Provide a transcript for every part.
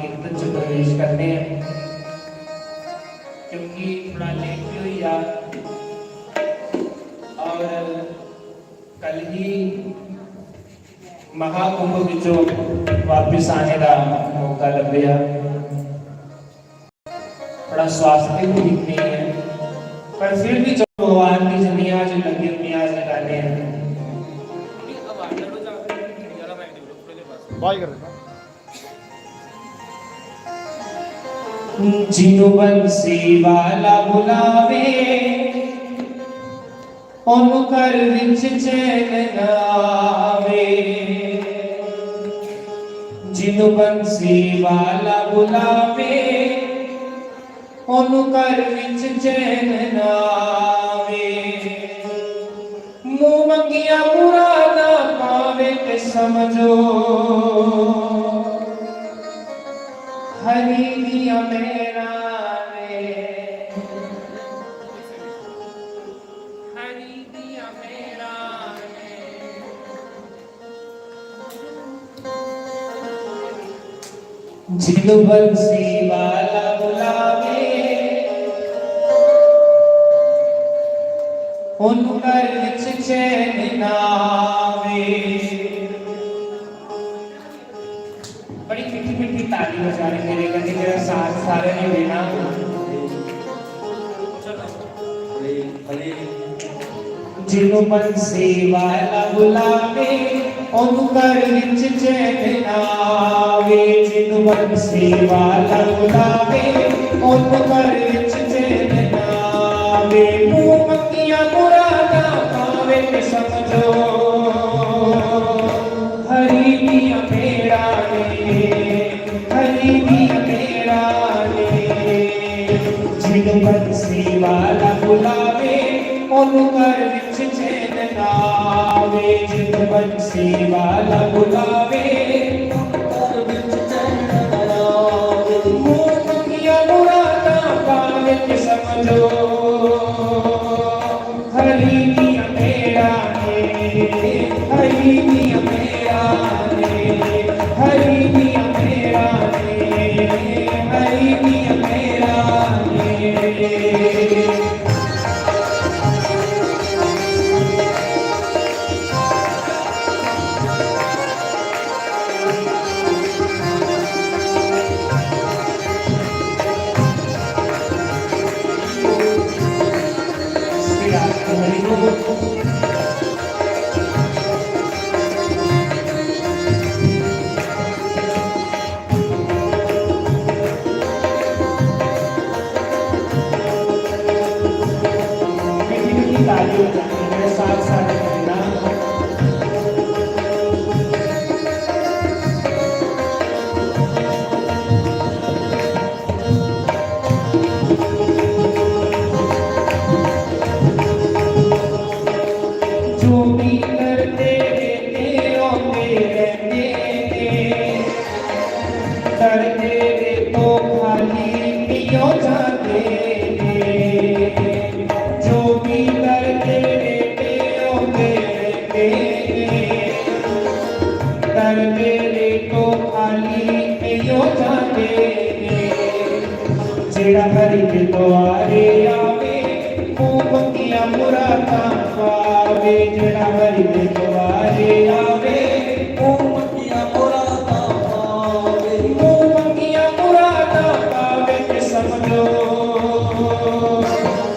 कीर्तन च प्रवेश करने हैं क्योंकि थोड़ा लेट भी हुई आ और कल ही महाकुंभ विचों वापिस आने का मौका लभ्या। थोड़ा स्वास्थ्य भी ठीक नहीं है पर फिर भी जो भगवान की जनिया जो लगी हुई आज लगाने हैं जिनु बंसी वाला बुलावे ओनु कर विच चैन न आवे। जिनु बंसी वाला बुलावे ओनु कर विच चैन न आवे। मुंह मंगिया मुरादा पावे ते समझो हरि दिया मेरा ने हरि दिया मेरा ने। जिनु बंसी वाला बुलावे ओनु कर विच चैन न आवे। बड़ी मीठी मीठी ताली बजा रहे मेरे गले मेरा साथ सारे ने देना। जिनु बंसी वाला बुलावे ओनु कर विच चैन न आवे। जिनु बंसी वाला बुलावे ओनु कर विच चैन न आवे। मुंह मंगिया मुरादा पावे ते समझो हरि दिया मेरा ने हरि दिया मेरा ने। जिनु बंसी वाला बुलावे ओनु कर विच चैन न आवे। जिनु बंसी वाला बुलावे कर विच चैन न आवे। मुंह मंगिया मुरादा पावे ते समझो हरि दिया मेरा ने हरि दिया मेरा ने हरि दिया मेरा ने हरि दिया मेरा ने। जेड़ा हरि के द्वारे आवे मुंह मंगिया मुरादा पावे। जेड़ा हरि के द्वारे आवे मुंह मंगिया मुरादा पावे। मुंह मंगिया मुरादा पावे ते समझो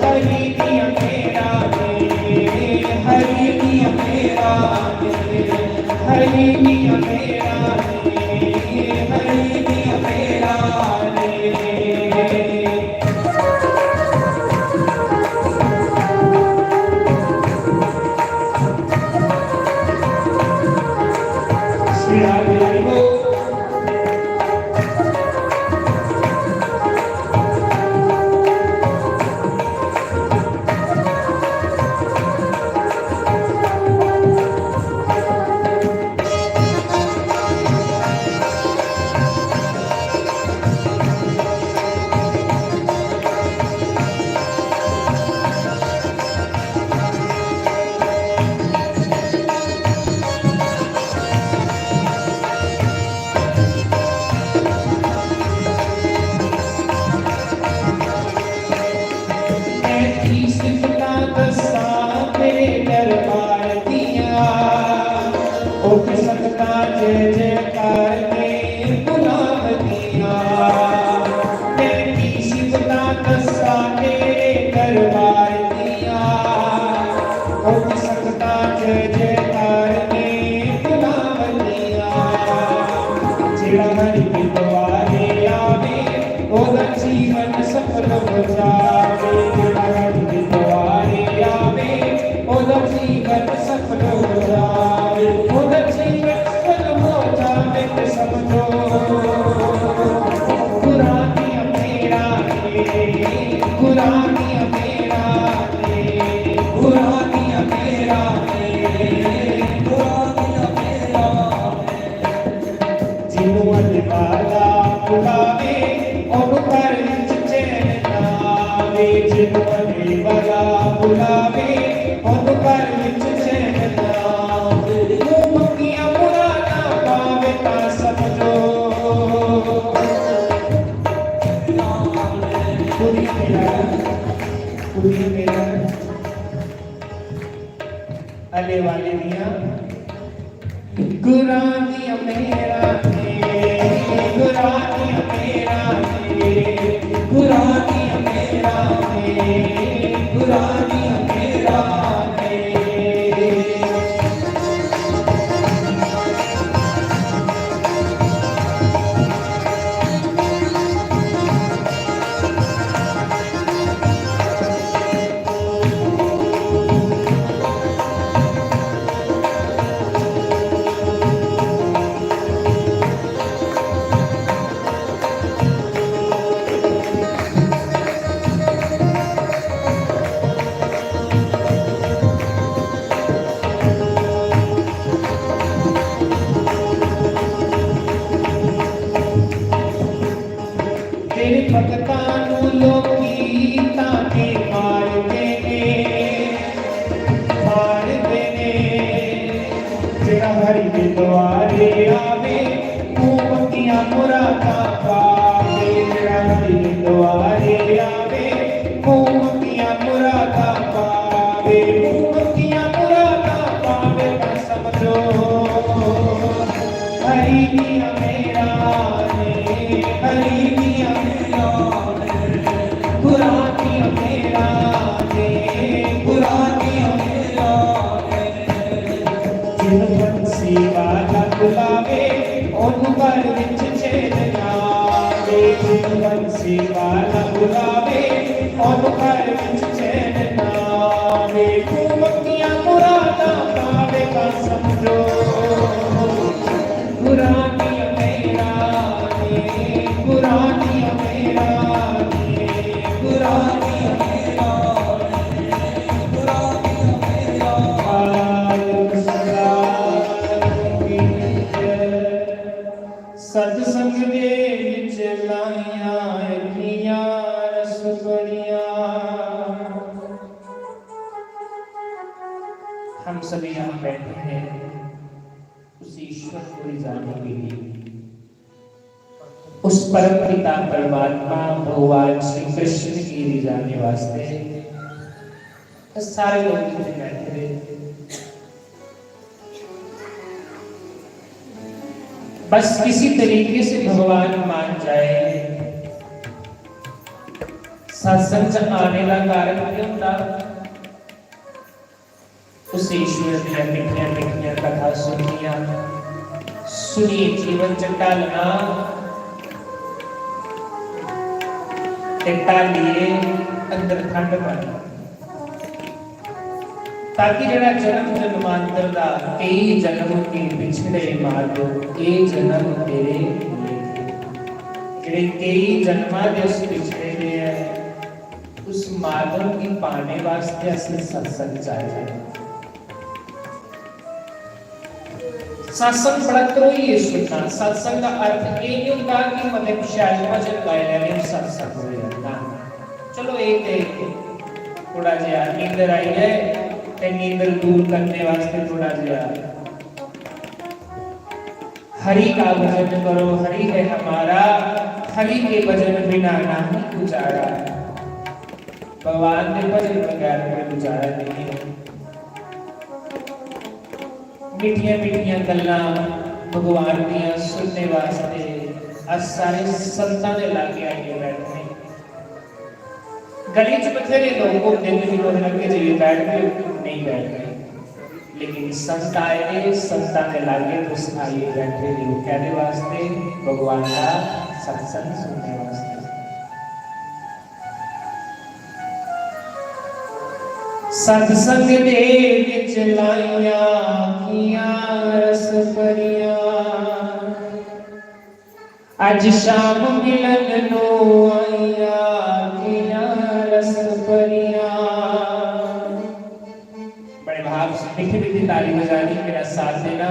हरि दिया मेरा ने हरि दिया मेरा ने हरि दिया मेरा ने हरि दिया मेरा ने। जेड़ा हरि के द्वारे आवे ओदा जीवन सफल हो जावे। जेड़ा हरि के द्वारे आवे ओदा जीवन सफल हो जावे। ओदा जीवन सफल हो जावे ते समझो कुरानिया मेरा ने, कुरानिया मेरा ने, कुरानिया मेरा ने, कुरानिया मेरा ने। जिन्हों वाला बुलावे ओनू घर विच चैन नावे। जिन्हों वाला बुलावे ओनू घर विच चैन नावे। मंगिया मुरादा पावे तां समझो कुड़ी मेरा अले वाले दिया कुरानिया मेरा ने, कुरानिया मेरा ने, कुरानिया मेरा ने, कुरानिया मेरा ने। तेरे भगतां नूं लोकी ताके मारदे ने, मारदे ने। जेड़ा हरि के द्वारे आवे तू मंगिया मुरादा पावे। जेड़ा हरि के द्वारे आवे तू मंगिया मुरादा पावे। तू मंगिया मुरादा पावे तां समझो हरि दिया मेरा ने, हरि दिया मेरा ने, कुरानिया मेरा ने, कुरानिया मेरा ने। जिन्हों बंसी वाला बुलावे ओनू घर विच चैन नावे। जिन्हों बंसी वाला बुलावे ओनू घर विच चैन नावे। तू मंगिया मुरादा पावे तां समझो कुरानिया मेरा ने, कुरानिया मेरा ने, कुरानिया मेरा ने, कुरानिया मेरा। सत्संग दे विच लाइयां अखियां रस भरियां। हम सभी यहाँ बैठे हैं उस ईश्वर को रिझाने के लिए, उस परम पिता परमात्मा भगवान श्री कृष्ण की रिझाने वास्ते सारे लोग बैठे हैं। बस किसी तरीके से भगवान मान जाए। सत्संग आने का कारण क्या होता? उस ईश्वर की मिठिया मिठिया कथा सुनिया, सुनी जीवन चंडालना लिए अंदर ठंड पानी, ताकि जरा जन्म जन्मांतर का कई जन्म के पिछड़े मार्ग ये जन्म तेरे जेड़े कई जन्मा के उस पिछड़े दे है उस मार्ग की पाने वास्ते असली सत्संग चाहिए। सत्संग बड़ा करो ये सुनना। सत्संग का अर्थ ये नहीं होता कि मतलब शायद भजन गाए लेने सत्संग हो जाता। चलो एक थोड़ा जिहा नींदर आई है ते नींदर दूर करने वास्ते थोड़ा जिहा हरि का भजन करो। हरि है हमारा, हरि के भजन बिना नहीं गुजारा। भगवान के भजन बगैर कोई गुजारा नहीं है। मिठिया मिठिया गल्लां भगवान दियां सुनने वास्ते अस सारे संतां दे लागे आइए बैठे। गली च बथेरे लोग घूमते भी लोग लगे जी बैठ गए नहीं बैठ गए। लेकिन संत आए, संतां के लागे तुसीं आइए बैठे हो कहदे वास्ते, भगवान का सत्संग सुनने वास्ते। सत्संग दे विच लाइया किया रस भरिया, अज शाम मिलन नो आइया किया रस भरिया। बड़े भाव से मीठी मीठी ताली बजानी, मेरा साथ देना।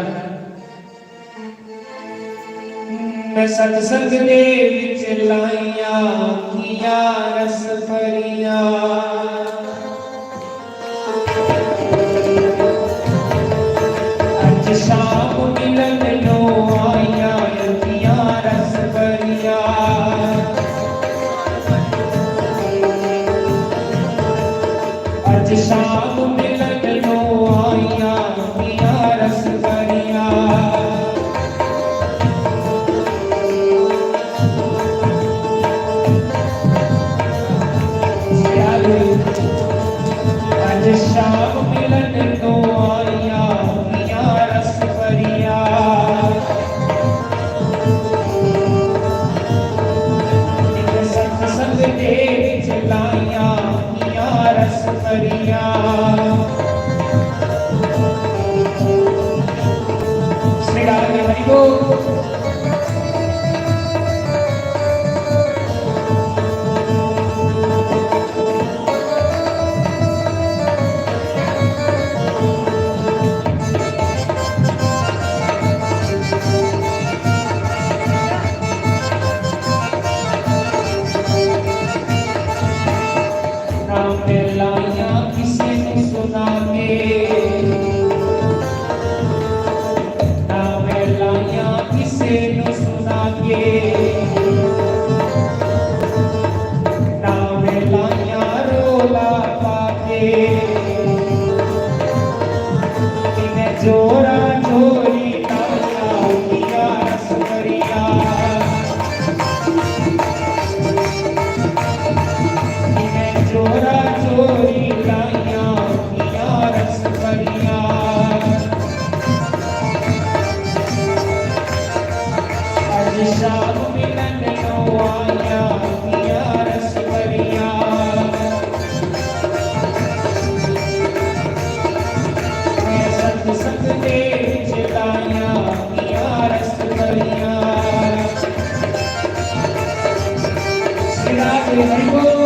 मैं सत्संग दे विच लाइया किया रस भरिया, अज शाम मिलन नो आइया किया रस भरिया। अज शाम मिलन नो आइया किया रस भरिया। अज शाम मिलन नो आइया किया रस भरिया। सत्संग दे विच लाइया किया रस भरिया। श्री राम हरि बोल। लाइया किसी ने सुना के, ना मैं लाइया किसी ने सुना के, ना मैं लाइया रोला पाके, इन्हें जोरा जोरी लाइया किया रस भरिया। इन्हें जोरा जोरी लाइया किया रस भरिया। अज शाम मिलन नो आइया किया रस भरिया। मैं सत्संग दे विच लाइया किया रस भरिया। श्री राम हरि बोल।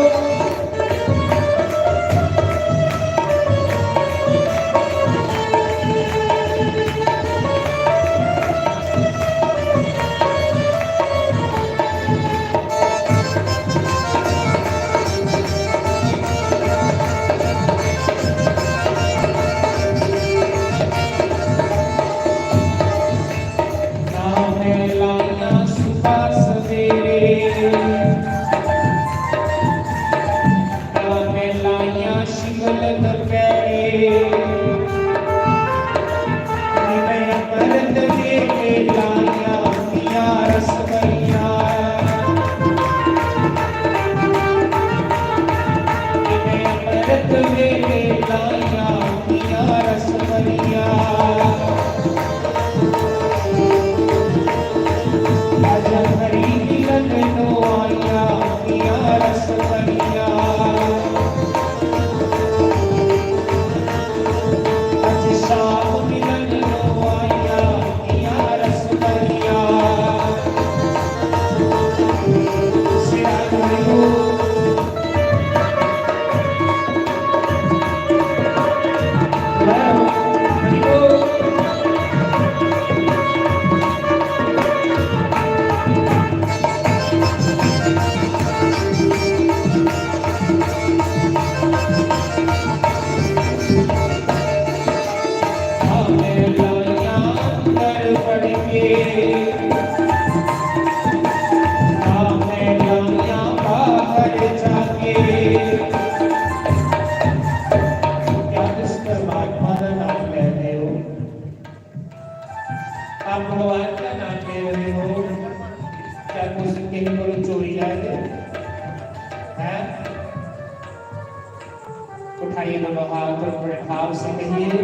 उठाइए दोनों हाथ और बड़े भाव से कहिए,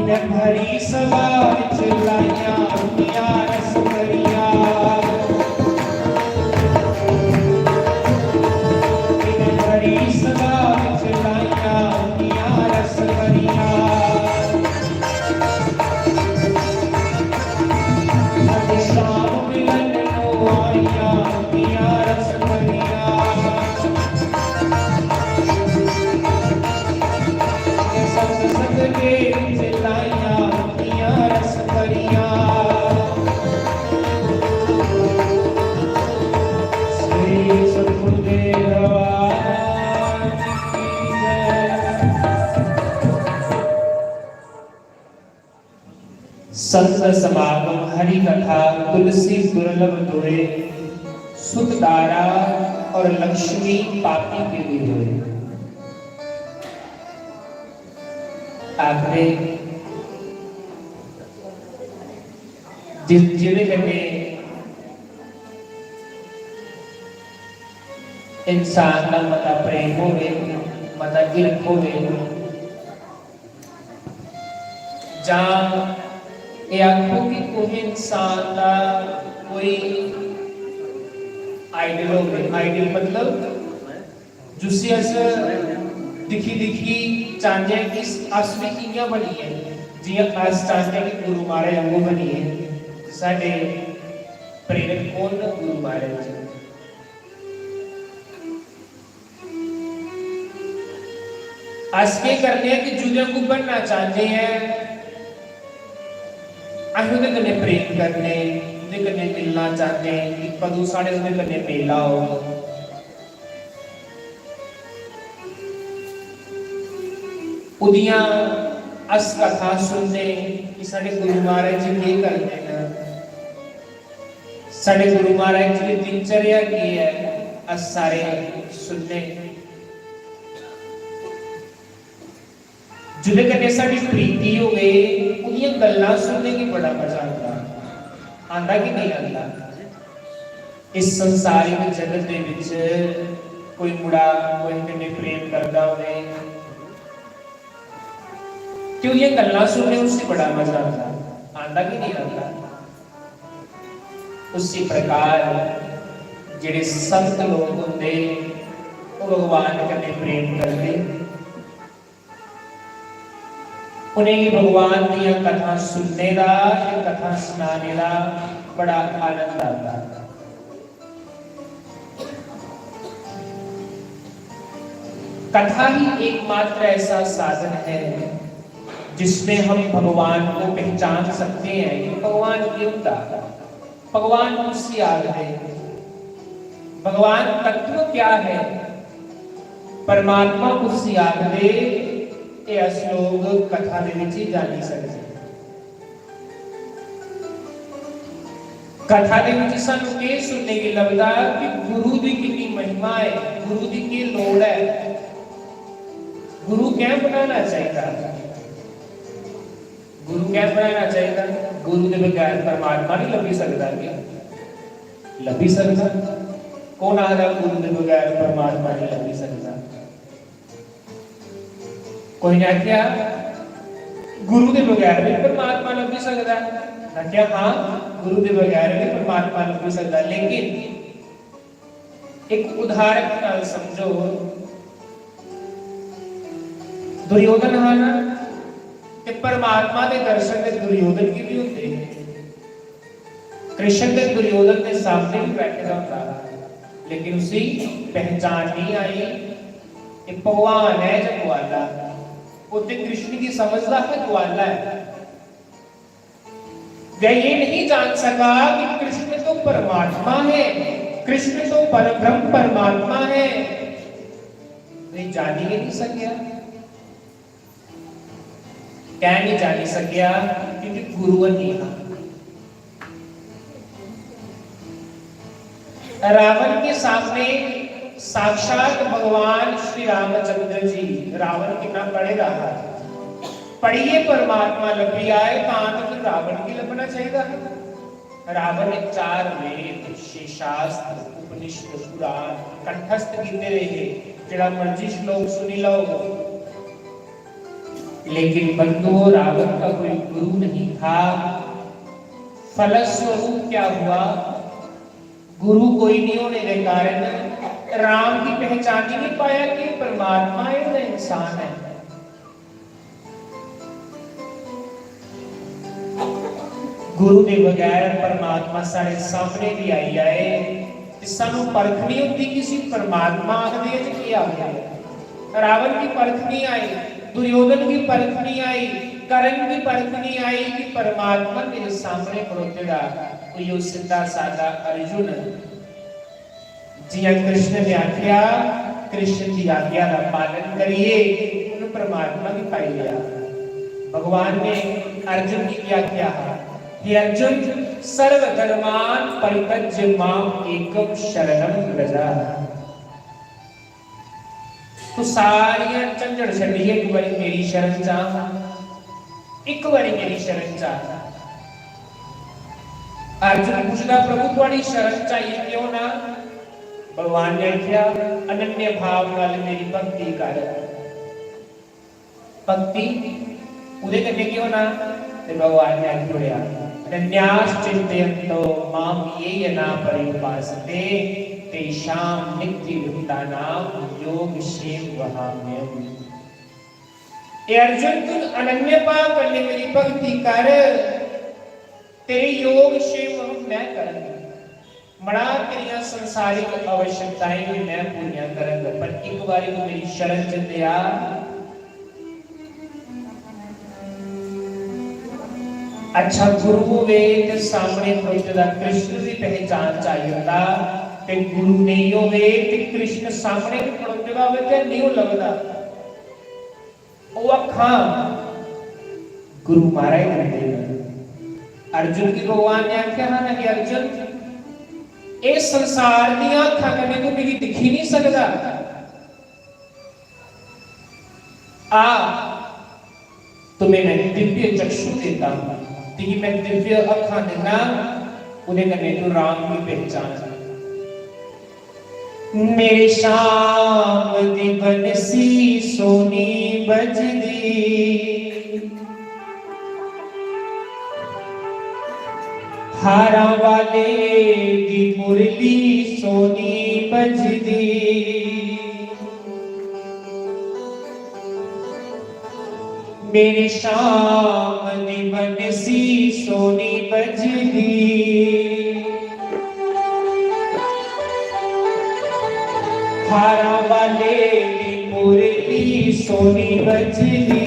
भरी सभा विच लाइया दुनिया रस करिया भरी सभा विच लाइया दुनिया रस करिया शाम मिलन नो आइया दुनिया रस करिया सत्संग के लाइया दुनिया रस करिया श्री सतगुरुदेव भगवान की जय। संत समागम हरि कथा तुलसी दुर्लभ दुए सुत दारा और लक्ष्मी पापी के लिए हुए। आपने जिहदे कन्नै इंसान का मता प्रेम होवे मता गिरफ होवे जां ये आखो कि कोई इंसान का कोई आइडल होवे। आइडल मतलब जिसी अस दिखी दिखी चाहते हैं कि अस भी कियां बनी है जियां अस चाहते हैं कि गुरु महाराज वांगू बनी है। साडे प्रेरक कौन है? गुरु महाराज। अस के करते हैं कि जुदे को बनना चाहते हैं अस उहदे कन्नै प्रेम करने उहदे कन्नै मिलना चाहते हैं कि कदों साडे उहदे कन्नै मेला हो। उदियां अस कथा सुनने कि साडे गुरु महाराज जी के करते हैं, साडे गुरु महाराज जी की दिनचर्या की है, अस सारे सुनने जिहदे कन्नै साडी प्रीति होवे उहदियां गल्लां सुनने की बड़ा मजा आंदा कि नहीं आंदा। इस संसारिक जगत दे विच कोई मुड़ा कोई कन्नै प्रेम करदा होवे क्यों ये गल्लां सुनने उससे बड़ा मजा आंदा कि नहीं आंदा। उसी प्रकार जेड़े संत लोग होंदे वो भगवान कन्नै प्रेम करते उन्हें भगवान दी कथा सुनने का कथा सुनाने का बड़ा आनंद आता। कथा ही एकमात्र ऐसा साधन है जिसमें हम भगवान को पहचान सकते हैं कि भगवान क्यों था, भगवान उसकी याद है, भगवान तत्व क्या है, परमात्मा उसकी याद है। ये अस लोग कथा दे विच ही जान सकते। कथा दे विच सानू ये सुनने की लगता कि गुरु की कितनी महिमा है, गुरु की की लोड़ है, गुरु क्या बनाना चाहिए, गुरु क्या बनाना चाहिए। गुरु के बगैर परमात्मा नहीं लभी सकता क्या? लभी सकता। कौन आखदा गुरु के बगैर परमात्मा नहीं लभी सकता? कोई ने आख्या गुरु के बगैर भी परमात्मा लभी सकता। मैं क्या हाँ गुरु के बगैर भी परमात्मा लभी सकता, लेकिन एक उदाहरण नाल समझो। दुर्योधन है ना, कि परमात्मा के दर्शन के दुर्योधन की भी होते हैं। कृष्ण के दुर्योधन के सामने भी बैठा होता, लेकिन उसी पहचान नहीं आई कि भगवान है जो ग्वाला, उसे कृष्ण की समझदा है ग्वाला है। वह ये नहीं जान सका कि कृष्ण तो परमात्मा है, कृष्ण तो परब्रह्म परमात्मा है। नहीं जानी ही नहीं सकिया। क्या नहीं जानी सकिया? क्योंकि गुरु नहीं था। रावण के सामने साक्षात भगवान श्री रामचंद्र जी, रावण कितना पढ़े रहा, पढ़िए परमात्मा लभी आए तो फिर रावण की लभना चाहिए। रावण ने 4 वेद शास्त्र उपनिषद पुराण कंठस्थ किए रहे, जेड़ा मर्जी श्लोक सुनी लो। लेकिन बंधुओं रावण का कोई गुरु नहीं था। फलस्वरूप क्या हुआ, गुरु कोई नहीं होने के कारण राम की पहचान ही नहीं पाया कि परमात्मा है या इंसान है। गुरु के बगैर परमात्मा सारे सामने भी आई जाए तो सानू परख नहीं होती किसी परमात्मा आखदे की आ गया। रावण की परख नहीं आई, दुर्योधन की परख नहीं आई, कर्ण की परख नहीं आई कि परमात्मा मेरे सामने खड़ोतेगा। कोई सीधा साधा अर्जुन जिया कृष्ण ने आख्या कृष्ण की आज्ञा का पालन करिए, उन परमात्मा की पाई गया। भगवान ने अर्जुन की क्या किया, हे अर्जुन सर्वधर्मान परित्यज्य माम एकम शरणम व्रज। तो सारियां झंझट छड्डिए, एक बारी मेरी शरण चाह, एक बारी मेरी शरण चाह। अर्जुन पूछता प्रभु थोड़ी शरण चाहिए क्यों ना। भगवान ने क्या अनन्य भाव नाल मेरी भक्ति कर। भक्ति उदे करने क्यों ना, ते भगवान ने आख्या अनन्यास चिंतयन्तो माम ये न परिउपासते तेषां नित्ययुक्तानां योगक्षेम वहाम्यहम्। ए अर्जुन तू अनन्य भाव करने मेरी भक्ति कर, तेरे योग क्षेम मैं करूंगा। बड़ा तेरिया संसारिक आवश्यकताएं भी मैं पूरियां करूंगा, पर एक बारी तू मेरी शरण च दिया। अच्छा गुरु वे ते सामने खड़ोता कृष्ण की पहचान चाहिए था, ते गुरु नहीं होवे ते कृष्ण सामने खड़ोता होवे ते नहीं लगदा। ओ अखां गुरु मारा ही करते। अर्जुन की भगवान ने आख्या हाँ नहीं अर्जुन, ए संसार दी अखां कने तू मेरी दिखी नहीं सकदा। आ तुम्हें मैं दिव्य चक्षु देता हूं, कि मैं दिव्य अखां देना, उन्हें करने तो राम की पहचान। मेरे शाम दी बनसी सोनी बजदी, हारा वाले दी मुरली सोनी बजदी। मेरे शाम दी बनसी सोनी बजदी, हारा वाले दी मुरली सोनी बजदी।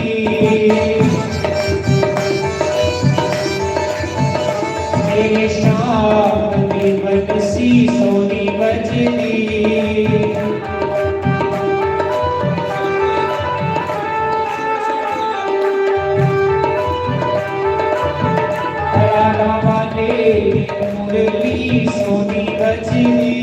मेरे शाम दी बनसी सोनी बजदी। मुरली सोनी बजदी।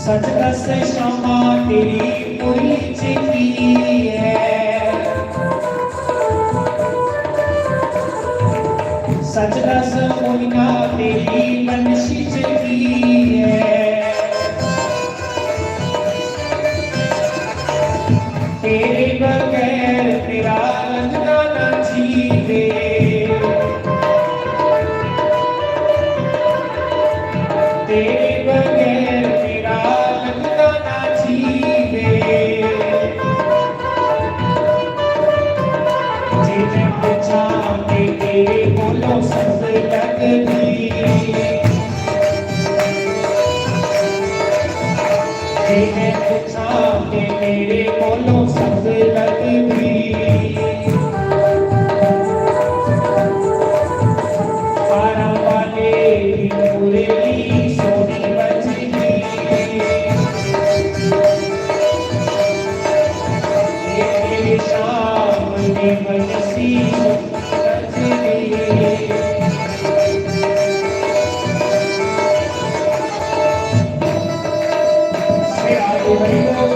सच दस क्षमा तेरी कोई चिट्ठी है, सच दस मुनिया तेरी बंशी चिट्ठी है। तेरे बगैर तेरा लगना न जीवे, तेरे बगैर तेरा लगना न जीवे। जिन्हें पूछा के तेरे बोलो सब लगदी, जिन्हें पूछा के तेरे बोलो सब लगदी। हारा वाले दी मुरली सोनी बनसी बजरी। श्री राधे हरि बोल।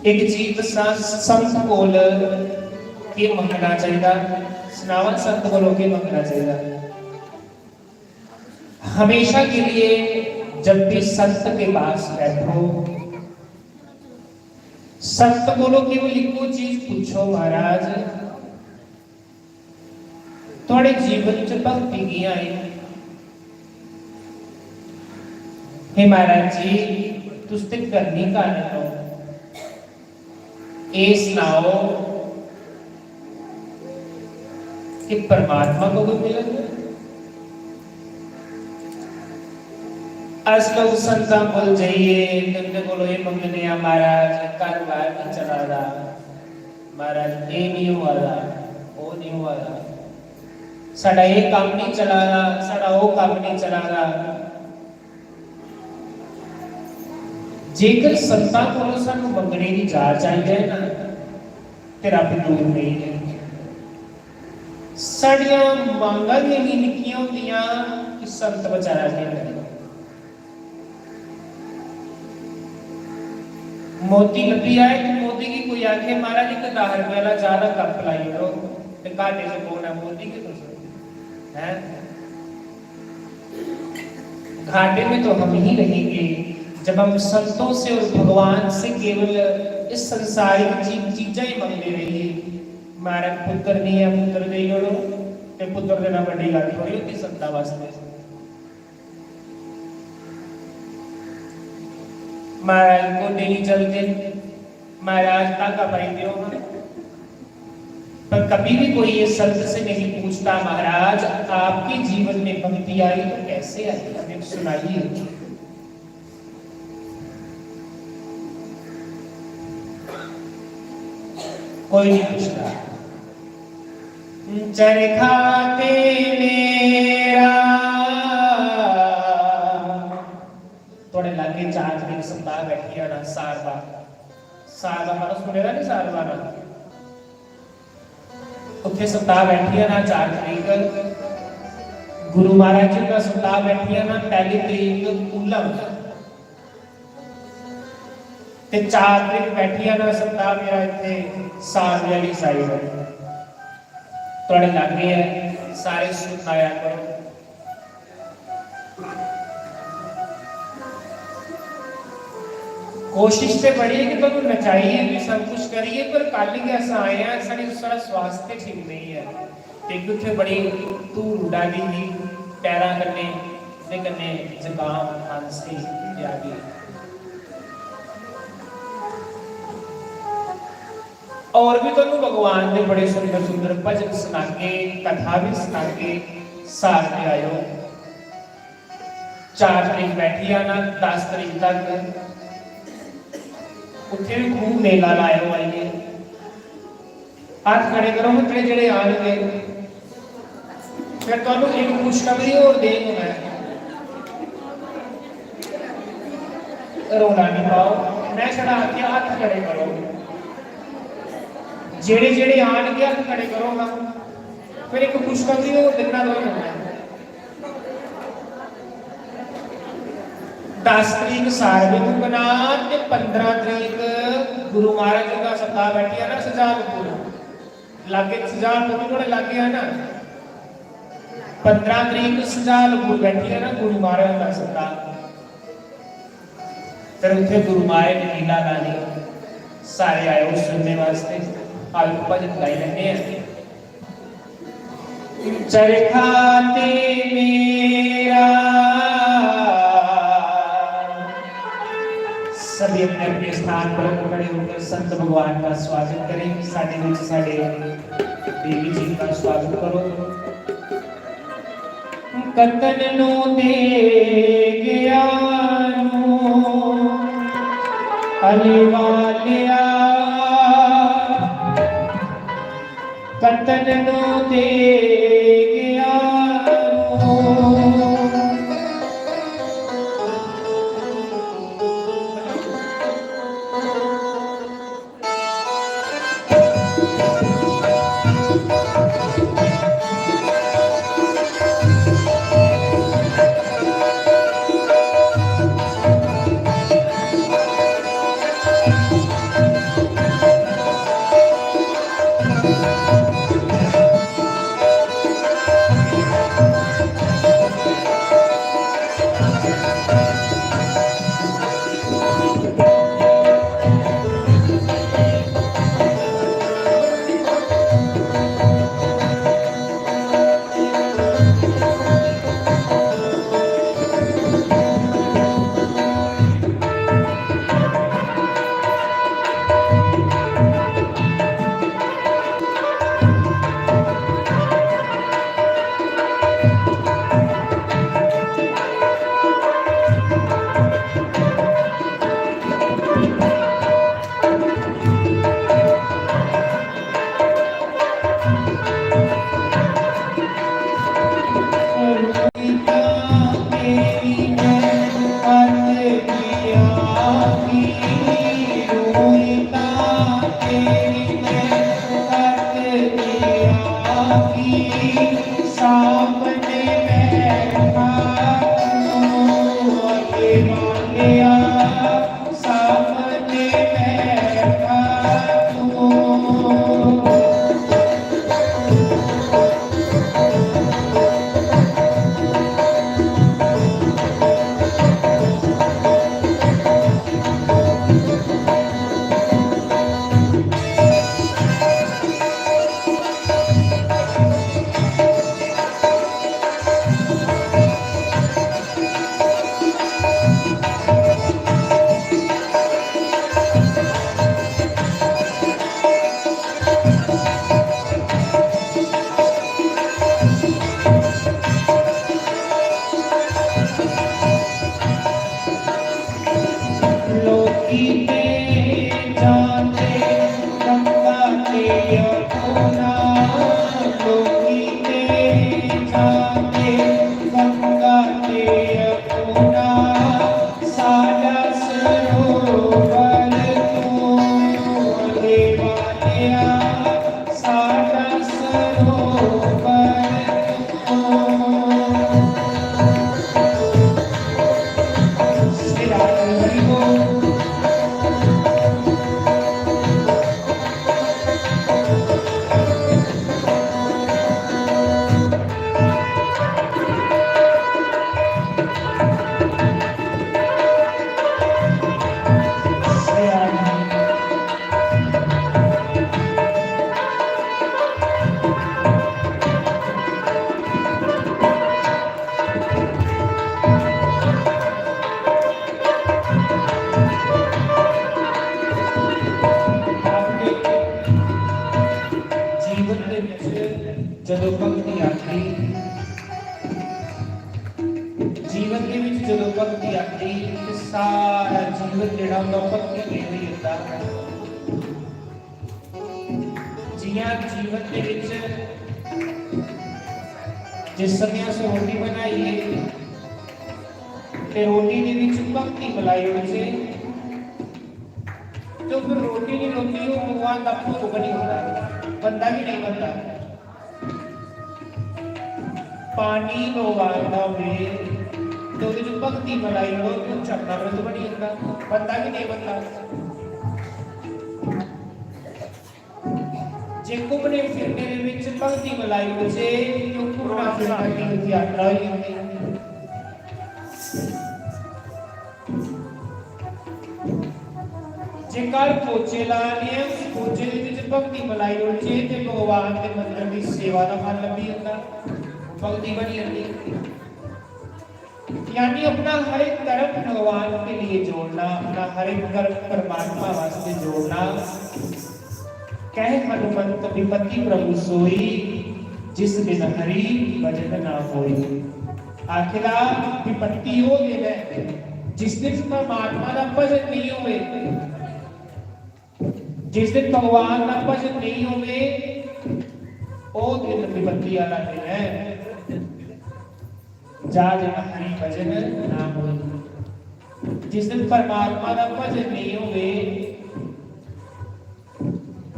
एक जीव संत कोल के मंगना चाहिए, सनावन संत कोल के मंगना चाहिए। हमेशा के लिए जब भी संत के पास बैठो, संत कोलो केवल एको चीज पूछो, महाराज थोड़े जीवन च भक्ति की आई? हे महाराज जी तुस ते करनी कारण हो, ये सुनाओ कि परमात्मा को भी मिलेगा। अस लोग संतां कोल जाइए, उनके कोलों ये मंगने महाराज घर बार नहीं चला रहा, महाराज ये नहीं हुआ था, वो नहीं हुआ था, साडा ये काम नहीं चला रहा, साडा वो काम नहीं चला रहा। जेकर संतां कोलों सानू मंगने की जाच आई जाए ना ते रब दूर नहीं है। साड़ियां मांगा दी निक्कियां होंदियां कि संत बेचारा के करे। मोती लभी आए तो मोती की कोई आखे महाराज एक 10 रुपए वाला ज्यादा कप लाई करो ते घाटे से कौन है मोती के तो है। घाटे में तो हम ही रहेंगे जब हम संतों से और भगवान से केवल इस संसारिक चीजें ही मांगते रहिए। महाराज पुत्र नहीं है, पुत्र दे करो ते पुत्र देना बड़ी गल थोड़ी होती संतां वास्ते। महाराज को नहीं चलते, महाराज ताका भाई दियो, पर कभी भी कोई ये संत से नहीं पूछता महाराज आपके जीवन में भक्ति आई तो कैसे आई, हमें सुनाइए। कोई नहीं पूछता। चरखा ते मेरा थोड़े लागे चार दिन सप्ताह बैठी है ना सारवा सारवा मानो सुनेगा नहीं सारवा ना उत्थे सप्ताह बैठी है ना 4 तरीक गुरु महाराज जी का सप्ताह बैठी है ना 1 तरीक उलम ते 4 तरीक बैठी है ना सप्ताह मेरा इतने साल वाली साइड है थोड़े लागे है सारे सुनाया करो। कोशिश तो बड़ी है कि तुम नचाइए भी सब कुछ करिए पर कल ही ऐसा आए हैं साड़ी सारा स्वास्थ्य ठीक नहीं है। एक उत्थे बड़ी धूल उड़ाली थी पैरों कन्ने ते कन्ने जुकाम खांसी आ गई और भी तुहानू भगवान के बड़े सुंदर सुंदर भजन सुना के कथा भी सुना के सार के आयो। 4 तरीक बैठी आना 10 तरीक तक उत्थे भी खूब मेला लायो आइए। हाथ खड़े करो मित्रे जेड़े आएंगे फिर तुहानू एक खुशखबरी और देनी है। रोना नहीं पाओ मैं छड़ा के हाथ खड़े करो जेड़े जेड़े आएंगे हाथ खड़े करो ना फिर एक खुशखबरी और देना तुहानू है। 10 तरीक सारवे मुकना ते 15 तरीक गुरु महाराज जी का सप्ताह बैठी है ना सजालपुर लागे सजालपुर थोड़े लागे है ना 15 तरीक सजालपुर बैठी है ना गुरु महाराज का सप्ताह फिर उठे गुरु महाराज ने लीला लानी सारे आए उस सुनने वास्ते आलू भजन गाई लेने हैं। चरखा ते मेरा सभी अपने अपने स्थान पर खड़े होकर संत भगवान का स्वागत करें। साढ़े बीच साढ़े देवी जी का स्वागत करो। कतन नो दे गया अलिवालिया कतन नो दे गया तेरी मैं करती आकी, सामने बैठा तू आगे वालिया, सामने बैठा तू। ਜਦੋਂ ਭਗਤੀ ਆਖੀ, ਜੀਵਨ ਦੇ ਵਿੱਚ ਜਦੋਂ ਭਗਤੀ ਆਖੀ ਤੇ ਸਾਰਾ ਜੀਵਨ ਜਿਹੜਾ ਹੁੰਦਾ ਭਗਤੀ ਦੇ ਹੀ ਹੁੰਦਾ। ਜੀਆਂ ਜੀਵਨ ਦੇ ਵਿੱਚ ਜਿਸ ਸਮੇਂ ਅਸੀਂ ਰੋਟੀ ਬਣਾਈਏ ਤੇ ਰੋਟੀ ਦੇ ਵਿੱਚ ਭਗਤੀ ਮਿਲਾਈ ਹੋਵੇ तो फिर रोटी नहीं रोटी हो भगवान आपको भोग नहीं होता, बंदा भी नहीं बनता। पानी उबालना हो तो जो भक्ति मलाई हो तो चढ़ना तो बनी होता, बंदा भी नहीं बनता। जे घूमने फिरने के विच भक्ति मलाई हो जे तो घूमना फिरना की यात्रा ही होती। जे घर पोचे लाने उस पोचे दे विच भक्ति मलाई हो जे ते भगवान के मंदिर की सेवा का फल लभी होता, भक्ति बनी होती। यानी अपना हर एक कर्म भगवान के लिए जोड़ना, अपना हर एक कर्म परमात्मा वास्ते जोड़ना। कहे हनुमंत विपत्ति प्रभु सोई, जिस दिन हरि भजन ना होई। आखिरा विपत्ति हो दिन है जिस दिन परमात्मा का भजन नहीं होवे, जिस दिन भगवान का भजन नहीं होवे ओ दिन विपत्ति वाला दिन है। जा दिन हरि भजन ना होई। जिस दिन परमात्मा का भजन नहीं होवे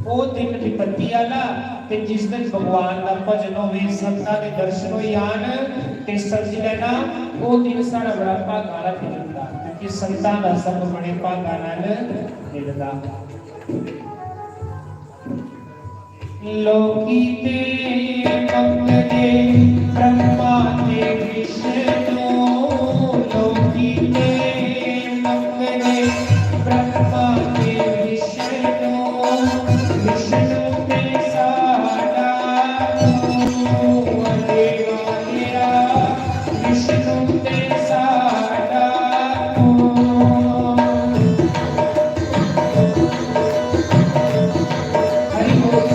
ओ दिन विपत्ति वाला, ते जिस दिन भगवान का भजन होवे संतां दे दर्शन हो आन ते समझ लेना ओ दिन सारा बड़ा भागा वाला दिन होंदा, क्योंकि संतां दा संग बड़े भागा नाल मिलदा। लोकी ते मंगले ब्रह्मा ते विष्णु, लोकी ते मंगले ब्रह्मा ते विष्णु, विष्णु ते साडा तू देवालया, विष्णु ते साडा तू। हरि बोल।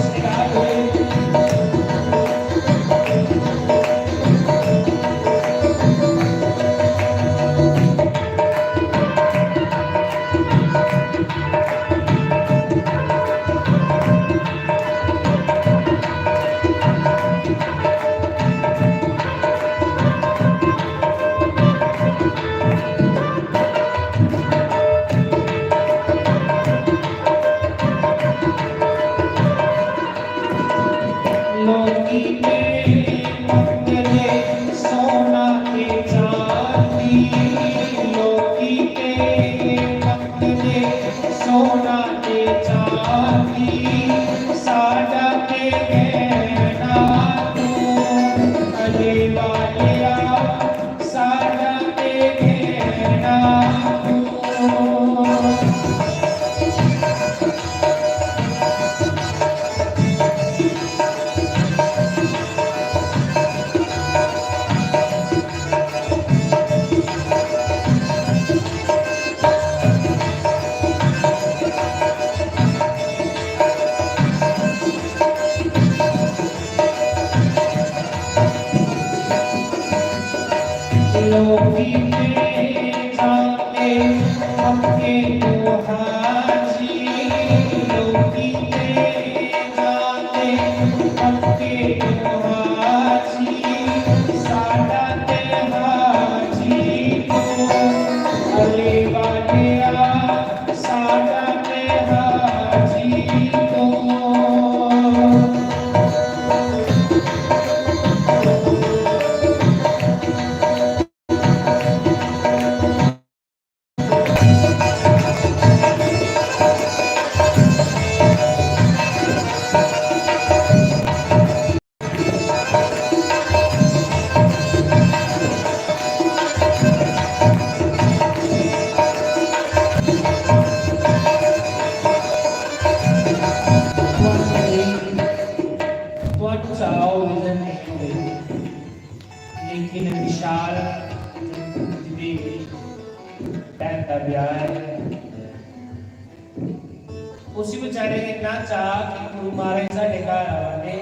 उसी बेचारे ने इतना चाह कि गुरु महाराज साडे घर आवे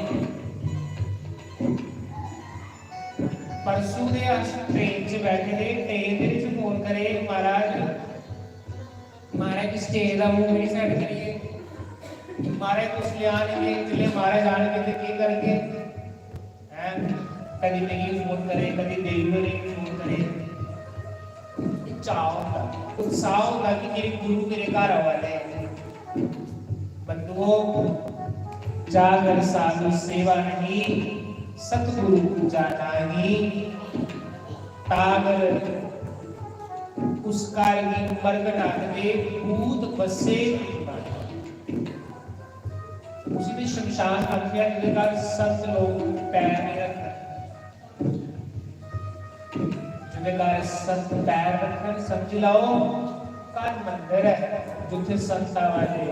परसों दे अस ट्रेन च बैठे थे ट्रेन दे विच फोन करे महाराज की स्टेज दा मूव मेरी साइड करिए महाराज तुस लिया नहीं जिले महाराज आने कहते की करके हैं कभी नहीं फोन करे कभी देवी ने फोन करे चाह होता उत्साह होता कि मेरे गुरु मेरे घर आवाले बंधुओं जागर साधु सेवा नहीं सतगुरु पूजा नहीं तागर उस कार्य की मरगनाथ में भूत बसे उसी में शमशान आख्या जिसका संत लोग पैर नहीं रखते जिसका संत पैर रखकर समझ लाओ का मंदिर है जिथे संत आवाजे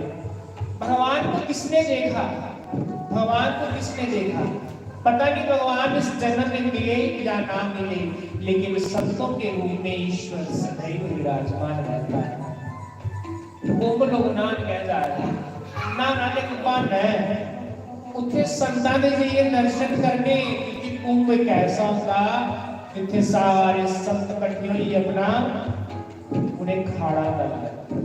भगवान को किसने देखा भगवान को किसने देखा पता नहीं भगवान इस जन्म में मिले या ना मिले लेकिन संतों के रूप में ईश्वर सदैव विराजमान रहता है वो लोग नान कह जा रहे ना नाने कुपान है उथे संतां दे जाइए दर्शन करने कि कुंभ कैसा होता जिथे सारे संत इकट्ठे होई अपना उन्हें खाड़ा करते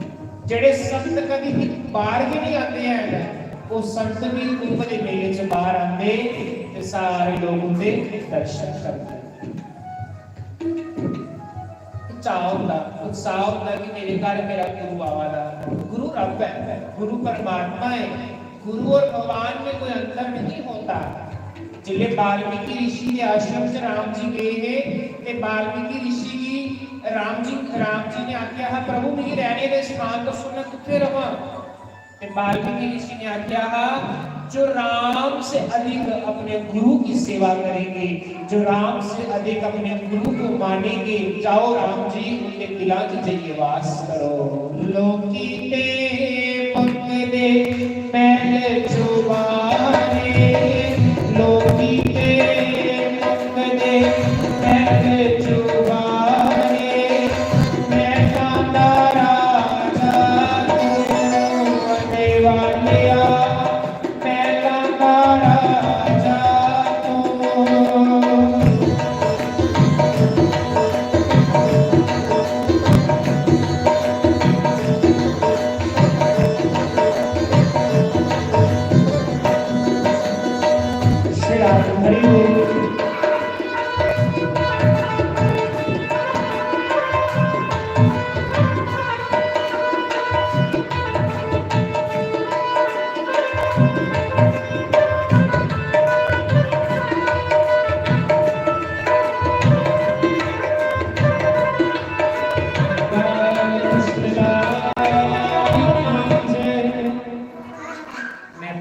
जेड़े संत कभी बाहर भी नहीं आते हैं वो संत भी कुंभ के मेले से बाहर आते ते सारे लोग उनके दर्शन करते उत्साह होता कि मेरे घर मेरा गुरु आवाला गुरु रब है गुरु परमात्मा है गुरु और भगवान में कोई अंतर नहीं होता जिले वाल्मीकि ऋषि के आश्रम से राम जी गए हैं ते वाल्मीकि ऋषि की राम जी ने आज्ञा है प्रभु मेरी रहने दे स्थान तो सुनना किथे रहा ते वाल्मीकि ऋषि ने आज्ञा है जो राम से अधिक अपने गुरु की सेवा करेंगे जो राम से अधिक अपने गुरु को मानेंगे जाओ राम जी उनके दिला की जाइए वास करो लोकी ते पंगदे मैल चुबारे लोकी ते पंगदे मैल चुबारे मैं कांदा राजा तू वालिया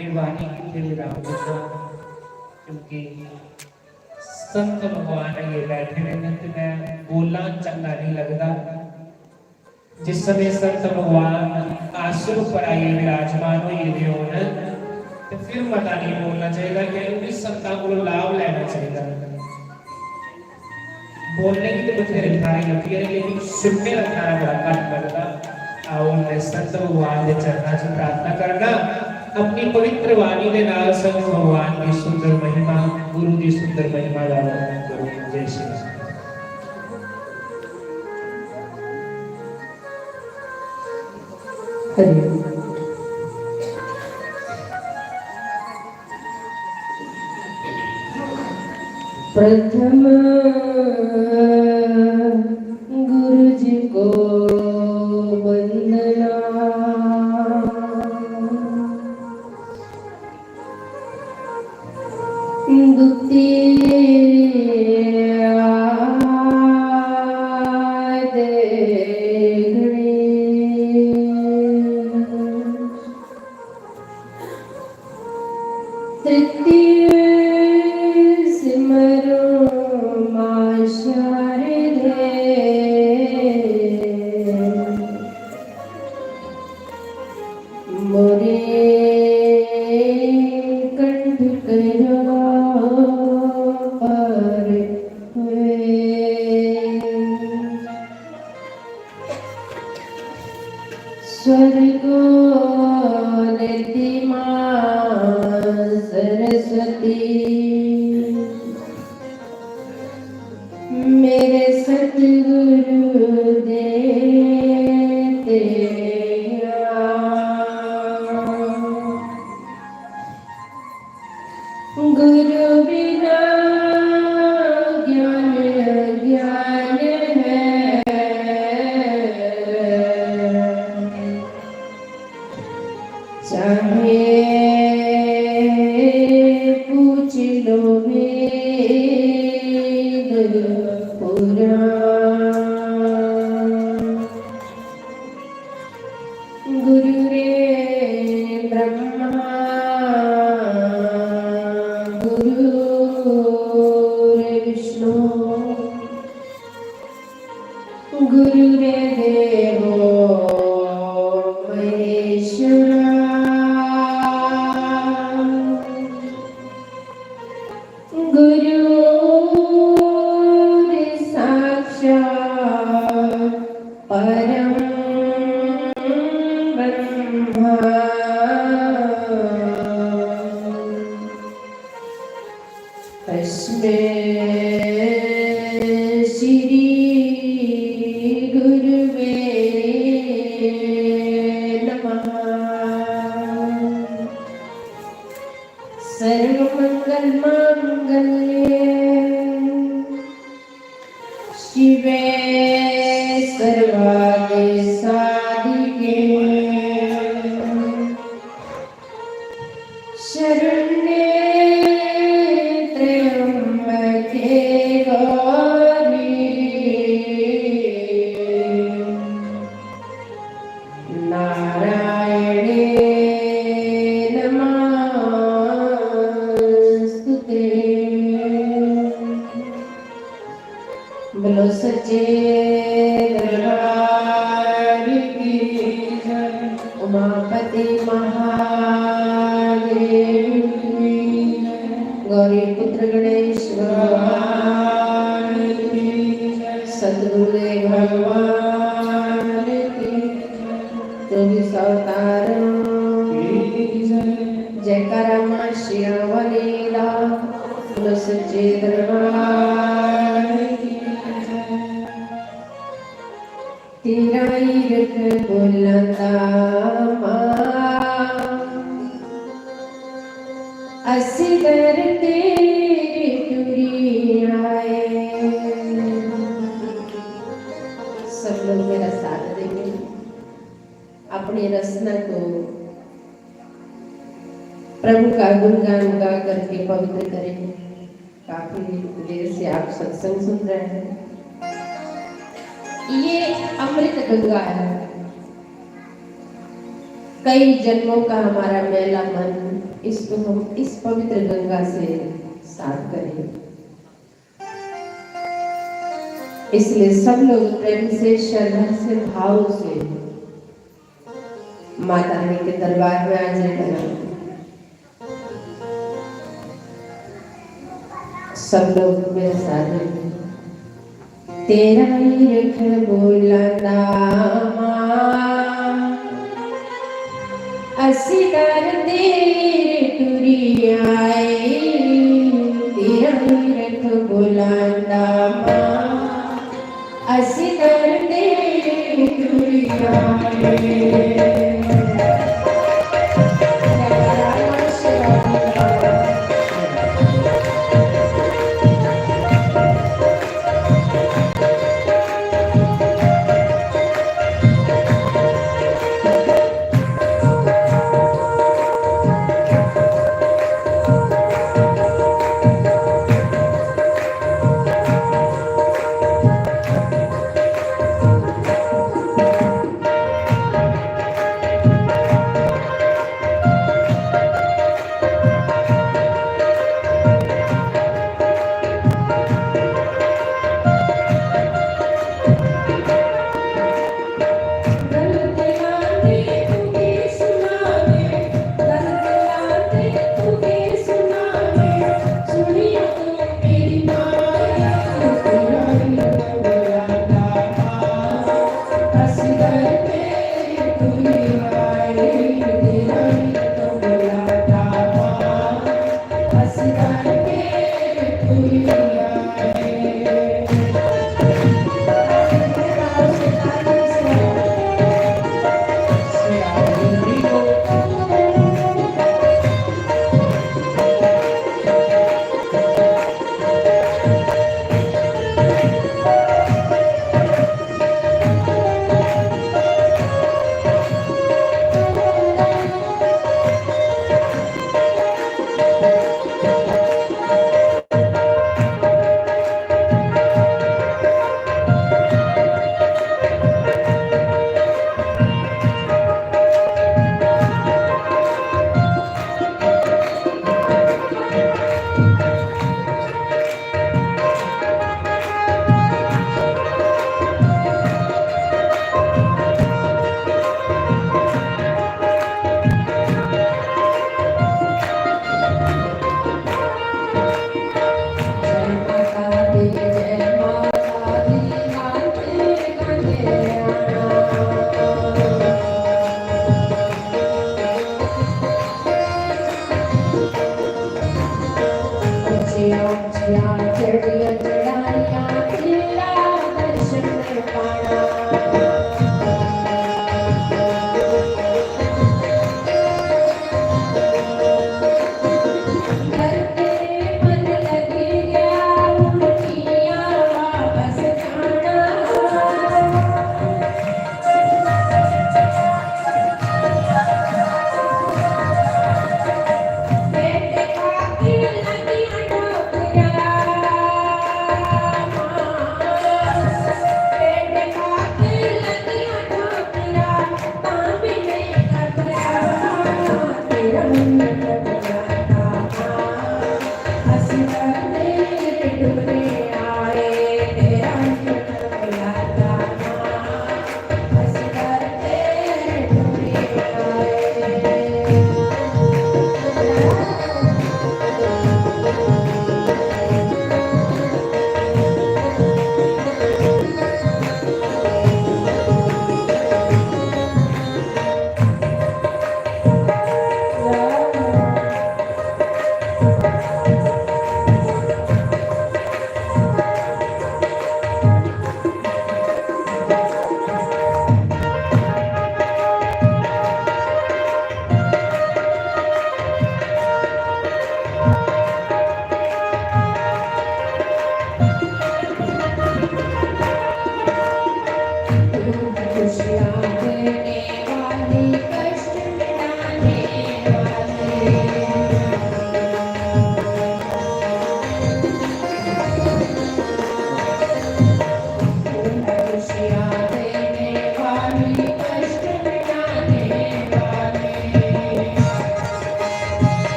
अपनी वाणी की विराम दूंगा, क्योंकि संत भगवान ये बैठे ने तो मैं बोलना चंगा नहीं लगता। जिस समय संत भगवान आसन पर आइए विराजमान हुए होने तो फिर मता नहीं बोलना चाहिए, क्योंकि संतां को लाभ लेना चाहिए। बोलने की तो बथेरे थारी होती है, लेकिन सुनने का थारा बड़ा कट लगता। आओ मैं संत भगवान के चरणों से प्रार्थना करना, अपनी पवित्र वाणी के नाल संत भगवान की सुंदर महिमा, गुरु की सुंदर महिमा का वर्णन करूं। जय श्री कृष्ण। प्रथम गुरु जी को वंदना, द्वितीय तृतीय सिमरो मां शारदे, मोरे कंठ करो पार हुए। स्वर्गो नीतिमा सरस्वती, मेरे सतगुरु देते गुरु बिना ज्ञान अज्ञान है, चाहे पूछ लो वेद पुराण। गुरु रे ब्रह्मा गुरु रे विष्णु, गुरु रे देवो महेश्वरा, गुरु साक्षात् परम ब्रह्मा, तस्मै श्री गुरुवे नमः। सर्वमंगल मांगल्ये शिवे सर्वार्थ साधिके, शरण्ये त्र्यंबके गौरी, नारायणे नमस्तुते। बोलो सच्चे दरबार की जय, उमापति महादेव की जय, गौरी पुत्र गणेश भगवान की जय, सद्गुरुदेव भगवान की जय, 24 अवतारों की जय। जयकारा मां श्यामलीला, बोलो सच्चे दरबार की जय। तेरा ईरख बुलंदा असगर तेरी टूरी आए। सब लोग मेरा साथ देंगे, अपनी रचना को प्रभु का गुणगान गा करके पवित्र करें। काफी देर से आप सत्संग सुन रहे हैं। ये अमृत गंगा है। कई जन्मों का हमारा मैला मन इसको हम इस पवित्र गंगा से साफ करें। इसलिए सब लोग प्रेम से, श्रद्धा से, भाव से माता रानी के दरबार में हाजिर लगाएं। सब लोग मेरे साथ हैं। तेरा ही रख बोला नामा असी कर तेरे टुरी आए, तेरा ही रख बोला नामा असी कर तेरे टुरी आए।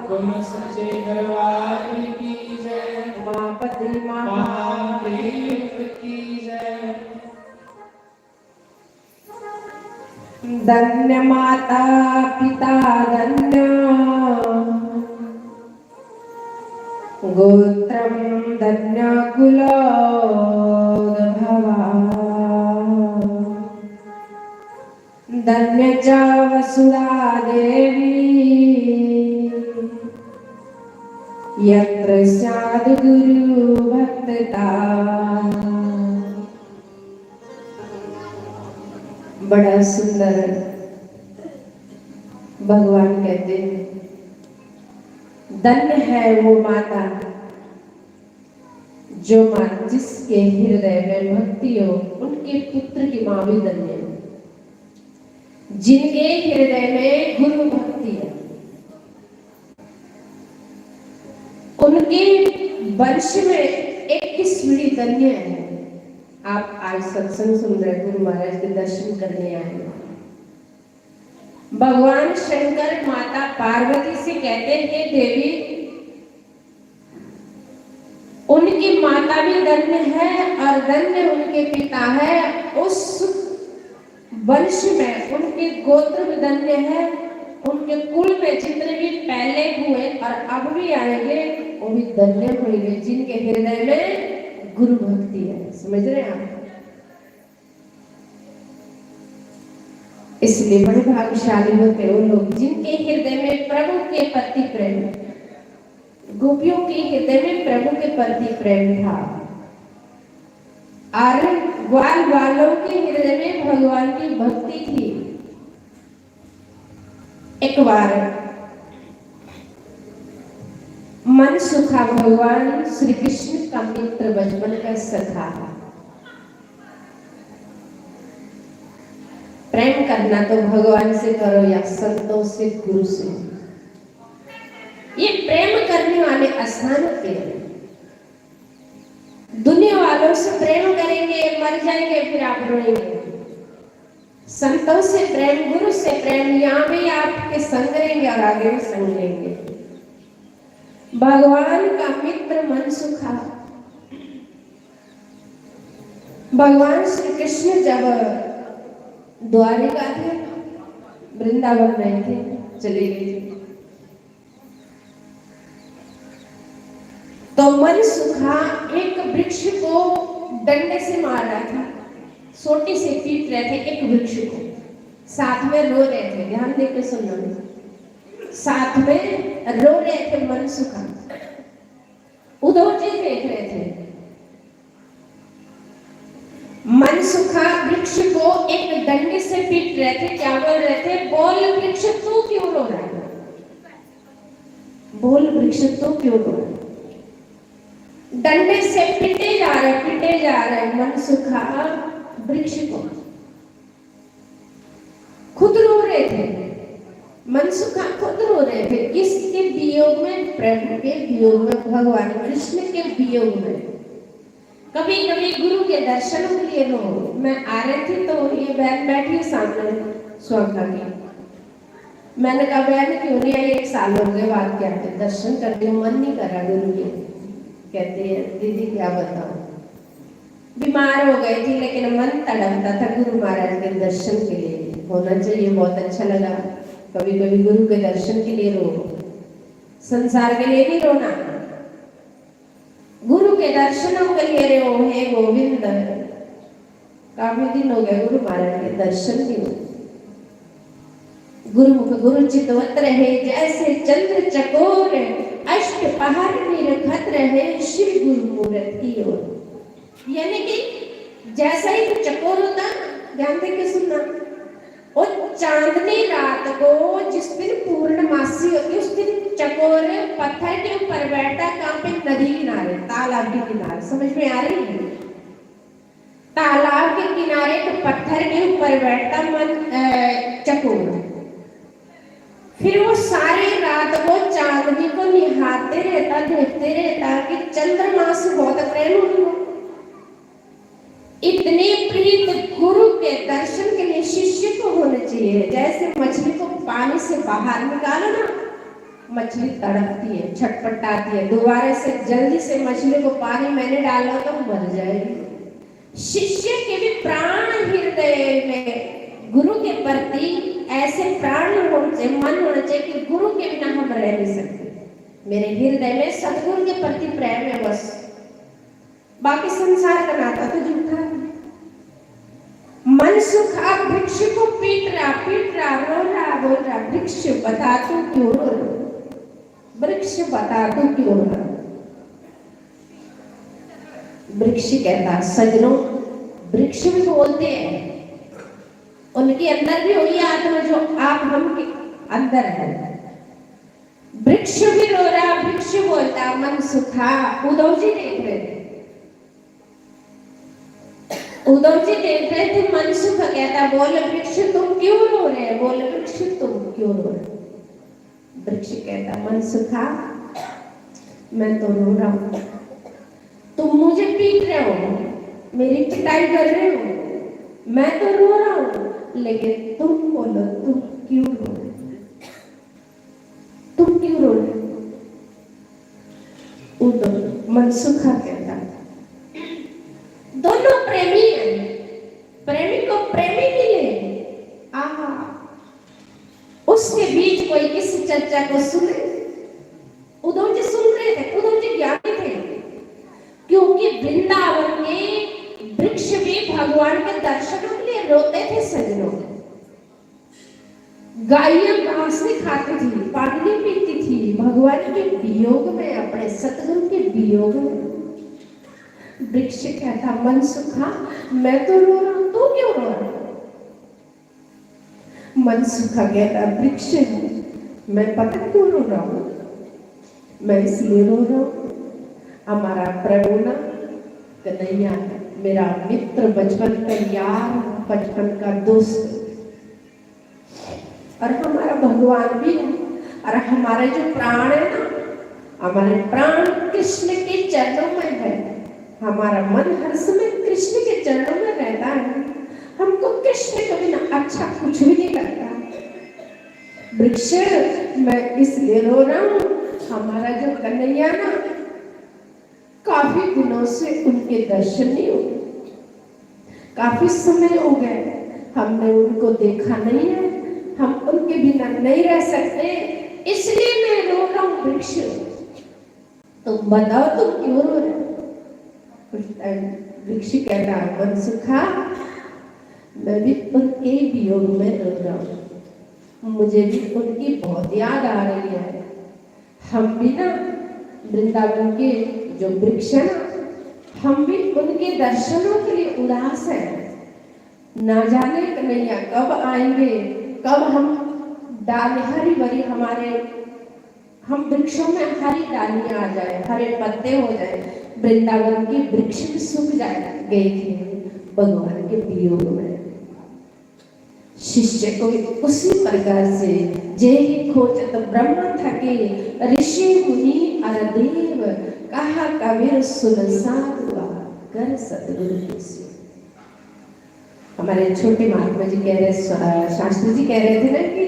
बोलो सच्चे दरबार की जय, उमापति महादेव की जय। धन्य माता पिता धन्य गोत्रम धन्य कुलोद्भवा धन्य च वसुधा देवी यत्र स्याद् गुरु भक्तता। बड़ा सुंदर भगवान कहते हैं, धन्य है वो माता जो माँ जिसके हृदय में भक्ति हो, उनके पुत्र की माँ भी धन्य है। जिनके हृदय में गुरु भक्ति है, उनके वंश में एक किस्मड़ी धन्य है। आप आज सत्संग सुन रहे, गुरु महाराज के दर्शन करने आए। भगवान शंकर माता पार्वती से कहते हैं, देवी उनकी माता भी धन्य है और धन्य उनके पिता है। उस वंश में उनके गोत्र भी धन्य है। उनके कुल में जितने भी पहले हुए और अब भी आएंगे वो भी धन्य होंगे, जिनके हृदय में गुरु भक्ति है। समझ रहे हैं आप? इसलिए बड़े भाग्यशाली होते वो लोग जिनके हृदय में प्रभु के प्रति प्रेम। गोपियों के हृदय में प्रभु के प्रति प्रेम था और ग्वाल बालों के हृदय में भगवान की भक्ति थी। एक बार मन सुखा भगवान श्री कृष्ण का मित्र, बचपन का सखा। प्रेम करना तो भगवान से करो या संतों से, गुरु से। ये प्रेम करने वाले आसान होते हैं। दुनिया वालों से प्रेम करेंगे, मर जाएंगे, फिर आप रोएंगे। संतों से प्रेम, गुरु से प्रेम, यहाँ भी आपके संग रहेंगे और आगे भी संग लेंगे। भगवान का मित्र मन सुखा। भगवान श्री कृष्ण जब द्वारिका थे, वृंदावन में थे, चले गए, तो मन सुखा एक वृक्ष को डंडे से मार रहा था, सोटी से पीट रहे थे एक वृक्ष को, साथ में रो रहे थे। ध्यान देकर सुनना, साथ में रो रहे थे। मन सुखा उधर जी देख रहे थे। मन सुखा वृक्ष को एक डंडे से पीट रहे थे। क्या बोल रहे थे? बोल वृक्ष तू क्यों रो रहा है? बोल वृक्ष तू क्यों रो रहा है? डंडे से पीटे जा रहे मन सुखा वृक्ष को। खुद रो रहे थे, मन सुखा खुद रो रहे थे। किसके वियोग में? प्रभु के वियोग में, भगवान कृष्ण के वियोग में। कभी कभी गुरु के दर्शन के लिए रो। मैं आ रही थी तो ये बहन बैठी सामने स्वागत की। मैंने कहा बहन क्यों नहीं आई? 1 साल हो गए, बात क्या है, दर्शन करने मन नहीं कर रहा गुरु के। कहते हैं दीदी क्या बताऊं, बीमार हो गई थी लेकिन मन तड़पता था गुरु महाराज के दर्शन के लिए। होना चाहिए, बहुत अच्छा लगा। कभी कभी गुरु के दर्शन के लिए रो, संसार के लिए नहीं रोना, गुरु के दर्शनों के लिए रो। हे गोविंद, काफी दिन हो गए गुरु महाराज के दर्शन भी हुए। गुरुमुख गुरु चितवत रहे जैसे चंद्र चकोर, अष्ट पहाड़ निरखत रहे शिव गुरु मूरत की ओर। यानी कि जैसा ही तो चकोर होता, ध्यान दे के सुनना, और चांदनी रात को जिस दिन पूर्णमासी होती उस दिन चकोर पत्थर के ऊपर बैठा, कहाँ पे? नदी किनारे, तालाब के किनारे। समझ में आ रही है? तालाब के किनारे तो पत्थर के ऊपर बैठता चकोर। फिर वो सारी रात वो चांदनी को निहारते रहता, देखते रहता कि चंद्रमा से बहुत प्रेम हुआ। इतनी प्रीत गुरु के दर्शन के लिए शिष्य को होने चाहिए। जैसे मछली को पानी से बाहर निकालो ना, मछली तड़पती है, छटपटाती है, दोबारा से जल्दी से मछली को पानी मैंने डाला तो मर जाएगी। शिष्य के भी प्राण हृदय में गुरु के प्रति ऐसे प्राण होने चाहिए, मन होना चाहिए कि गुरु के बिना हम रह नहीं सकते। मेरे हृदय में सतगुरु के प्रति प्रेम है बस, बाकी संसार का नाता तो झूठा है। मन सुखा वृक्ष को पीट रहा, रो रहा, बोल रहा, वृक्ष बता तू क्यों रो रहा, वृक्ष बता तू क्यों रो रहा। वृक्ष कहता, सजनों, वृक्ष भी बोलते हैं, उनके अंदर भी वही आत्मा जो आप हम के अंदर है। वृक्ष भी रो रहा, वृक्ष बोलता, मन सुखा। उद्धव जी देख रहे थे, उद्धव जी देख रहे थे, मन सुख कहता, बोले वृक्ष तुम क्यों रो रहे, बोले वृक्ष तुम क्यों रो रहे। वृक्ष कहता, मन सुखा, मैं तो रो रहा हूं, तुम मुझे पीट रहे हो, मेरी पिटाई कर रहे हो, मैं तो रो रहा हूं, लेकिन तुम बोलो तुम क्यों रो रहे, तुम क्यों रो रहे। उद्धव मन सुखा कहता, दोनों प्रेमी हैं, प्रेमी को प्रेमी मिले, आहा, उसके बीच कोई किसी चर्चा को सुने। उद्धव जी सुन रहे थे, उद्धव जी ज्ञानी थे, क्योंकि वृंदावन के वृक्ष भी भगवान के दर्शनों के लिए रोते थे। सजनों, गायें घास नहीं खाती थी, पानी नहीं पीती थी, भगवान के वियोग में, अपने सतगुरु के वियोग में। वृक्ष कहता, मन सुखा, मैं तो रो रहा हूं, तू क्यों रो रहा। मन सुखा कहता, वृक्ष मैं पता क्यों रो रहा हूं, मैं इसलिए रो रहा हूं, हमारा प्रभु ना कन्हैया मेरा मित्र, बचपन का यार, बचपन का दोस्त, और हमारा भगवान भी है, और हमारे जो प्राण है ना, हमारे प्राण कृष्ण के चरणों में है, हमारा मन हर समय कृष्ण के चरणों में रहता है, हमको कृष्ण के बिना अच्छा कुछ भी नहीं लगता। वृक्ष मैं इसलिए रो रहा हूं, हमारा जो कन्हैया ना, काफी दिनों से उनके दर्शन नहीं हुए, काफी समय हो गए, हमने उनको देखा नहीं है, हम उनके बिना नहीं रह सकते, इसलिए मैं रो रहा हूं। वृक्ष तुम बताओ तुम क्यों रो रहे। वृक्ष कहता, मन सुखा, मैं भी उनके वियोग में रो रहा हूं, मुझे भी उनकी बहुत याद आ रही है। हम भी ना वृंदावन के जो वृक्ष है ना, हम भी उनके दर्शनों के लिए उदास है। ना जाने कन्हैया कब आएंगे, कब हम डाली हरी भरी हमारे, हम वृक्षों में हरी डालियां आ जाए, हरे पत्ते हो जाए। वृंदावन के वृक्ष भी सूख गए थे भगवान के वियोग में। शिष्य को उसी प्रकार से जय खोजत ब्रह्म थके, ऋषि मुनि अर देव, कहा कबीर सुन साधुआ कर सतगुरु की सेवा। हमारे छोटे महात्मा जी कह रहे, शास्त्री जी कह रहे थे ना कि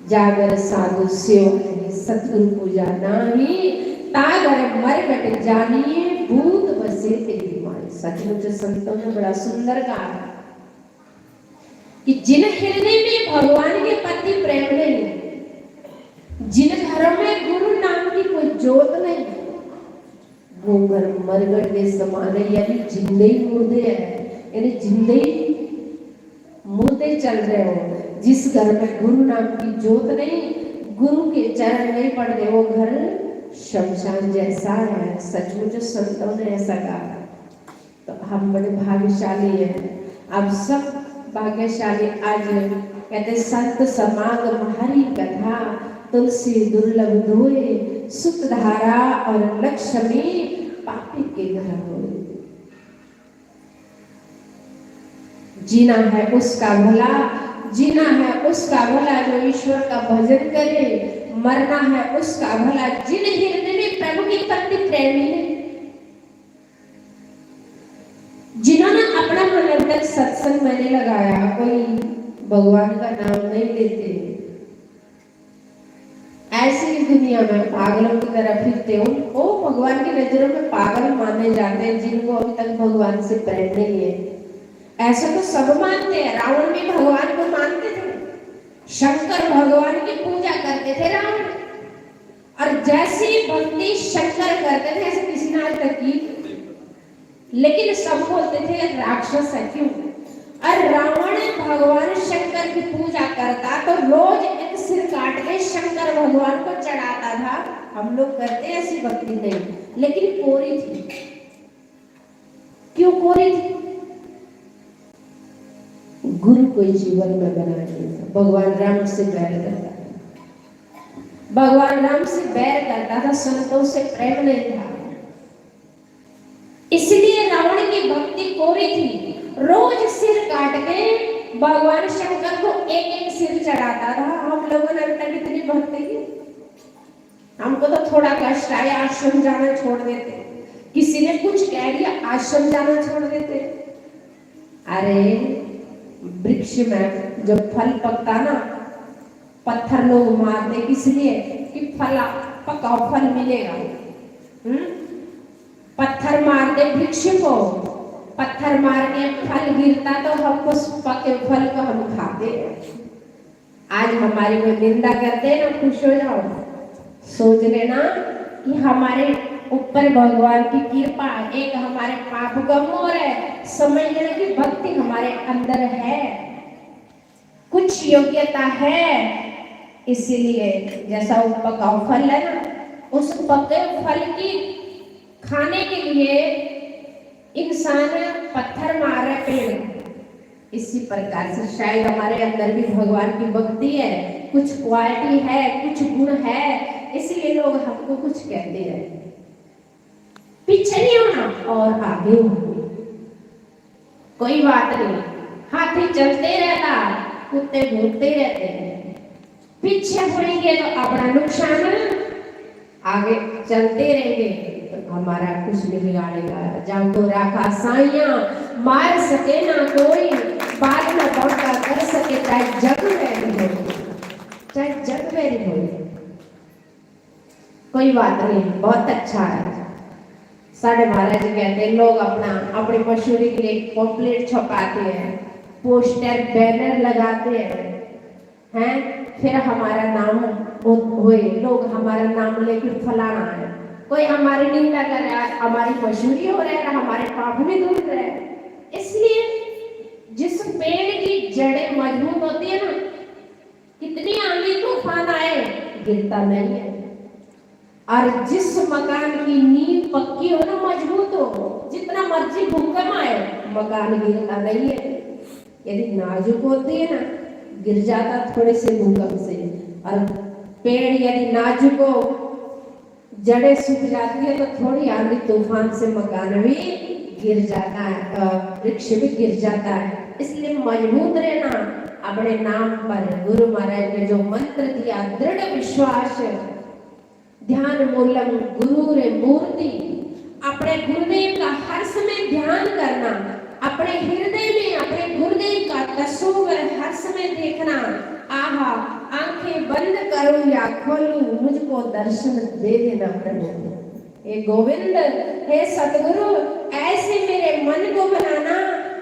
जागर साधु सेव सतगुरु पूजा नाही, तागर मर गट जानिए भूत बसे तेरी माई। सचमुच संतों ने बड़ा सुंदर कहा कि जिन हृदय में भगवान के प्रति प्रेम नहीं, जिन घरों में गुरु नाम की कोई जोत नहीं, वो घर मरगट के समान है, यानी जिंदे ही मुर्दे है। यानी जिंदगी मुर्दे चल रहे हो। जिस घर में गुरु नाम की जोत नहीं, गुरु के चरण नहीं पड़ते, वो घर शमशान जैसा है। सचमुच संतों ने ऐसा कहा। तो हम बड़े भाग्यशाली हैं, अब सब भाग्यशाली। आज कहते संत समागम हरि कथा, तुलसी दुर्लभ धोए, सुत धारा और लक्ष्मी पापी के घर होए। जीना है उसका भला, जीना है उसका भला जो ईश्वर का भजन करे, मरना है उसका भला जिन हृदय में प्रभु के प्रति प्रेमी है, जिन्होंने अपना मनोरंजन सत्संग मैंने लगाया, कोई भगवान का नाम नहीं लेते, ऐसी दुनिया में पागलों की तरह फिरते हो, वो भगवान की नजरों में पागल माने जाते हैं जिनको अभी तक भगवान से प्रेम नहीं है। ऐसा तो सब मानते हैं। रावण भी भगवान को मानते थे, शंकर भगवान की पूजा करते थे रावण, और जैसी भक्ति शंकर करते थे ऐसे किसी ने आज तक की, लेकिन सब बोलते थे राक्षस है। क्यों? और रावण भगवान शंकर की पूजा करता तो रोज एक सिर काट के शंकर भगवान को चढ़ाता था। हम लोग करते ऐसी भक्ति नहीं, लेकिन कोरी थी। क्यों कोरी थी? गुरु कोई जीवन में बना नहीं था। भगवान राम से बैर करता था, भगवान राम से बैर करता था, संतों से प्रेम नहीं था, इसलिए रावण की भक्ति कोरी थी। रोज सिर काट के भगवान शंकर को एक एक सिर चढ़ाता था। हम लोगों ने अभी तक इतनी भक्ति की, हमको तो थोड़ा कष्ट आया आश्रम जाना छोड़ देते, किसी ने कुछ कह दिया आश्रम जाना छोड़ देते। अरे वृक्ष में जब फल पकता ना, पत्थर लोग मारते किस लिए? कि फल पका फल मिलेगा। पत्थर मारते वृक्ष को, पत्थर मार के फल गिरता तो हमको पके फल को हम खाते। आज हमारी कोई निंदा करते ना, खुश हो जाओ, सोच लेना कि हमारे ऊपर भगवान की कृपा, एक हमारे पाप कम हो रहे, समझ लेना कि भक्ति हमारे अंदर है, कुछ योग्यता है। इसीलिए जैसा वो पका फल है ना, उस पके फल की खाने के लिए इंसान पत्थर मार रहे पेड़, इसी प्रकार से शायद हमारे अंदर भी भगवान की भक्ति है, कुछ क्वालिटी है, कुछ गुण है, इसलिए लोग हमको कुछ कहते हैं। पीछे नहीं होना और आगे होना, कोई बात नहीं। हाथी चलते रहता, कुत्ते भूखते रहते हैं, पीछे मुड़ेंगे तो अपना नुकसान, आगे चलते रहेंगे तो हमारा कुछ नहीं बिगाड़ेगा। जब तो राखा साइया मार सके ना कोई, बाल न पड़ता कर सके, चाहे जग में हो, चाहे जग में हो, कोई बात नहीं। बहुत अच्छा है। साढ़े महाराज जी कहते हैं लोग अपने मशहूरी के लिए पॉम्पलेट छपाते हैं, पोस्टर बैनर लगाते हैं, फिर हमारा नाम होए, लोग हमारा नाम लेकर फलाना है, कोई हमारी निंदा कर रहा है, हमारी मशहूरी हो रहा है, हमारे पाप भी दूर रहे। इसलिए जिस पेड़ की जड़ें मजबूत होती है ना, कितनी आंधी तूफान आए गिरता नहीं है, और जिस मकान की नींव पक्की हो ना, मजबूत हो, जितना मर्जी भूकंप आए मकान गिरता नहीं है। यदि नाजुक होती है ना, गिर जाता थोड़े से भूकंप से। और पेड़ यदि नाजुक हो, जड़ें सूख जाती है तो थोड़ी आंधी तूफान से मकान भी गिर जाता है, वृक्ष भी गिर जाता है। इसलिए मजबूत रहना अपने नाम पर। गुरु महाराज ने जो मंत्र दिया, दृढ़ विश्वास, ध्यान मूलम गुरु रे मूर्ति, अपने गुरुदेव का हर समय ध्यान करना, अपने हृदय में अपने गुरुदेव का तस्वीर हर समय देखना। आहा, आंखें बंद करूं या खोलूं, मुझको दर्शन दे देना प्रभु। हे गोविंद, हे सतगुरु, ऐसे मेरे मन को बनाना,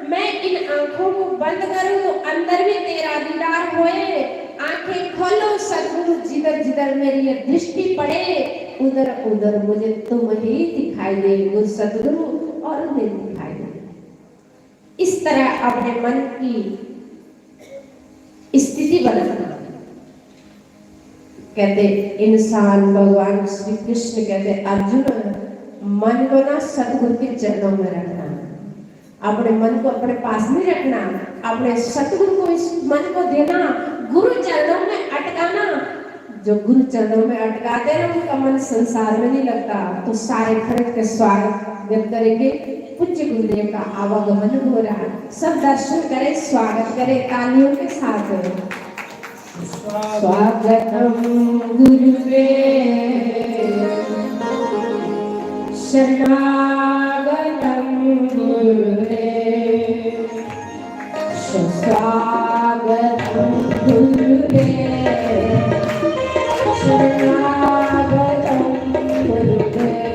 मैं इन आंखों को बंद करूं तो अंदर भी तेरा दीदार होए। आंखें खोलो सतगुरु, जिधर जिधर मेरी ये दृष्टि पड़े उधर उधर मुझे तुम ही दिखाई दे। गुरु सतगुरु और नहीं दिखाई दे। इस तरह अपने मन की स्थिति बनाना। कहते इंसान, भगवान श्री कृष्ण कहते अर्जुन, मन को ना सतगुरु के चरणों में रखना, अपने मन को अपने पास नहीं रखना, अपने सतगुरु को इस मन को देना, गुरु चरणों में अटकाना। जो गुरु चरणों में अटकाते हैं उनका मन संसार में नहीं लगता। तो सारे खड़े के स्वागत व्यक्त करेंगे। पूज्य गुरुदेव का आवागमन हो रहा है, सब दर्शन करें, स्वागत करें तालियों के साथ। स्वागतम गुरुदेव, शरणागतम गुरुदेव, स्वागतम गुरुदेव, शरणागतम गुरुदेव।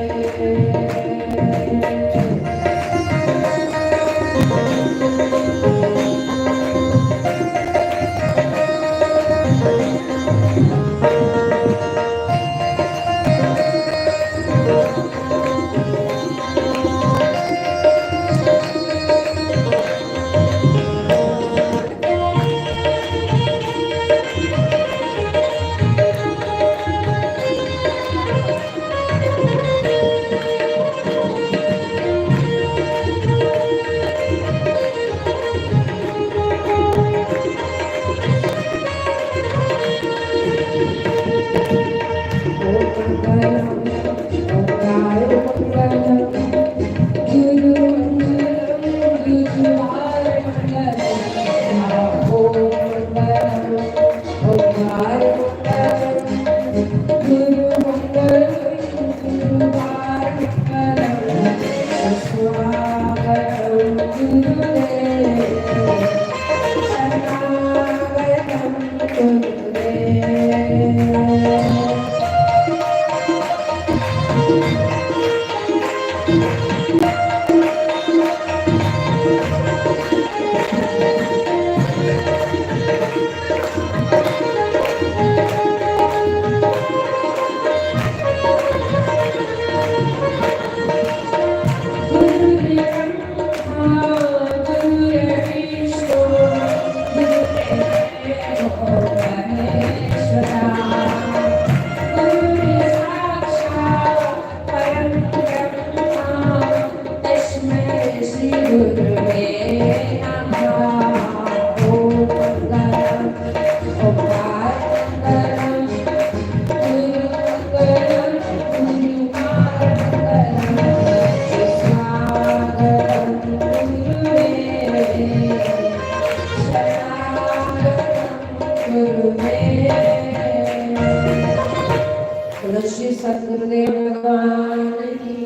सतगुरुदेव भगवान की,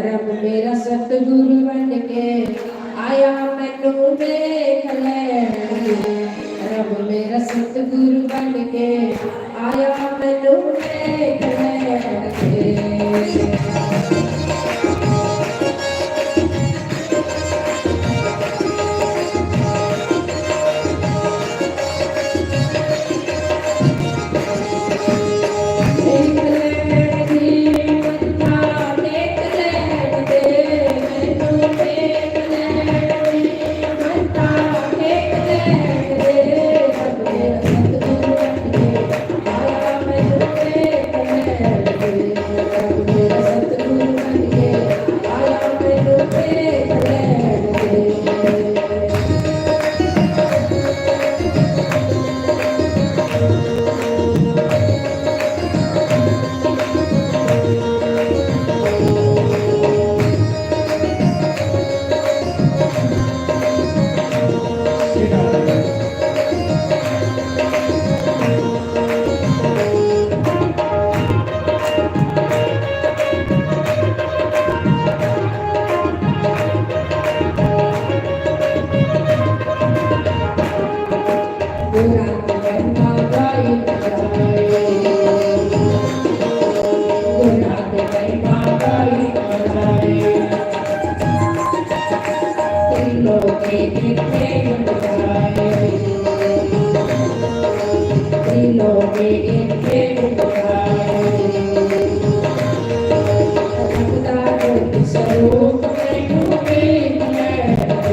रब मेरा सतगुरु बन के आया मैनू देख ले। रब मेरा सतगुरु बन के आया मैनू देख ले।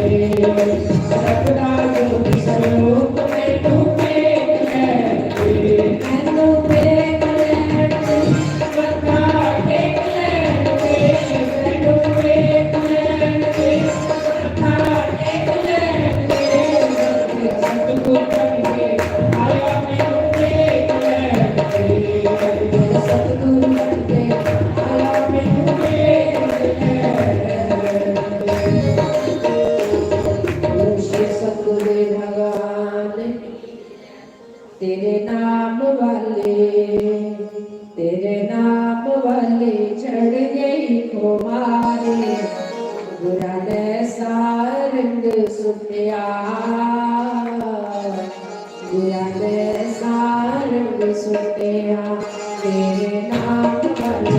Thank you. सपना जो स्वरूप में तू एक है मैनू एक लैंदे मत्था टेक लैंदे मैनू एक लैंदे मत्था टेक लैंदे सतगुर बन के आया मैनू एक लैंदे सतगुर बन के आया मैनू एक सतगुरु भगवान तेरे नाम वाले चढ़ गई खुमारे बुरा ने सारंग सुनिया बुरा ने सारंग सुनिया तेरे नाम वाले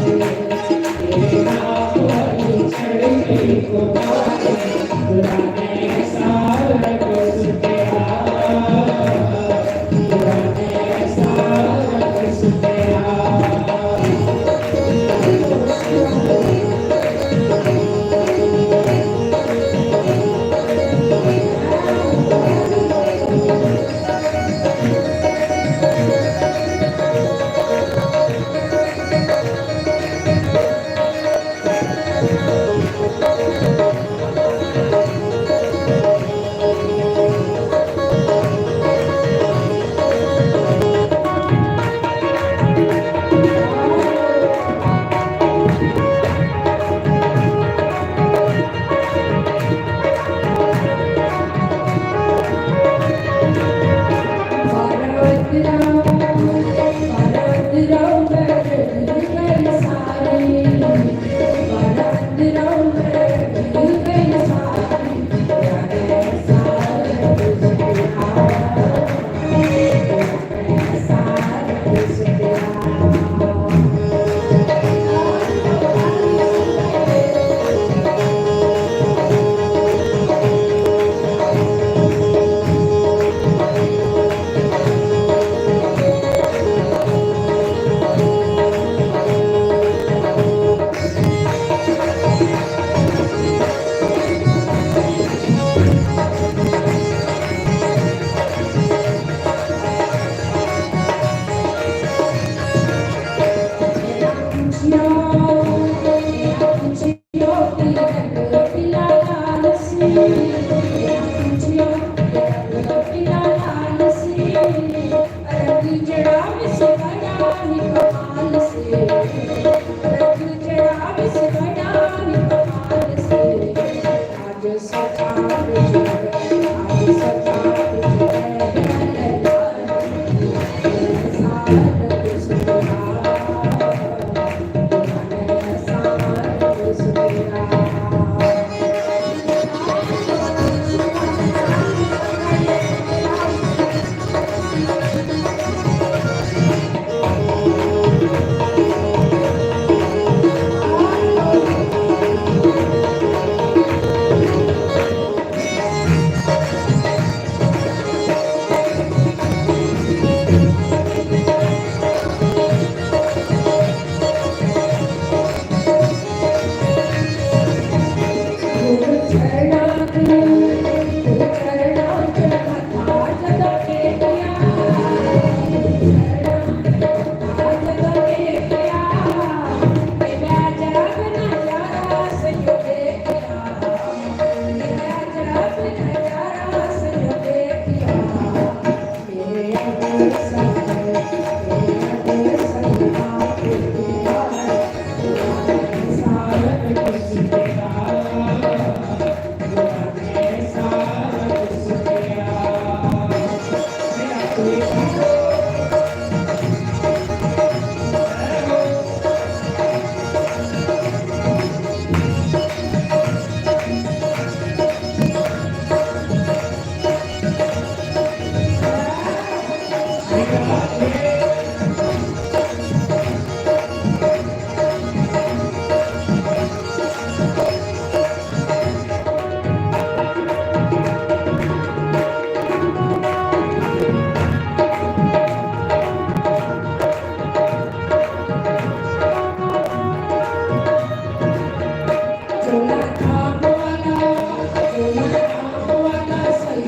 चढ़ गई खुमारे बुरा ने सारंग सुनिया बुरा ने सारंग सुनिया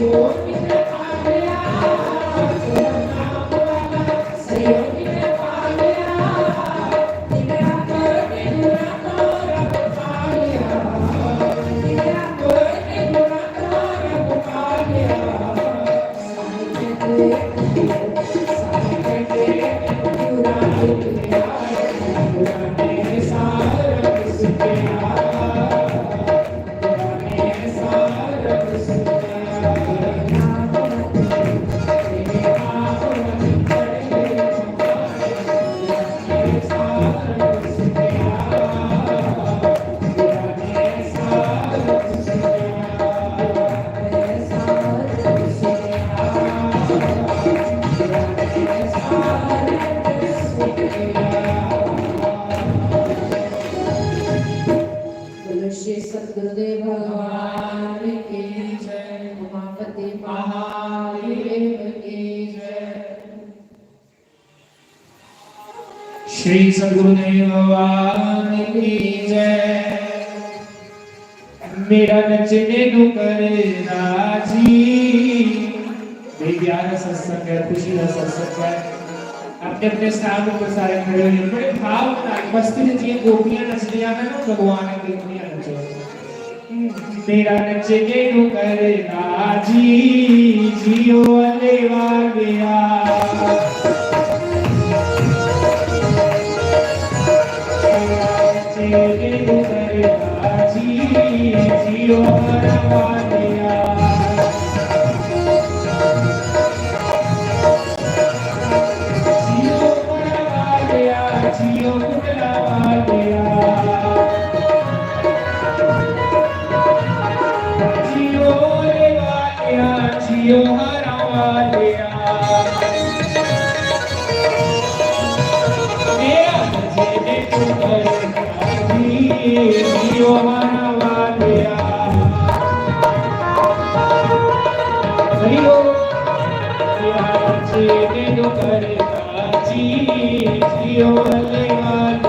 बोलो श्री सद्गुरुदेव भगवान की जय। उमापति महादेव की जय। श्री सद्गुरुदेव भगवान की जय। मेरा नचने नु करे राजी। प्यारा सत्संग है, खुशी का सत्संग है। अपने अपने स्थान पर सारे खड़े हुए बड़े भाव मस्ती से जिए गोपियां नच रही हैं ना, भगवान की दुनिया नचो। मेरा नचने नु करे राजी, जियो अलेवा गया। जियो अलेवा गया। जियो बुलावा गया। जियो लेवा गया, जियो हरावा गया। मेरा नचने को राजी, जियो हरावा गया। मेरा नचने को राजी, जियो अलेवा गया।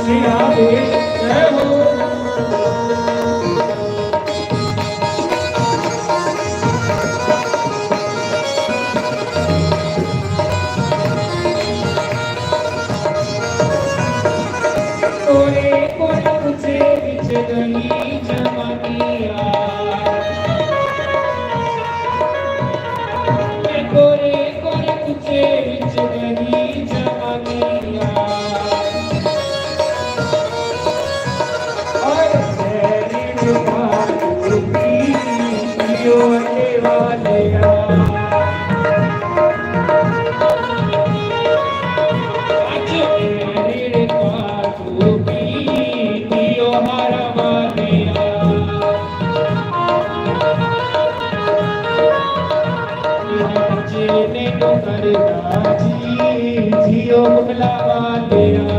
श्री राधे जय हो। जियो बुलावा गया।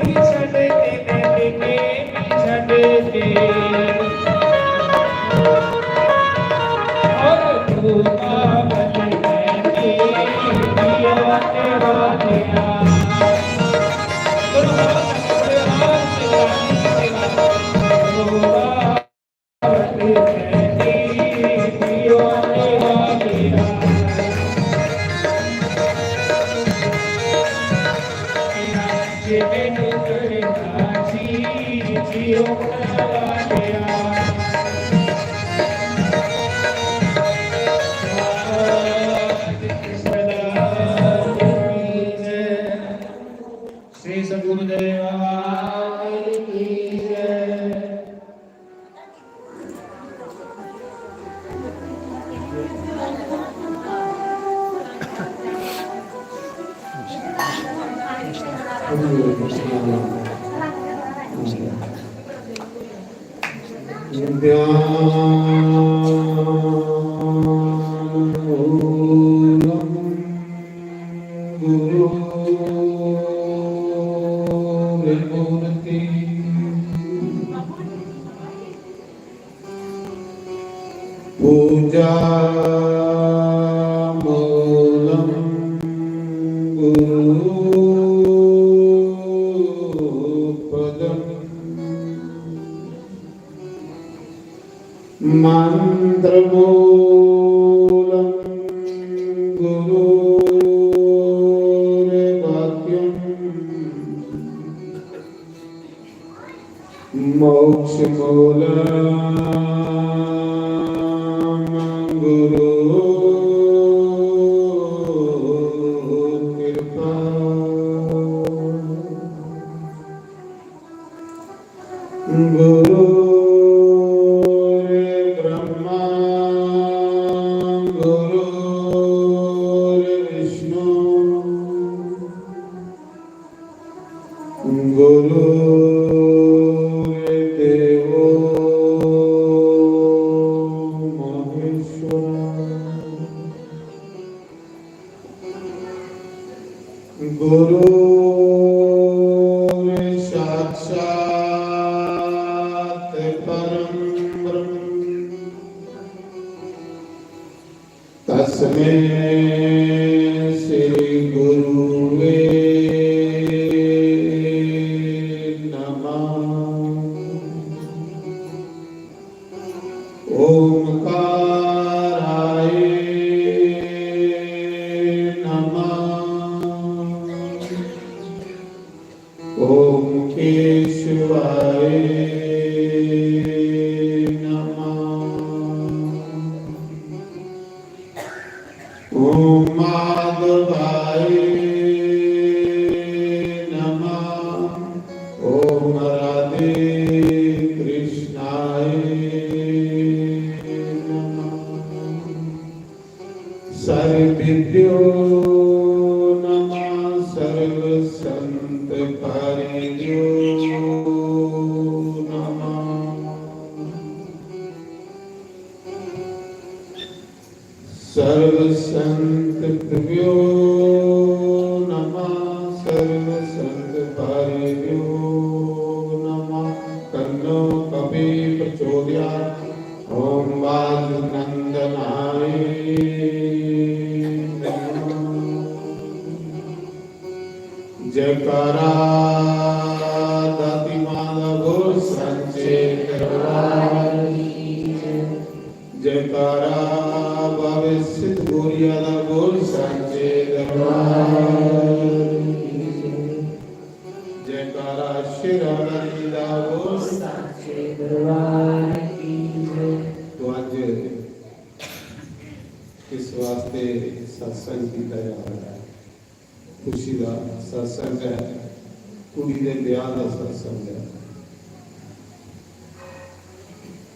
भी छड़ के लेके भी छड़ के और तू पागल रहती दिया तेरा दिया श्री सद्गुरुदेव की जय। पूजा मूलम गुरुपदम मंत्रमूलम गुरुर्वाक्यम मोक्षमूलम गुरु कृपा गुरु ब्रह्मा गुरु विष्णु गुरु देवो गुरु साक्षात् परम ब्रह्म तस्मै श्री गुरुवे नमः। ओंकाराय नमः। ओम केशवाय नमः। ओम माधवाय नमः। ओम राधे कृष्णाय नमः। सर्वेभ्यो नमः। सर्व संत पारियो नमः। सर्व संत प्रियो नमः। सर्व संत पारियो नमः। कन्नो कपि प्रचोदयात्। ओम वायुनंदनाय जयकारा दाती माधव संचेत जयकारा भविष्य गुरिया बोल संचेत जयकारा शिरानंदा बोल संचेत। तो आज इस वास्ते सत्संग की तैयार है। खुशी का सत्संग है। कुड़ी के ब्याह का सत्संग है।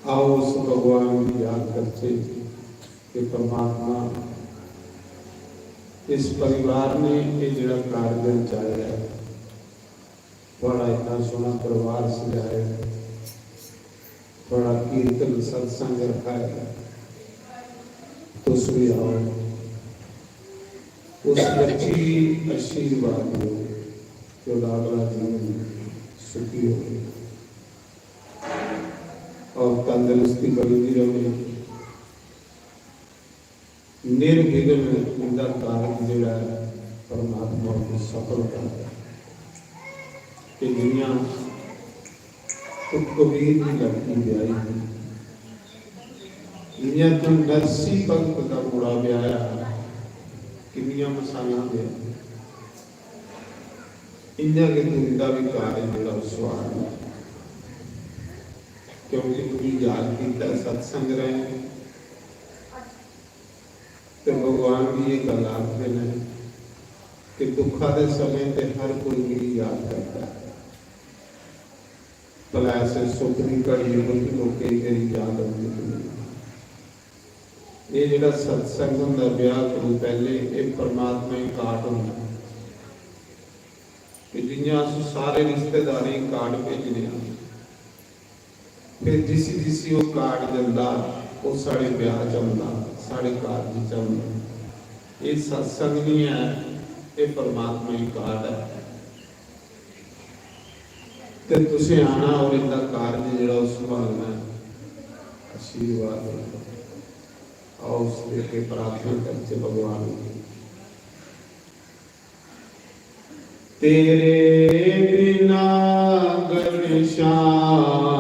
आओ उस भगवान की याद करते कि परमात्मा इस परिवार ने ये जड़ा कार्यक्रम चलाया बड़ा इतना सोना परिवार सजाया बड़ा कीर्तन सत्संग रखा है। तुस भी आओ उस बच्ची आशीर्वाद दो कि उसका अगला जीवन सुखी हो और तंदुरुस्ती बनी रहे, निर्विघ्न उनका कार्य जोड़ा परमात्मा को सफल कर कि दुनिया तो कबीर की लड़की ब्याई दुनिया तो नरसी भगत का बुरा ब्याया किनिया मसाला ब्या इन्हें के दुनिया भी कार्य जोड़ा स्वाद क्योंकि तुझी याद किया सत्संग रहे तो भगवान भी ये गल आखते हैं कि दुखा के समय पे हर कोई मेरी याद करता है भला ऐसे सुख की घड़ी कुछ लोग तेरी याद आती ये जो सत्संग होंगे ब्याह करो पहले ये परमात्मा ही काट होंगे कि जिन्हें अस सारे रिश्तेदारी कार्ड भेजने फिर जिसी वो कार्ड जाता वो साढ़े ब्याह चलता साढ़े कारज चलता ये सत्संग नहीं है ये परमात्मा ही कार्ड है तो तुसी आना और इनका कार्य जो संभालना आशीर्वाद आओ उसके प्रार्थना करते भगवान की तेरे बिना घनश्याम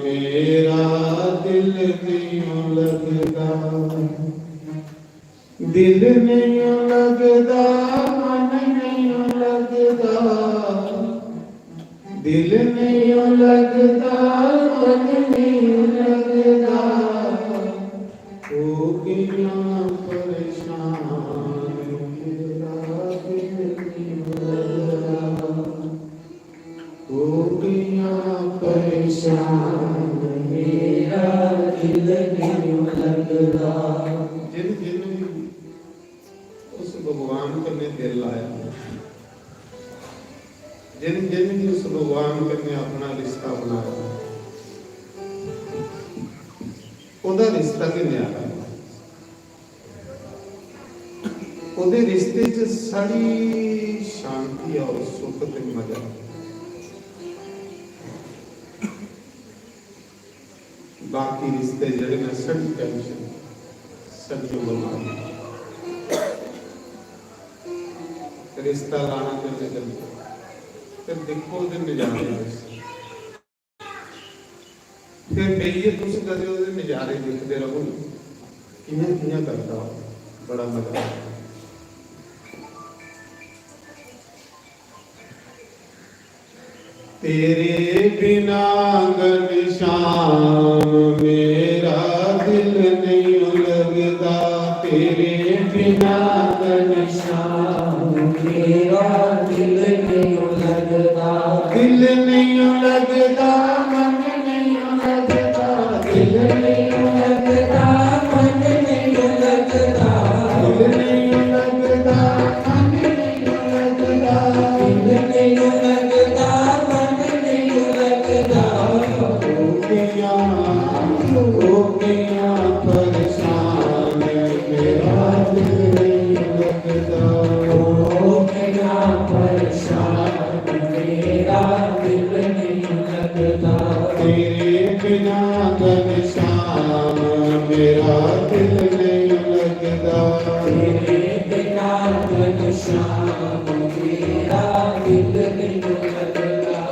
मेरा दिल नहीं लगता मन नहीं लगता दिल नहीं लगता मन नहीं लगता हो गया परेशान मेरा दिल नहीं लगता हो गया परेशान मेरा दिल नहीं लगता जिन जिन उस भगवान को ने दिल लाया जिन जिन भी उस भगवान ने अपना रिश्ता बनाया ओदा रिश्ता कि न्यारा ओदे रिश्ते च सारी शांति और सुख ते मजा बाकी रिश्ते जड़े ने सड़ी टेंशन सड़ी बीमारी रिश्ता लाना करने चलते फिर देखो उधर नजारे फिर बेइए तुम कदे उधर नजारे देखते रहो किन्या किन्या करता हो बड़ा मजा तेरे बिना घनश्याम मेरा दिल नहीं लगता तेरे बिना घनश्याम मेरा दिल नहीं लगता दिल नहीं लगता मन नहीं लगता दिल नहीं लगता मन नहीं लगता दिल नहीं लगता मन नहीं लगता दिल नहीं लगता मन नहीं लगता हो गया परेशान मेरा दिल नहीं लगता हो गया परेशान मेरा दिल नहीं लगता तेरे बिना घनश्याम मेरा दिल नहीं लगता तेरे बिना घनश्याम मेरा दिल नहीं लगता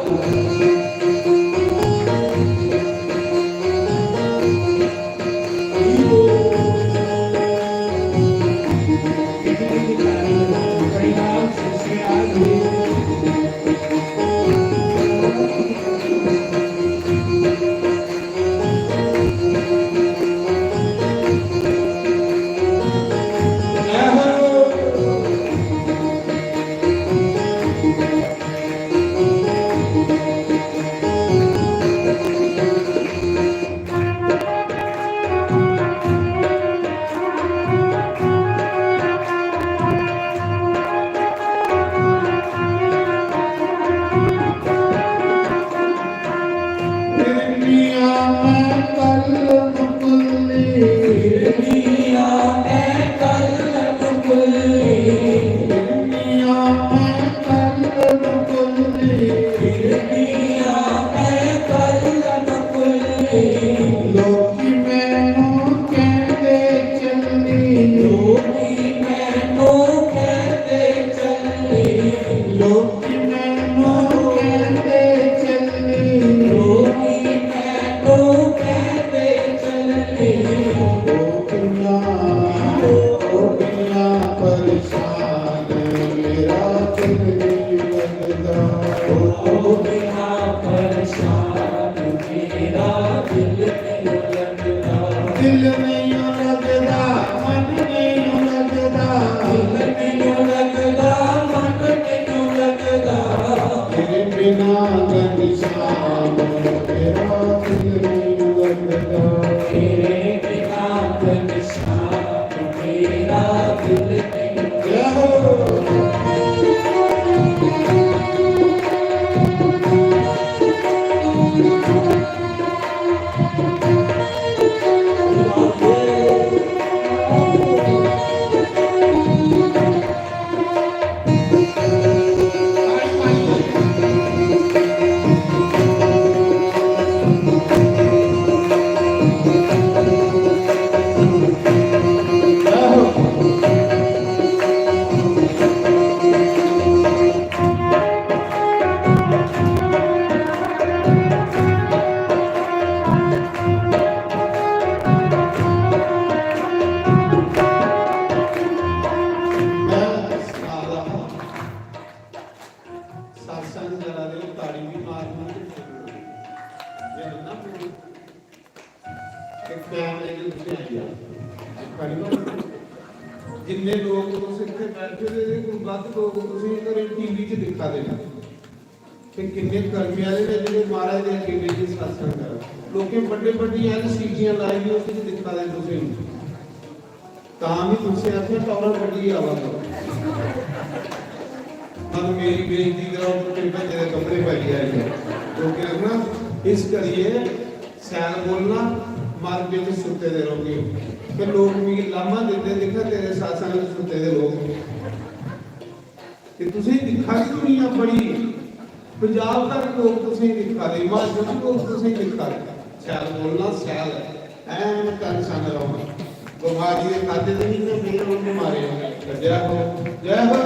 बिना घनश्याम तेरा दिल नहीं लगता। तेरे बिना घनश्याम मेरा दिल नहीं जय हो। सत्संग जरा दे ताड़ी भी मारना ये ना पूरी एक कैमरे के नीचे आई है जिन्ने लोग तुम इतने बैठे दे कोई ਵੱਧ ਲੋਕ ਤੁਸੀਂ ਘਰੇ ਟੀਵੀ 'ਚ ਦਿਖਾ ਦੇਣਾ ਕਿ ਕਿੰਨੇ ਕਰਮੀਆਂ ਦੇ ਜਿਹੜੇ ਮਹਾਰਾਜ ਦੇ ਟੀਵੀ 'ਚ ਸਤਸੰਗ ਕਰ ਲੋਕੇ ਵੱਡੇ ਵੱਡੀ ਐਲਸੀਡੀਆਂ ਲਾਈ ਵੀ ਉਸ 'ਚ ਦਿਖਾ ਦੇ ਤੁਸੀਂ ਤਾਂ ਵੀ ਤੁਸੀਂ ਆਖੇ ਟੌਰਾਂ ਵੱਡੀ ਆਵਾ ਕਰੋ हम मेरी बेइज्जती करो तो फिर मैं तेरे कपड़े पहन आएंगे तो क्या रखना इस करिए सैन बोलना मार के तो सुते दे रहोगे फिर लोग भी लामा देते देखा तेरे साथ साथ सुते दे लोग कि तुझे दिखा की दुनिया बड़ी पंजाब तक लोग तुझे दिखा रहे हिमाचल तक लोग तुझे दिखा रहे सैन बोलना सैल ऐन कर सन रहो बीमारी के खाते तो नहीं मेरे उन्हें मारे जय हो जय हो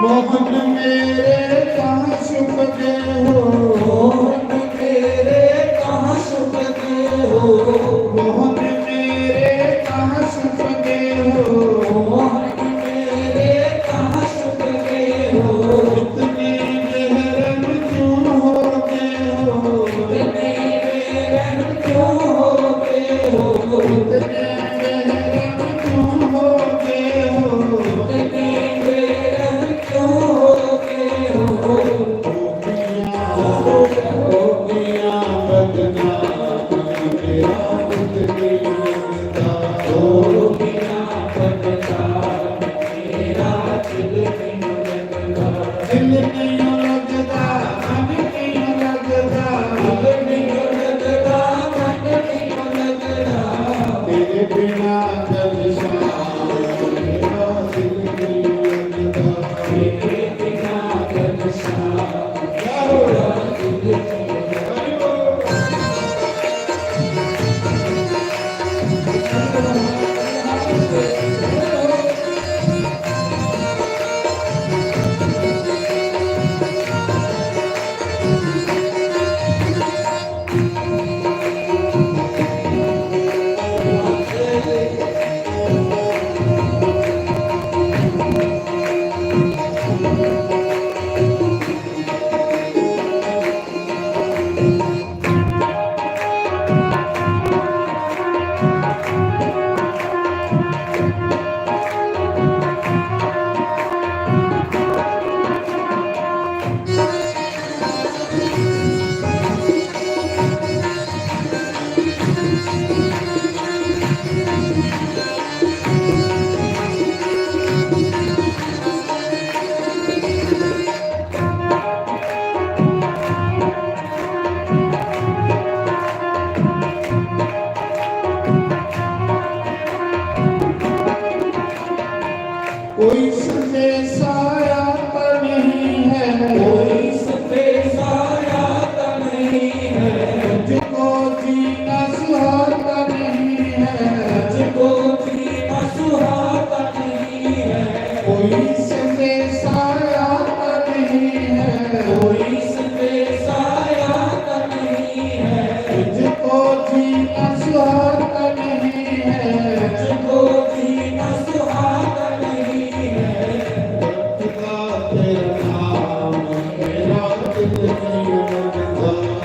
मोहन मेरे कहाँ छुप गए हो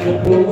Radhe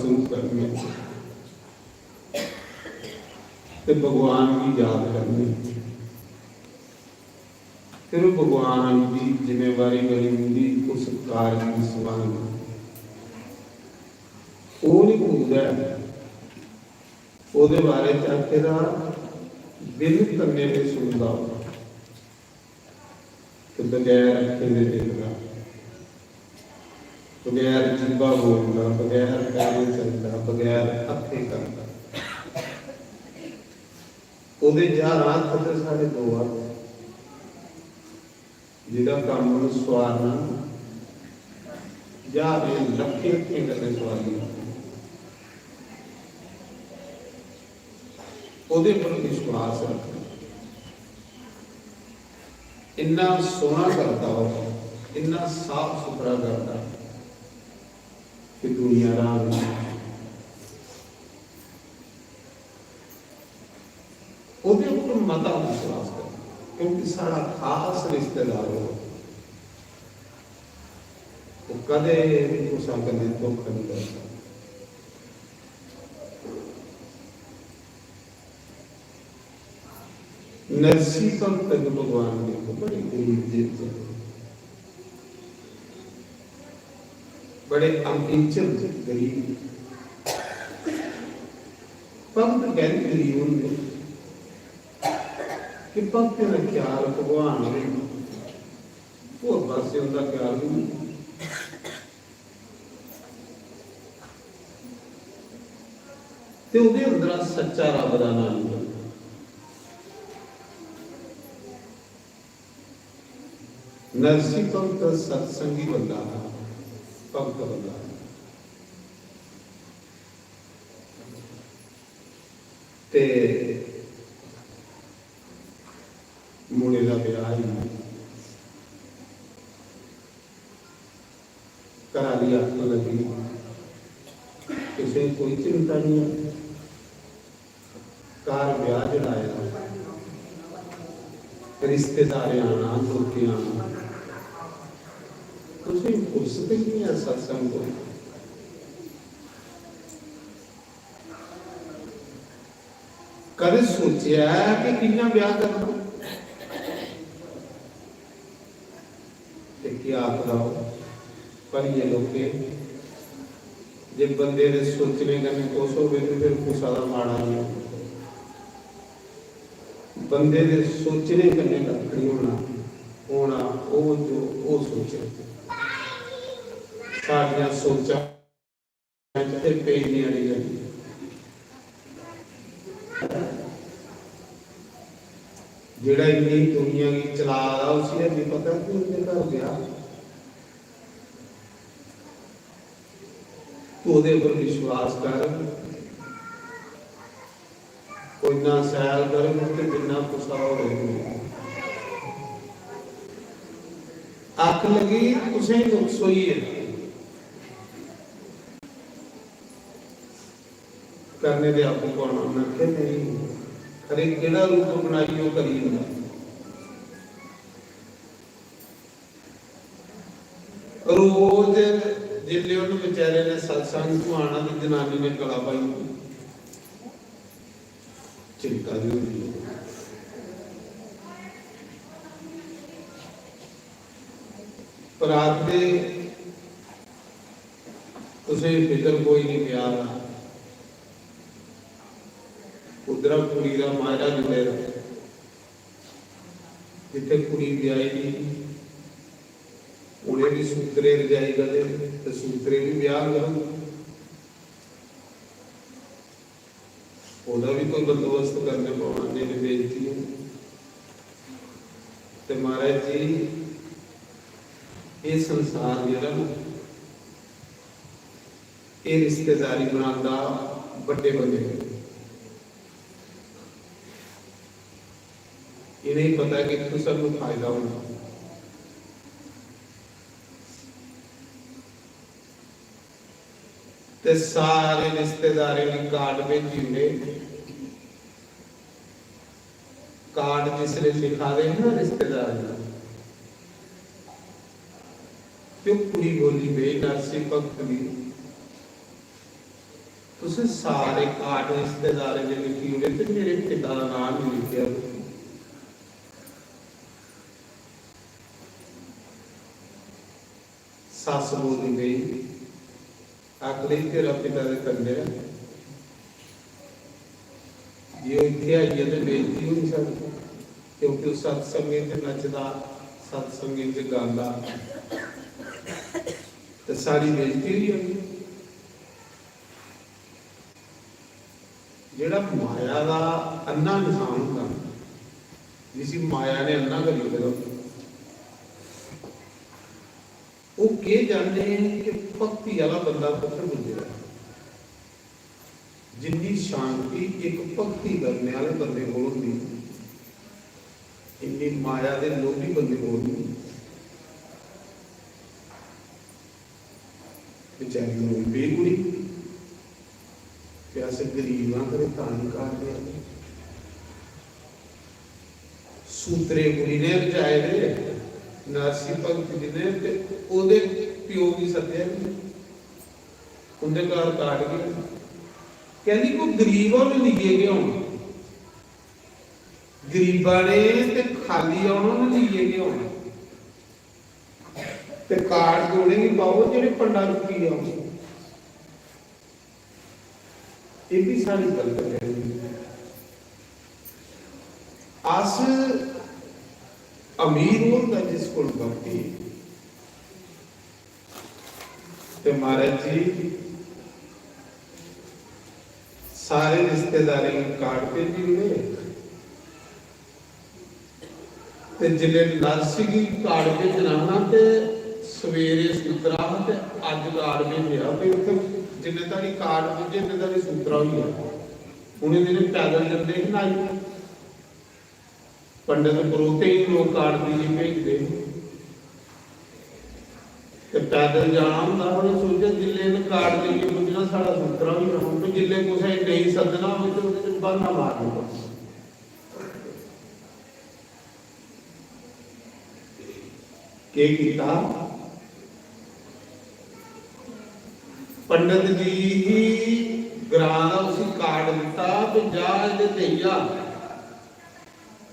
शुरू करनी ते भगवान की याद करनी, फिर भगवान की जिम्मेवारी बनी होंगी उस कार्य की संभालना। वो नहीं भूलता ਉਹਦੇ ਬਾਰੇ ਚਾਹੇ ਦਾ ਬਿਨ ਕੰਨੇ ਤੇ ਸੁਣਦਾ ਤੇ ਬਗੈਰ ਅੱਖੇ ਦੇ ਦੇਖਦਾ, ਬਗੈਰ ਜੀਭਾ ਬੋਲਦਾ, ਬਗੈਰ ਪੈਰ ਚੱਲਦਾ, ਬਗੈਰ ਅੱਖੇ ਕਰਦਾ। ਉਹਦੇ ਜਾਂ ਰਾਤ ਤੇ ਸਾਡੇ ਦੋ ਆ, ਜਿਹੜਾ ਕੰਮ ਨੂੰ ਸਵਾਰਨਾ ਜਾਂ ਇਹ ਲੱਖੇ ਅੱਖੇ ਕਰਦੇ ਸਵਾਰਨਾ, ਉਹਦੇ ਪਰ ਵਿਸ਼ਵਾਸ ਰੱਖਣਾ। ਇੰਨਾ ਸੋਹਣਾ ਕਰਦਾ ਉਹ, ਇੰਨਾ ਸਾਫ ਸੁਥਰਾ ਕਰਦਾ ਕਿ ਦੁਨੀਆ ਰਾਮ ਉਹਦੇ ਉੱਪਰ ਮਤਾ ਵਿਸ਼ਵਾਸ ਕਰ, ਕਿਉਂਕਿ ਸਾਡਾ ਖਾਸ ਰਿਸ਼ਤੇਦਾਰ ਉਹ ਕਦੇ ਵੀ ਉਸ ਕਦੇ ਧੋਖਾ ਨਹੀਂ ਕਰਦਾ। नरसी भक्त भगवान ने बड़े गरीब देते, बड़े अमकिंचन गरीब भक्त गैर गरीब होंगे कि भक्त का ख्याल भगवान ने होर पासे उनका ख्याल नहीं। ते उहदे अंदर सच्चा रब दा नाम है। नरसी भगत सत्संगी बंदा था, भगत बंदा ते मुड़े का ब्याह ही करा लिया। लगी किसी कोई चिंता नहीं है, कार ब्याह जड़ाया, रिश्तेदार आना, लोग आना, कुछ फुर्सत ही नहीं है सत्संग को। कदे सोचा कि किन्ना ब्याह करना, क्या कराओ पर ये लोग जब बंदे ने सोचने का नहीं कोस हो गए तो फिर कुछ ज्यादा माड़ा नहीं बंदे ने सोचने करने का नहीं होना वो जो वो सोचे सारियां सोचा पेज नहीं आनी चाहिए। जेड़ा इन्नी दुनिया की चला रहा उसे नहीं पता कि उनके घर गया तो उहदे पर विश्वास कर, कोई ना सैर कर तो जिन्ना गुस्सा हो रहा अख लगी तुसें दुख सोई है करने दे आपको कौन नखे नहीं अरे केड़ा रूप बनाई वो करी रोज जिले उन बेचारे ने सत्संग को आना तो जनानी ने गला पाई चिंता दी होती पर आते उसे फिक्र कोई नहीं प्यार उधर कुड़ी का मायरा जुड़े जिथे कुड़ी ब्याही उन्हें भी सूत्रे रजाई गले तो सूत्रे भी ब्याह करो ओदा भी कोई बंदोबस्त करने पाना मेरी बेइज्जती है तो महाराज जी ये संसार जरा ये रिश्तेदारी बनाता बड़े बंदे ये नहीं पता कि तो सब फायदा होना ते सारे रिश्तेदारे ने कार्ड भेजी हुए कार्ड जिसने लिखा दे ना रिश्तेदार क्यों कुड़ी बोली बे नरसी भक्त भी ਤੁਸੀਂ ਸਾਰੇ ਕਾਟ ਰਿਸ਼ਤੇਦਾਰਾਂ ਦੇ ਲਿਖੀ ਹੋਵੇ ਤੇ ਮੇਰੇ ਪਿਤਾ ਦਾ ਨਾਮ ਵੀ ਲਿਖਿਆ ਹੋਵੇ। ਸੱਸ ਬੋਲੀ ਗਈ, ਆਖਰੀ ਤੇਰਾ ਪਿਤਾ ਦੇ ਕੰਦੇ ਜੇ ਇੱਥੇ ਆਈਏ ਤੇ ਬੇਇੱਜ਼ਤੀ ਹੋ ਨਹੀਂ ਸਕਦੀ, ਕਿਉਂਕਿ ਉਹ ਸਤਸੰਗੇ ਤੇ ਨੱਚਦਾ, ਸਤਸੰਗੇ ਤੇ ਗਾਉਂਦਾ ਤੇ ਸਾਰੀ ਬੇਇੱਜ਼ਤੀ ਹੋਈ ਹੋਈ। ਜਿਹੜਾ ਮਾਇਆ ਦਾ ਅੰਨਾ ਨਿਸ਼ਾਨ ਹੁੰਦਾ, ਜਿਸ ਮਾਇਆ ਨੇ ਅੰਨਾ ਕਰ ਲਿਆ, ਉਹ ਕੀ ਜਾਣਦੇ हैं कि भक्ति वाला बंदा पुत्र गुजरा। जिन्नी शांति एक भक्ति करने वाले बंदे को होती, इन्नी माया के लोभी बंदे को होती। बेचारी बेकुड़ी प्यासे गरीबा करे तान काट दिया। सूत्रे कुड़ी ने बचाए दे नरसी भगत जी ने ते ओदे पिओ भी सत्या उनके घर काट गया। कहती कोई गरीब और लीए गया होना, गरीबा ने ते खाली आना लीए गया होना ते काट जोड़े की पाओ जेडे पंडा रुकी आने। ये भी सारी गलत है। अस अमीर होता जिस को भक्ति ते महाराज जी सारे रिश्तेदारी काटते भी ते जिले नरसिंह काट के जनाना ते सवेरे सूत्रा ते अज काट के गया पे उत्थे जिन्ने तारी काट पुजे इन्ने तारी सूत्रा हुई है। उन्हें दिन पैदल जाते ही नाई पंडित परोते ही लोग काट दी भेजते ते पैदल जाना होंदा। उन्हें सोचा जिले ने काट देइए पुजना साडा सूत्रा भी ना हो, जिले कुछ नहीं सदना हो तो उहदे च बहाना मार दो। के कीता पंडित जी ही ग्रां दा उसी काट दिता ते जा इहदे देइया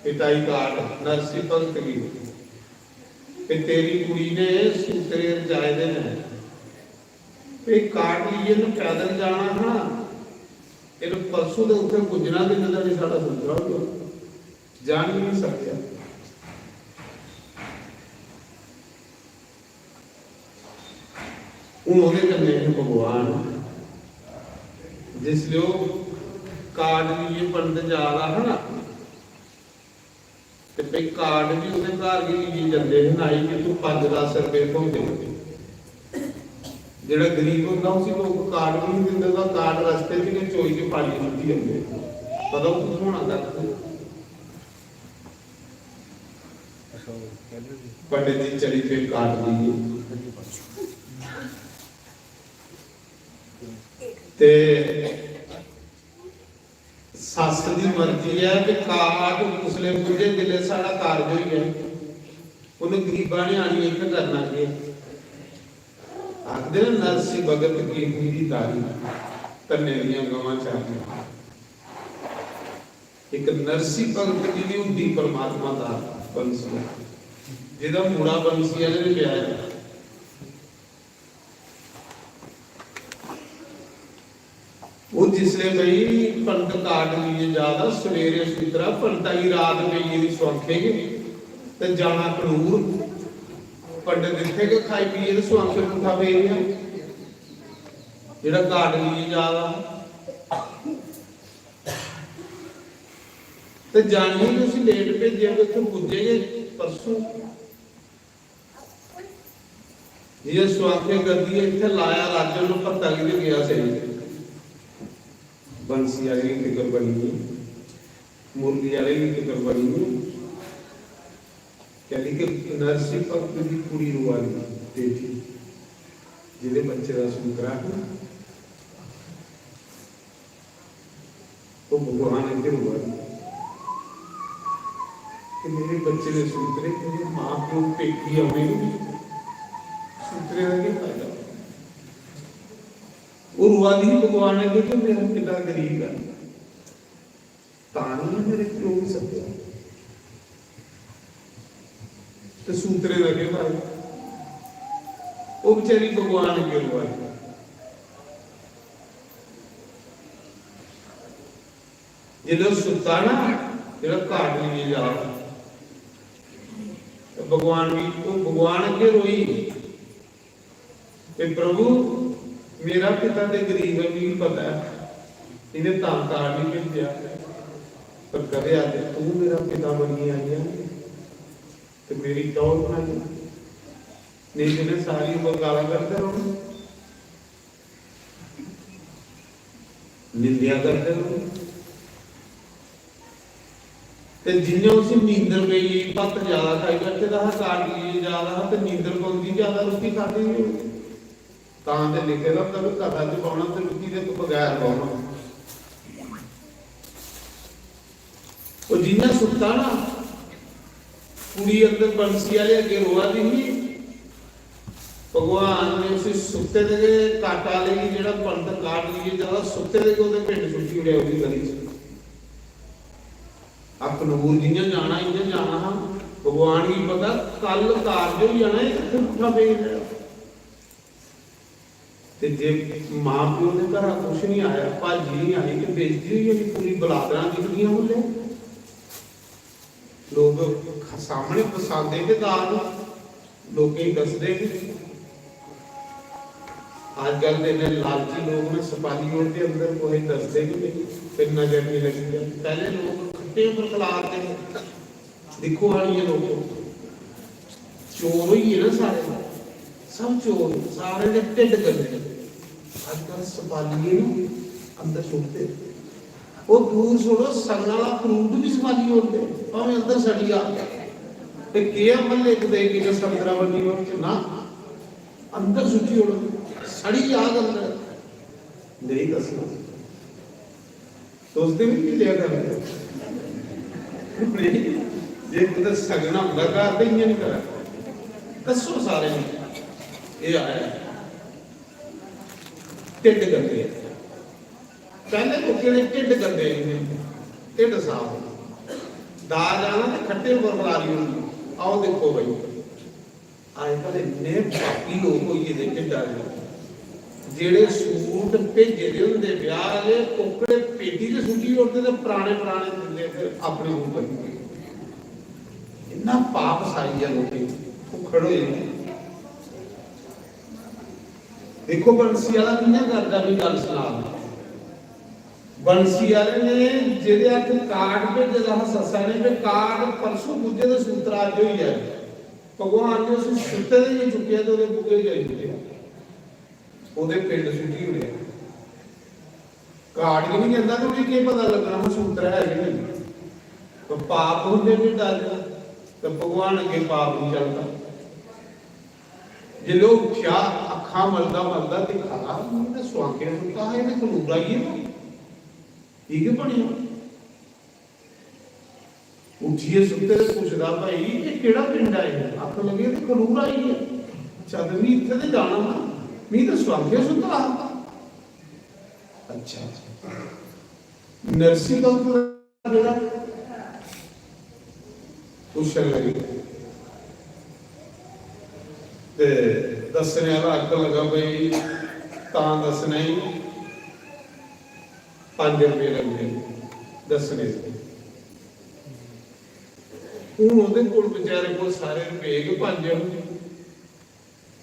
पिताई काट नरसी भगत की कि तेरी कुड़ी ने सूत्रे रजाए दे ने काट लीए न पैदल जाना हाँ इन परसों के उत्थे पुजना के नजर नहीं साडा सूत्रा हो जान ही नहीं सकता। उन्होंने कन्ने भगवान जिसलिए काट लिए पंडित जा रहा है ना ते भाई कार्ड भी उसने घर भी लिए जाते हैं नाई कि तू 5-10 रुपए पहुंचे जेड़ा गरीब होता उसी लोग कार्ड भी नहीं दिंदे दा कार्ड रास्ते च चोई के पाली सुट्टी जांदे पता कुछ होना करते पंडित जी चली फिर कार्ड लिए ते सस की मर्जी है कि काट उसले पुजे जिले साडा कारज होई है उन्हें गरीबा ने आनी इक करना के आखदे नरसी भगत की हुई दारी तन्ने दियां गवां चाहिए। एक नरसी भगत जी दी हुंदी परमात्मा दा बंसी जिहदा मूड़ा बंसी वाले ने लिया है। वो जिसले भाई पंडित काट लिए ज्यादा सवेरे सूत्रा पंडिता की रात गई सुखे ते जाना कनूर पंडित इत्थे के खाई पिए ते सुखे पुठा पे जेड़ा काट लिए ज्यादा ते जानी तुसीं लेट भेजे उत्थे पुजे परसों जे सुखे गद्दी इत्थे लाया राज्य नूं पता किते गया सही बंसी वाली की फिक्र बनी मुर्गी वाले की फिक्र बनी कहती कि नरसी भगत की कुड़ी रुवाली बेटी जिहदे बच्चे का सूत्रा है वो भगवान इतने रुवाली कि मेरे बच्चे ने सूत्रे मेरे मां प्यो पेटी आवे सूत्रे का क्या फायदा वो रोआ दी भगवान अगे कि मेरा पिता गरीब है, तानी मेरे प्यो भी सत्य तो सूत्रे लगे भाई वो बेचारी भगवान अगे रोआ। जो सुता ना जो घाट लिए जा तो भगवान भी वो भगवान अगे रोई कि प्रभु मेरा पिता तो गरीब है, भी पता है इन्हें धन कार्ड नहीं भेजा, पर कदे आज तू मेरा पिता बनी आई है तो मेरी टौर बनाई, नहीं जिन्हें सारी उम्र गाला करते रहो, निंदिया करते रहो। ते जिन्हें उसी नींदर गई पत ज्यादा खाई बैठे रहा, काट लिए ज्यादा तो नींदर पौंदी ज्यादा, रोटी खाती नहीं होगी तां ते लिखे दा तब कथा च पाउणा ते रोटी दे तो बगैर पाउणा। वो जिन्हें सुता ना कुड़ी अंदर बंसी वाले अगे रोआ दी ही, भगवान ने उसे सुते दे काटा ले जेड़ा पंत काट लिए ज्यादा सुते दे ओदे पिंड सुट्टी उड़े ओदी गली च अखनूर जिन्हें जाना इन्हें जाना हम भगवान की पता कल कारज हो जाना इतने पुठा पेज है। ते जे मां प्यो ने घर कुछ नहीं आया, भाजी नहीं आई कि बेइज्जती हुई है, पूरी बलादरा दिखदियां मुझे लोग सामने पसांदे के दाल लोग दसदे आजकल के लालची लोग ने सपाली ओढ़ के अंदर कोई दसदे नहीं, फिर नजर नहीं लगी। पहले लोग खट्टे पर खिलाते दिखो वाली है, लोग चोर हुई है ना सारे, सब चोर सारे ने टिड करते आजकल सपाली अंदर छुटते वो दूर छोड़ो संग वाला फ्रूट भी सपाली ओढ़ते भावें अंदर सड़ी आ ते के मल्ले को दे के समुद्रा बनी और ना अंदर सुची ओढ़ सड़ी आग अंदर नहीं दसना दोस्ते भी नहीं लिया कर जे किधर सगना ਹੁੰਦਾ ਘਰ ਤੇ ਇੰਜ ਨਹੀਂ ਕਰਾ ਦੱਸੋ ਸਾਰੇ ਇਹ ਆਇਆ ਢਿੱਡ ਕਰਦੇ ਪਹਿਲੇ ਲੋਕਾਂ ਨੇ ਢਿੱਡ ਕਰਦੇ ਨੇ ਢਿੱਡ ਸਾਫ ਦਾ ਜਾਣਾ ਤੇ ਖੱਟੇ ਉੱਪਰ ਬੁਲਾਰੀ ਹੁੰਦੀ ਆਓ ਦੇਖੋ ਬਈ ਆਏ ਭਲੇ ਨੇ ਬਾਕੀ ਲੋਕ ਹੋਈਏ ਦੇ ਢਿੱਡਾਂ ਦੇ ਜਿਹੜੇ ਸੂਟ ਭੇਜੇ ਦੇ ਹੁੰਦੇ ਵਿਆਹ ਵਾਲੇ ਕੋਕੜੇ ਪੇਟੀ ਦੇ ਸੁੱਟੀ ਉੱਡਦੇ ਤੇ ਪੁਰਾਣੇ ਦਿੰਦੇ ਫਿਰ ਆਪਣੇ ਮੂੰਹ ਪਈ इन्ना पाप साई है लोग खड़ो देखो बंसी वाला किया करता भी गल सुना बंसी वाले ने जेदे हथ कार्ड भेजा ससा ने पे कार्ड परसों दूजे का सूत्र अज हुई है भगवान ने उस सुते दे चुके तो बुगे जाई चुके ओदे पिंड सुटी हुए कार्ड भी नहीं कहता तो क्या पता लगना सूत्र है कि नहीं तो पाप होंगे भी डर तो भगवान अगे पाप नहीं चलता जे लोग क्या अखा मलदा दिखा स्वांके सुता है इन्हें खलूर आई है ठीक है बनी उठिए सुते पूछदा भाई ये केड़ा पिंड है अख लगे तो खलूर आई है अच्छा तो मी इत्थे ते जाना ना मी तो स्वांके सुता अच्छा नरसी का जेड़ा पूछन लगी ते दसने वाला अग लगा भाई तां दसना ही 5 रुपए लगने दसने हूँ ਉਹਦੇ ਕੋਲ ਵਿਚਾਰੇ ਕੋਲ ਸਾਰੇ ਰੁਪਏ ਕੇ 5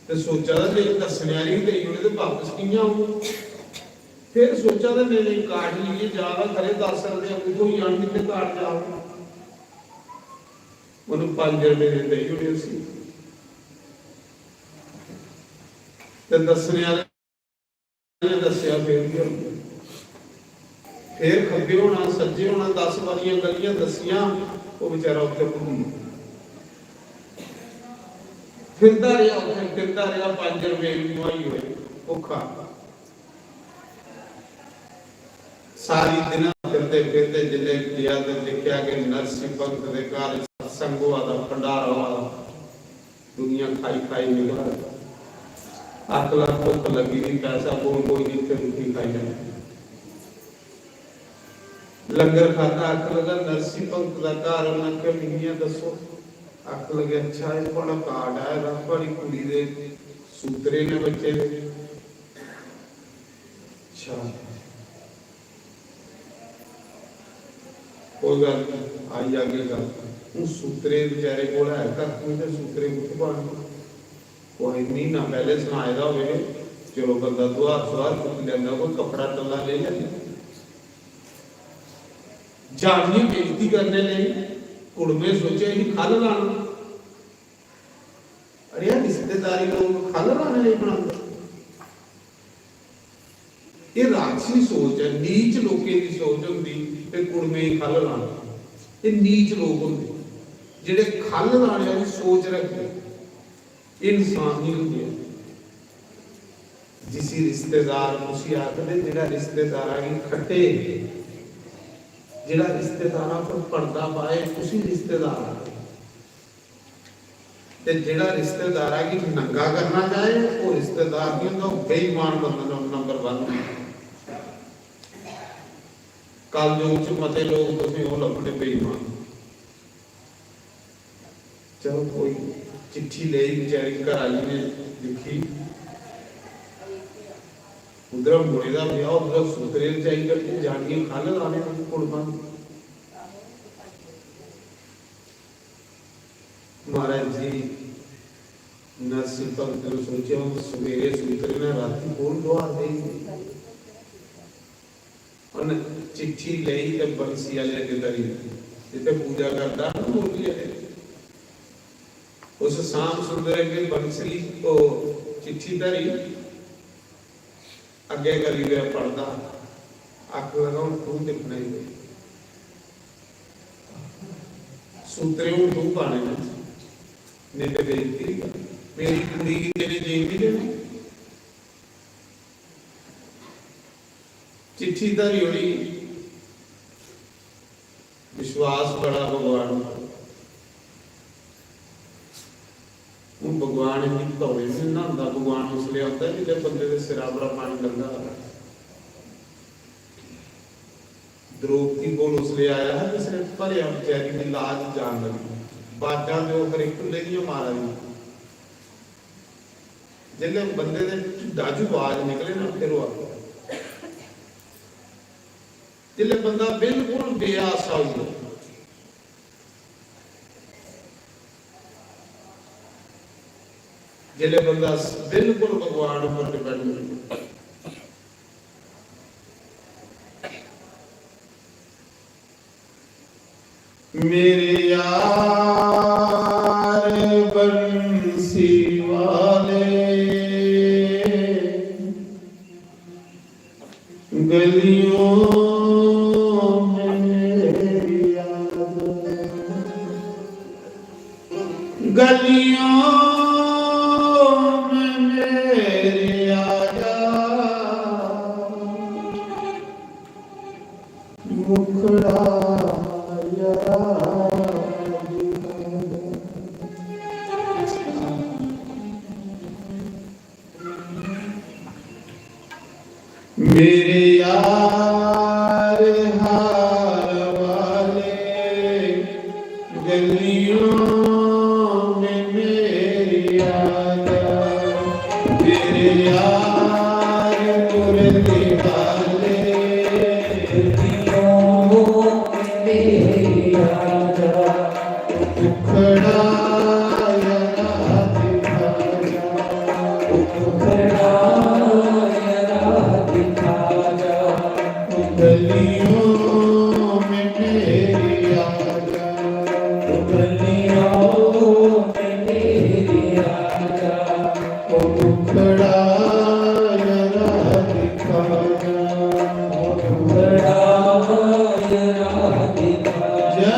ਤੇ ਸੋਚਾ ਦਾ ਜੇ ਦਸਣੇ ਵਾਲੀ ਤੇ ਉਹਨੇ ਤੇ ਵਾਪਸ ਕਿਆਂ ਆਉ ਫਿਰ ਸੋਚਾ ਦਾ ਮੇਰੇ ਕਾਰਡ ਲਈਏ ਜਾਵਾ ਕਰੇ 10 ਰੁਪਏ ਉਦੋਂ ਹੀ ਆਣ ਕਿਤੇ ਕਾਰਡ ਜਾਓ ਉਹਨੂੰ 5 ਰੁਪਏ ਦਿੰਦੇ ਹੀ ਉਹਨੇ ਸੀ ਤੇ ਦਸਣੇ ਵਾਲੇ ਨੇ ਦੱਸਿਆ ਫਿਰ ਖੱਬੇ ਹੋਣਾ ਸੱਜੇ ਹੋਣਾ 10 ਵਾਲੀਆਂ ਗਲੀਆਂ ਦੱਸੀਆਂ ਉਹ ਵਿਚਾਰਾ ਉੱਥੇ ਪੁੱਜੀ ਫਿਰਦਾ ਰਿਹਾ 5 ਰੁਪਏ ਦੀ ਕਮਾਈ ਹੋਈ ਔਖਾ ਸਾਰੀ ਦਿਨ ਫਿਰਦੇ ਜਿਲੇ ਗਿਆ ਤੇ ਦੇਖਿਆ ਕਿ ਨਰਸੀ ਭਗਤ ਦੇ ਘਰ ਸੰਗੋ ਆਦਾ ਭੰਡਾਰਾ ਵਾਲਾ ਦੁਨੀਆ ਖਾਈ ਨਿਕਲ अख लग भुख लगी नहीं, पैसा कोई नहीं, रोटी खाई जाए। लंगर खाता, अख लगा नरसी भगत का घर, उन्हें क्या मिलिया दसो, अख लगे अच्छा है बड़ा कार्ड आया, बड़ी कुड़ी दे सूत्रे ने बच्चे दे। अच्छा कोई गल आई आगे गल, सूत्रे बेचारे को है घर, सूत्रे कुछ बन कोई महीना पहले सुनाए दा होवे, चलो बंदा दुआर सुआर कुछ लेंदा, कोई कपड़ा टल्ला ले जाए। जानी बेइज्जती करने ले कुड़मे सोचे ही खल लाना, अरे यार रिश्तेदारी लोग खल लाने नहीं बनाते। ये राक्षसी सोच है, नीच लोगों की सोच होंगी कि कुड़मे ही खल लाना। ये नीच लोग होंगे जेडे खल लाने वाली सोच रखते, इंसान नहीं होंगे। जिसी रिश्तेदार उसी आखदे जेड़ा रिश्तेदार की खट्टे, जेड़ा रिश्तेदार पर पर्दा पाए उसी रिश्तेदार, ते जेड़ा रिश्तेदार की नंगा करना चाहे वो रिश्तेदार नहीं होता, बेईमान बंदा नंबर 1। कल जो मते लोग तुम वो लभने बेईमान। चलो कोई चिट्ठी ले बेचारी घराली ने लिखी, उधर मुड़े का ब्याह, उधर सूत्रे रचाई करके जानिए खल लाने कुड़मा। महाराज जी नरसिंह भगत ने सोचा सवेरे सूत्रे ने राती कौन दुआर देंगे, चिट्ठी ली तो बंसी वाले अगे धरी, जिथे पूजा करता मुरली वाले, उस शाम सुंदर अगे बंसरी को चिट्ठी धरी, अगे करी गया पढ़ता, अख लगा तू दिखना ही, सूत्रे हूं तू पाने नहीं तो बेइज्जती, मेरी कुड़ी की तेरे जेब नहीं देनी। चिट्ठी धरी होनी, विश्वास बड़ा भगवान, भगवान इन्नी धौले नहीं नहाता, भगवान उसले आता है जिसले बंदे के सिरा बड़ा पानी लगा। द्रौपदी को उसले आया है जिसने भरिया बेचारी की लाज जान लगी, बाजा जो हर एक खुले मारा दी, जिसले बंदे के ढाजू आवाज निकले ना फिर वो जिसले बंदा बिल्कुल बेआसा हो गया, जिसले बंदा बिल्कुल भगवान पर डिपेंड हो, मेरे यार बंसी वाले गलियों गलियों में मेरे आजा, मुखड़ा मेरे यार हार वाले गलियों में मेरी आजा, मेरे यार मुरली वाले गलियों में मेरी आजा, उखड़ा यरा दिखा जा, उखड़ा गलियों में मेरी आजा, गलियों में मेरी आजा, ओ टुकड़ा जरा दिखा जा, ओ टुकड़ा जरा दिखा जा।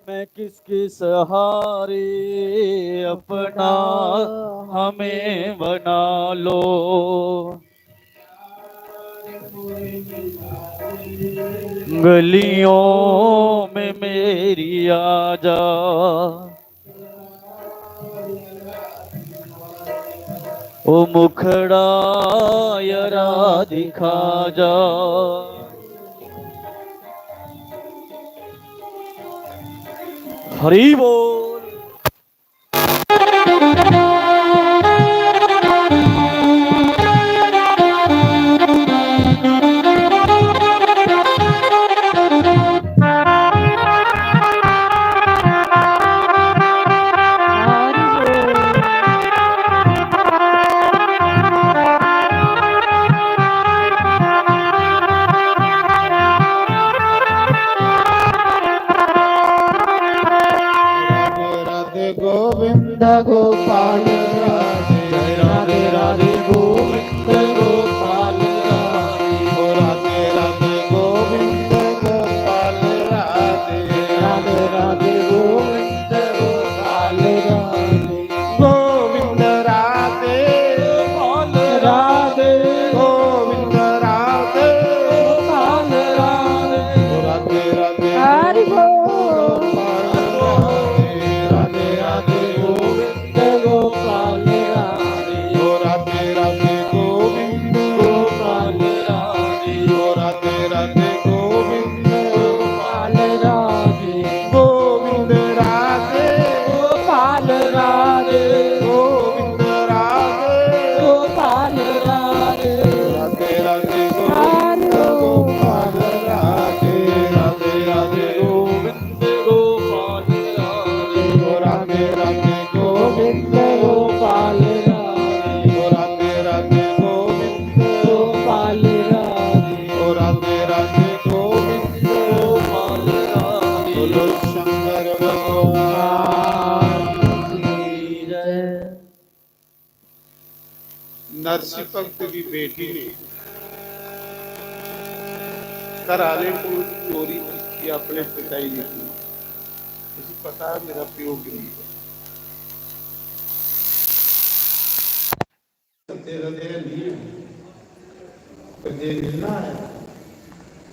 मैं किसके सहारे, अपना हमें बना लो। गलियों में मेरी आजा, ओ मुखड़ा यरा दिखा जा। हरि बोल। गोविंद गोपाल राधे राधे राधे गोविंद गोपाल राधे राधे राधे गोविंद गोपाल राधे राधे राधे गोविंद गोपाल राधे गोविंद राधे गोपाल राधे गोविंद राधे गोपाल राधे राधे राधे हरि बोल। नरसिंह भगत की बेटी ने घराले को चोरी की अपने पिता ही लिखी। तुझे पता है मेरा प्यो गरीब है, तेरा तेरा नहीं पर जे मिलना है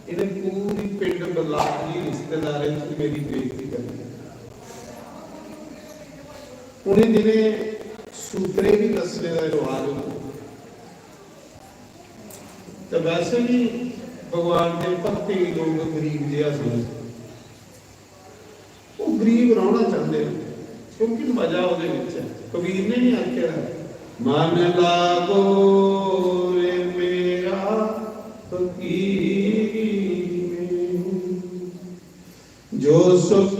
इन्हें पूरी पिंड बलाही रिश्तेदार की मेरी बेइज्जती करनी। उन्हें जिन्हें सूत्रे भी दसने का रिवाज होता तो वैसे भी भगवान के भक्ति लोग गरीब जिहा सी वो गरीब रहना चाहते हैं क्योंकि मजा ਉਹਦੇ ਵਿੱਚ है। कबीर ने नहीं आख्या मन लागो रे मेरा फकीर जो सुख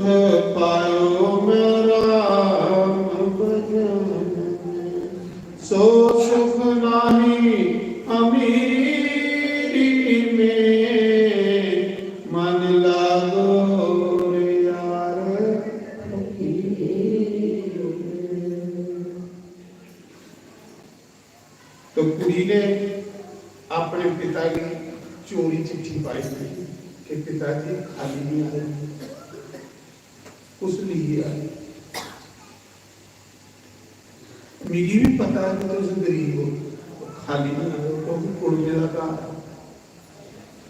पायो मेरा भजन सो सुख नाही अमीरी में मन लागो रे यार फकीर। तो कुड़ी ने अपने पिता की चोरी चिट्ठी पाई कि पिताजी खाली नहीं आ रहे, उस लिए आई। मुझे भी पता है कि तुम गरीब हो, खाली नहीं आ रहे क्योंकि कुड़मे का काम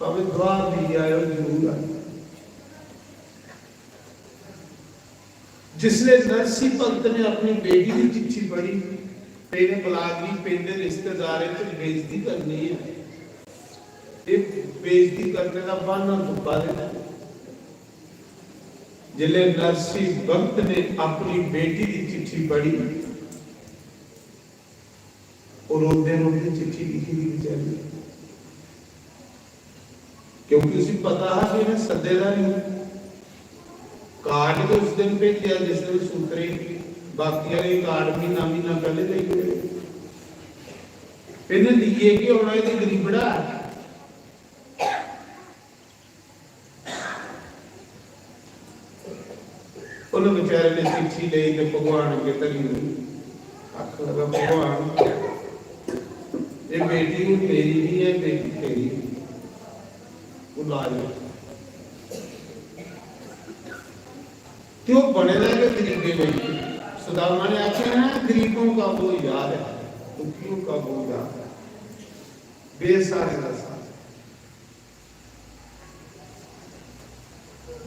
भावे द्वार भी आए जरूर आए। जिसने नरसिंह भगत ने अपनी बेटी की चिट्ठी पढ़ी तेरे बलादरी पिंड रिश्तेदार बेइज्जती करनी है, ये बेइज्जती करने का बहाना दुब्बा देना। जिले नरसी भगत ने अपनी बेटी की चिट्ठी पढ़ी और रोंदे रोंदे चिट्ठी लिखी थी बेचारी, क्योंकि उसे पता है कि इन्हें सदेदा नहीं। कार्ड तो उस दिन भेजा जिस दिन सूत्रे, बाकी वाले कार्ड महीना महीना पहले दे गए। इन्हें दिए कि होना ये गरीबड़ा, उन्हें बेचारे ने चिट्ठी ले तो भगवान के तरी आख लगा, भगवान ये बेटी मेरी भी है, बेटी तेरी लाज क्यों बने रहे गरीबे में। सुदामा ने आखिर ना गरीबों का वो याद है, दुखियों का वो याद है, बेसहारे का साथ।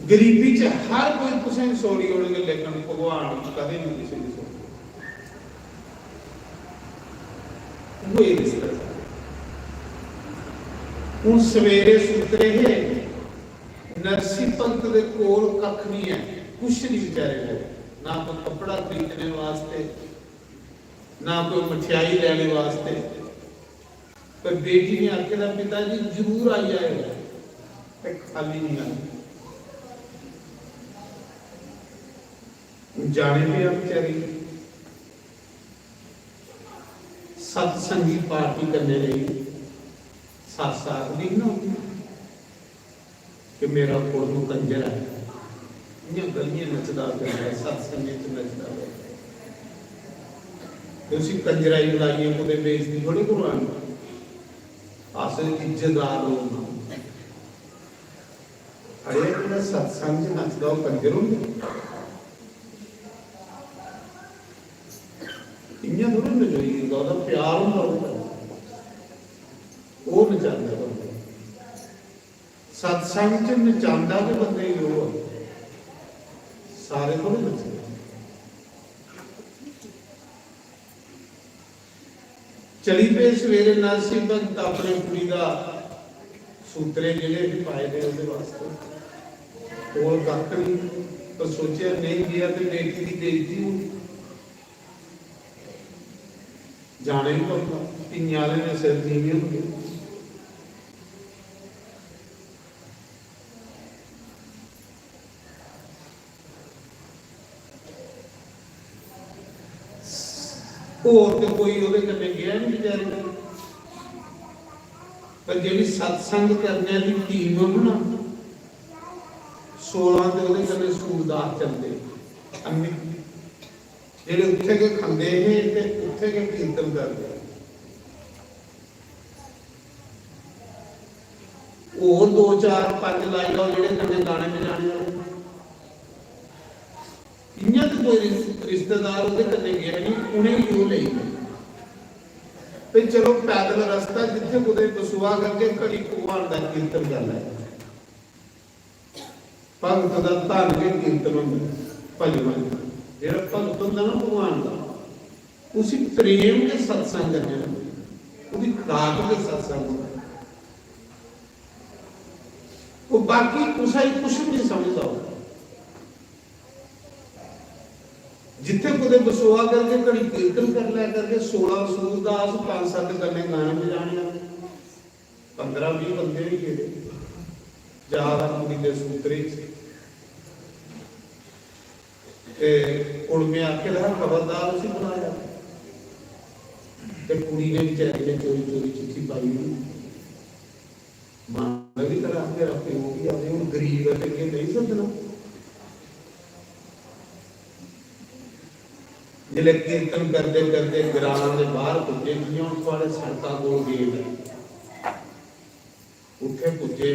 गरीबी च हर कोई कुछ सौरी होने के, लेकिन भगवान कदे नहीं किसी की सौरी वो ये रिश्ता हूँ। सवेरे सुतरे है नरसी भगत के कोल कख नहीं है, कुछ नहीं बेचारे को, ना कोई कपड़ा खरीदने वास्ते, ना कोई मठियाई लेने वास्ते। पर बेटी ने आखिर पिताजी जरूर आई आएगा, खाली नहीं आई। जाने पे आप बेचारी सत्संगी पार्टी करने रही, साथ साथ लिखना होती कि मेरा कोड़ू कंजर है, इन्हें गलियां नचदा कर रहा है, सत्संग में नचदा है। तो उसी कंजराई बुलाइए को दे बेइज्जती थोड़ी कुरान आसे इज्जतदार लोग अरे अपना सत्संग में नचदा हो कंजर होंगे, इन्हें थोड़ी नचोई दा प्यार होता वो नचांदा बंदे, सत्संग च नचांदा के बंदे ही हो, सारे थोड़े नचदे। चली पे सवेरे नरसी भगत अपने कुड़ी का सूत्रे जिले भी पाए थे उसके वास्ते और कख नहीं, तो सोचा नहीं गया तो बेटी की बेइज्जती होगी, जाने ही पड़ता। पिंजाले ने सिर नीवे हो गए। और तो कोई ਉਹਦੇ ਕੰਨੇ ਗਿਆ ਨਹੀਂ ਵਿਚਾਰੇ, ਪਰ ਜਿਹੜੀ ਸਤਸੰਗ ਕਰਨੇ ਦੀ ਟੀਮ ਹੋਣਾ 16 ਤੇ ਉਹਦੇ ਕੰਨੇ ਸੂਰਦਾਸ ਚੱਲਦੇ ਅੰਮੀ ਜਿਹੜੇ ਉੱਥੇ ਕੇ ਖੰਦੇ ਨੇ ਤੇ ਉੱਥੇ ਕੇ ਕੀਰਤਨ ਕਰਦੇ। और 2 4 5 लाई लो ਜਿਹੜੇ ਕੰਨੇ ਗਾਣੇ ਵਜਾਣੇ ਵਾਲੇ, इन्हें तो कोई रिश्तेदार ਉਹਦੇ ਕੰਨੇ ਗਿਆ ਨਹੀਂ, ਉਹਨੇ ਹੀ ਉਹ ਲਈ ਤੇ ਚਲੋ ਪੈਦਲ ਰਸਤਾ ਜਿੱਥੇ ਉਹਦੇ ਬਸੂਆ ਕਰਕੇ ਘੜੀ ਭਗਵਾਨ ਦਾ ਕੀਰਤਨ ਕਰ ਲੈ। ਭਗਤ ਦਾ ਧੰਨ ਕੇ ਕੀਰਤਨ ਹੁੰਦਾ, ਭਜਨ ਜਿਹੜਾ ਭਗਤ ਹੁੰਦਾ ਨਾ ਭਗਵਾਨ ਦਾ, ਉਸੇ ਪ੍ਰੇਮ ਦੇ ਸਤਸੰਗ ਕਰਨੇ, ਉਹਦੀ ਖੁਰਾਕ ਦੇ ਸਤਸੰਗ। वो बाकी कुछ ही कुछ नहीं समझता हो, जिथे कुछ बसोआ करके घड़ी कीर्तन कर लिया करके 16 सूरदास 5 7 करने गाने बजाने 15 20 बंदे भी गए ज्यादा कुड़ी के सूत्रे कुड़मे आके रहा खबरदार उसी बनाया ते कुड़ी ने बेचारी ने चोरी चोरी चिट्ठी पाई मां भी करा के रखे हो गया वो गरीब है कि नहीं सदना। जिले कीर्तन करते करते ग्राम के बाहर पुजे जियों वाले सड़क को गए उठे पुजे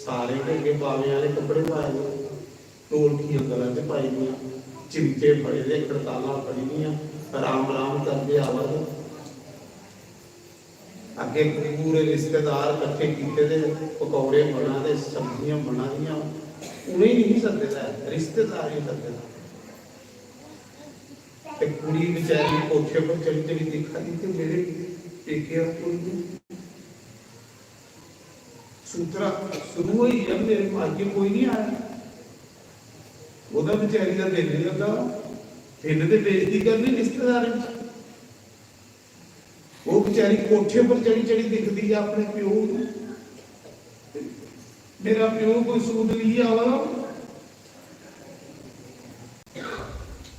सारे के बावे वाले कपड़े पाए गए, ढोलकियां गलों च पाई गई, चिमचे फड़े दे, करताला फड़ी गई, राम राम करते आवाज अगे पूरे रिश्तेदार इकट्ठे किए थे, पकौड़े बना दे, सब्जियां बना दियां, उन्हें नहीं सकते रिश्तेदार ही सकते ਤੇ ਕੁੜੀ ਵਿਚਾਰੀ ਕੋਠੇ ਪਰ ਚੜੀ ਚੜੀ ਦੇਖਾ ਦੀ ਤੇ ਮੇਰੇ ਪੇਕਿਆ ਕੋਈ ਨਹੀਂ। ਸੂਤਰਾ ਸ਼ੁਰੂ ਹੋਈ ਜਦ ਮੇਰੇ ਮਾਝੇ ਕੋਈ ਨਹੀਂ ਆਇਆ, ਉਹਦਾ ਵਿਚਾਰੀ ਦਾ ਦਿਲ ਨਹੀਂ ਲੱਗਾ, ਦਿਲ ਤੇ ਬੇਇੱਜ਼ਤੀ ਕਰਨੀ ਰਿਸ਼ਤੇਦਾਰਾਂ ਚ। ਉਹ ਵਿਚਾਰੀ ਕੋਠੇ ਪਰ ਚੜੀ ਚੜੀ ਦਿਖਦੀ ਆ ਆਪਣੇ ਪਿਓ ਨੂੰ, ਮੇਰਾ ਪਿਓ ਕੋਈ ਸੂਟ ਨਹੀਂ ਆਵਾ।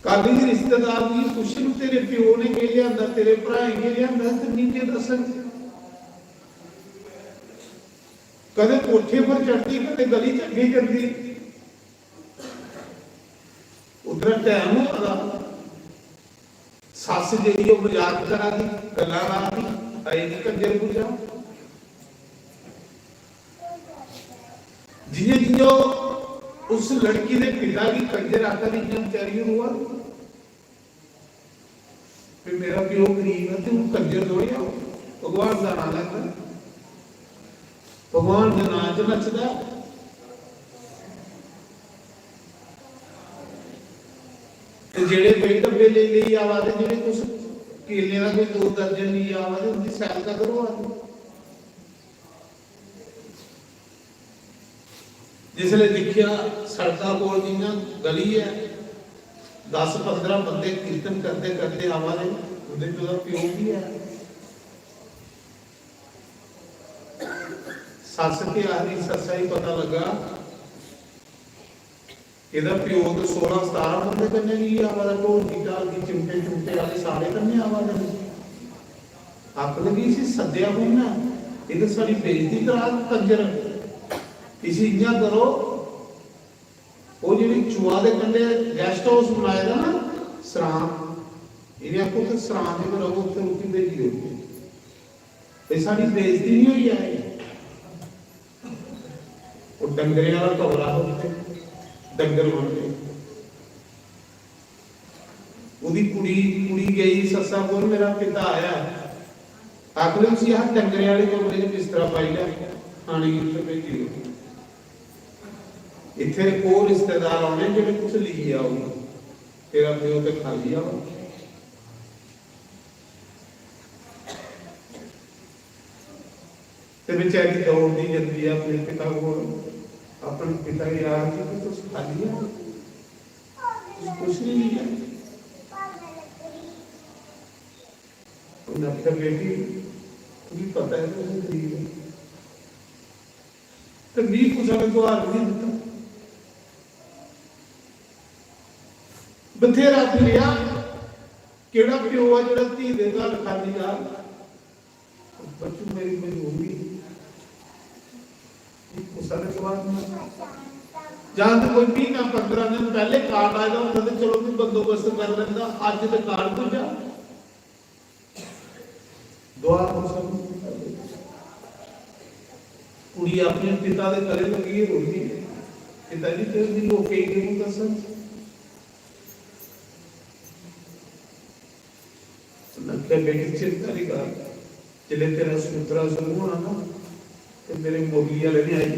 ਕਾਦੀ ਰਿਸ਼ਤੇਦਾਰ ਦੀ ਖੁਸ਼ੀ ਨੂੰ ਤੇਰੇ ਪਿਓ ਨੇ ਕੇ ਲਿਆਂਦਾ, ਤੇਰੇ ਭਰਾ ਨੇ ਲਿਆਂਦਾ, ਤੇ ਨੀਚੇ ਦੱਸਣ ਕਦੇ ਕੋਠੇ ਪਰ ਚੜਦੀ, ਕਦੇ ਗਲੀ ਚ ਅੱਗੇ ਜਾਂਦੀ। ਉਧਰ ਟਾਈਮ ਹੁੰਦਾ ਸੱਸ ਜਿਹੜੀ ਉਹ ਮਜ਼ਾਕ ਕਰਾ ਦੀ, ਗੱਲਾਂ ਮਾਰਦੀ, ਆਈ ਨਹੀਂ ਕੰਜਰ ਪੁੱਜਾ। जिन्हें जो उस लड़की ने पिता की कंजर आकर चाहिए हुआ, फिर मेरा प्यो गरीब है तो कंजर थोड़ी हो, भगवान का नाम लेता, भगवान के नाम च नचदा। जेड़े कोई डब्बे ले आवा दे, जेड़े कुछ केले का कोई 2 दर्जन ले आवा दे, उनकी सैर का करो आदमी। जिसले देखिया सड़कों कोल जिन्ना गली है 10-15 बंदे कीर्तन करते करते आवा दे, उहदे च ओहदा प्यो भी है। सस के आखिरी ससा ही पता लगा इहदा प्यो तो 16-17 बंदे कन्ने नहीं आवा दा, ढोलकी ढालकी चिमटे चुमटे वाले सारे कन्ने आवा दे। अक लगी सी सद्या होना, ये तो सारी बेइज्जती करा कंजर। इसी इन्ना करो, वो जी चुआ के कंढे गेस्ट हाउस बनाए दा ना सरां, इन्हें आखो तो सरां के रहो, उत्थे रोटी भेजी हो, ये साडी बेइज्जती नहीं हुई है। वो डंगरे वाला कमरा हो, डंगर बन गए, उदी कुड़ी गई ससा कोल, मेरा पिता आया, आख लो सी यार डंगरे वाले कमरे च बिस्तरा पाई लिया, खाने की उत्थे भेजी हो। इत्थे को रिश्तेदार आने जो कुछ ली आओ, तेरा प्यो तो खाली आओ। ते बेचारी दौड़ती जाती है अपने पिता को, अपने पिता यार कि तुम खाली आओ, कुछ नहीं लिया। उन्हें आखिया बेटी तुम्हें पता है तुम गरीब है, तो भी कुछ हमें को हार नहीं दिता। बथेरा फिरिया, केड़ा प्यो आ जेड़ा धी दे घर खाली आ, बच्चू मेरी मजबूरी उसने सवाल जान तो कोई भी ना 15 दिन पहले कार्ड आएगा होता तो चलो भी बंदोबस्त कर लेंदा, आज तो कार्ड पुजा दुआ मौसम। कुड़ी अपने पिता दे करे लगी रोटी, पिताजी तेरे दिन लोग कई दिन कसम नक्के बेटी चिंता नहीं कर, चले तेरा सूत्रा शुरू होना ना, तो मेरे मोगी वाले नहीं आई।